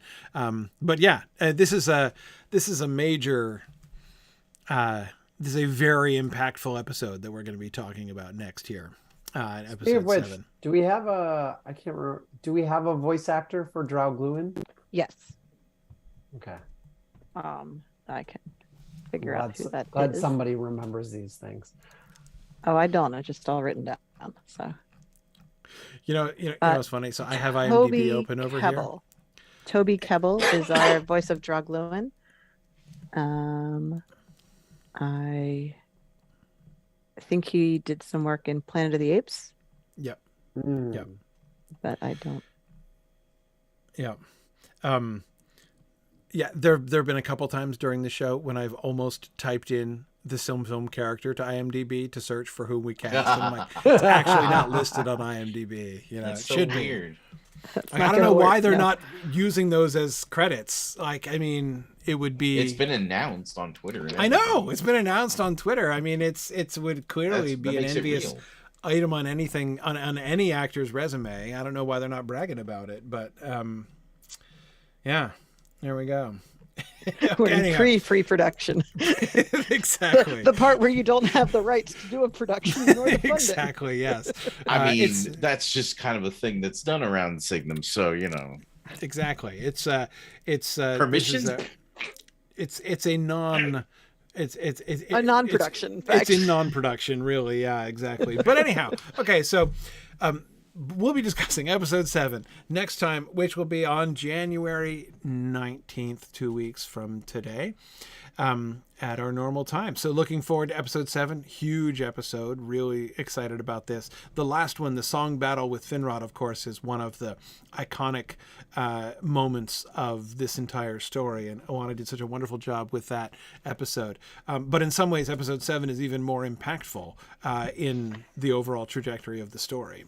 But yeah, this is a major, this is a very impactful episode that we're going to be talking about next here. Episode 7. Do we have a? I can't remember. Do we have a voice actor for Drogluin? yes. Okay. I can figure out who that Glad is. somebody remembers these things. Oh, I don't. It's just all written down. So You know what's funny? So I have IMDb Toby open over Kebbell. Toby Kebbell is our voice of Drogluin. I think he did some work in Planet of the Apes. here. Mm. Yep. But I don't. Yeah. Yeah, there have been a couple times during the show when I've almost typed in the SilmFilm character to IMDb to search for who we cast. And I'm like, it's actually not listed on IMDb. You know, That's it so should weird. be. I don't know why they're not using those as credits. Like, I mean, it would be. It's been announced on Twitter. I know it's been announced on Twitter. I mean, it would clearly be an envious item on anything on any actor's resume. I don't know why they're not bragging about it, but yeah, there we go. We're in pre-production. Exactly. The part where you don't have the rights to do a production nor to fund exactly. Yes. I mean, that's just kind of a thing that's done around Signum. So Exactly. It's permission. It's a non. It's a non-production. It's in non-production, really. Yeah, exactly. But anyhow, okay. So, we'll be discussing episode 7 next time, which will be on January 19th, 2 weeks from today, at our normal time. So looking forward to episode 7. Huge episode. Really excited about this. The last one, the song battle with Finrod, of course, is one of the iconic moments of this entire story. And Oana did such a wonderful job with that episode. But in some ways, episode 7 is even more impactful in the overall trajectory of the story.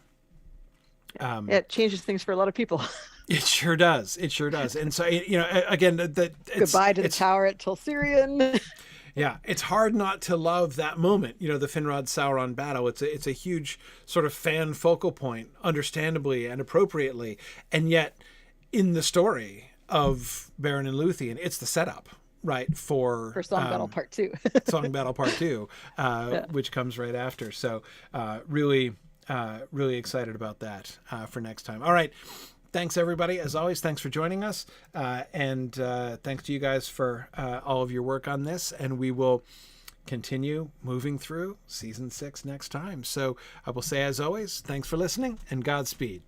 It changes things for a lot of people. It sure does. It sure does. And so, again, goodbye to the tower at Tulsirian. Yeah, it's hard not to love that moment. The Finrod Sauron battle. It's a huge sort of fan focal point, understandably and appropriately. And yet, in the story of Beren and Luthien, it's the setup, right, for Song Battle Part 2. Song Battle Part 2, which comes right after. So, really excited about that for next time. All right. Thanks, everybody. As always, thanks for joining us. And thanks to you guys for all of your work on this. And we will continue moving through season 6 next time. So I will say, as always, thanks for listening and Godspeed.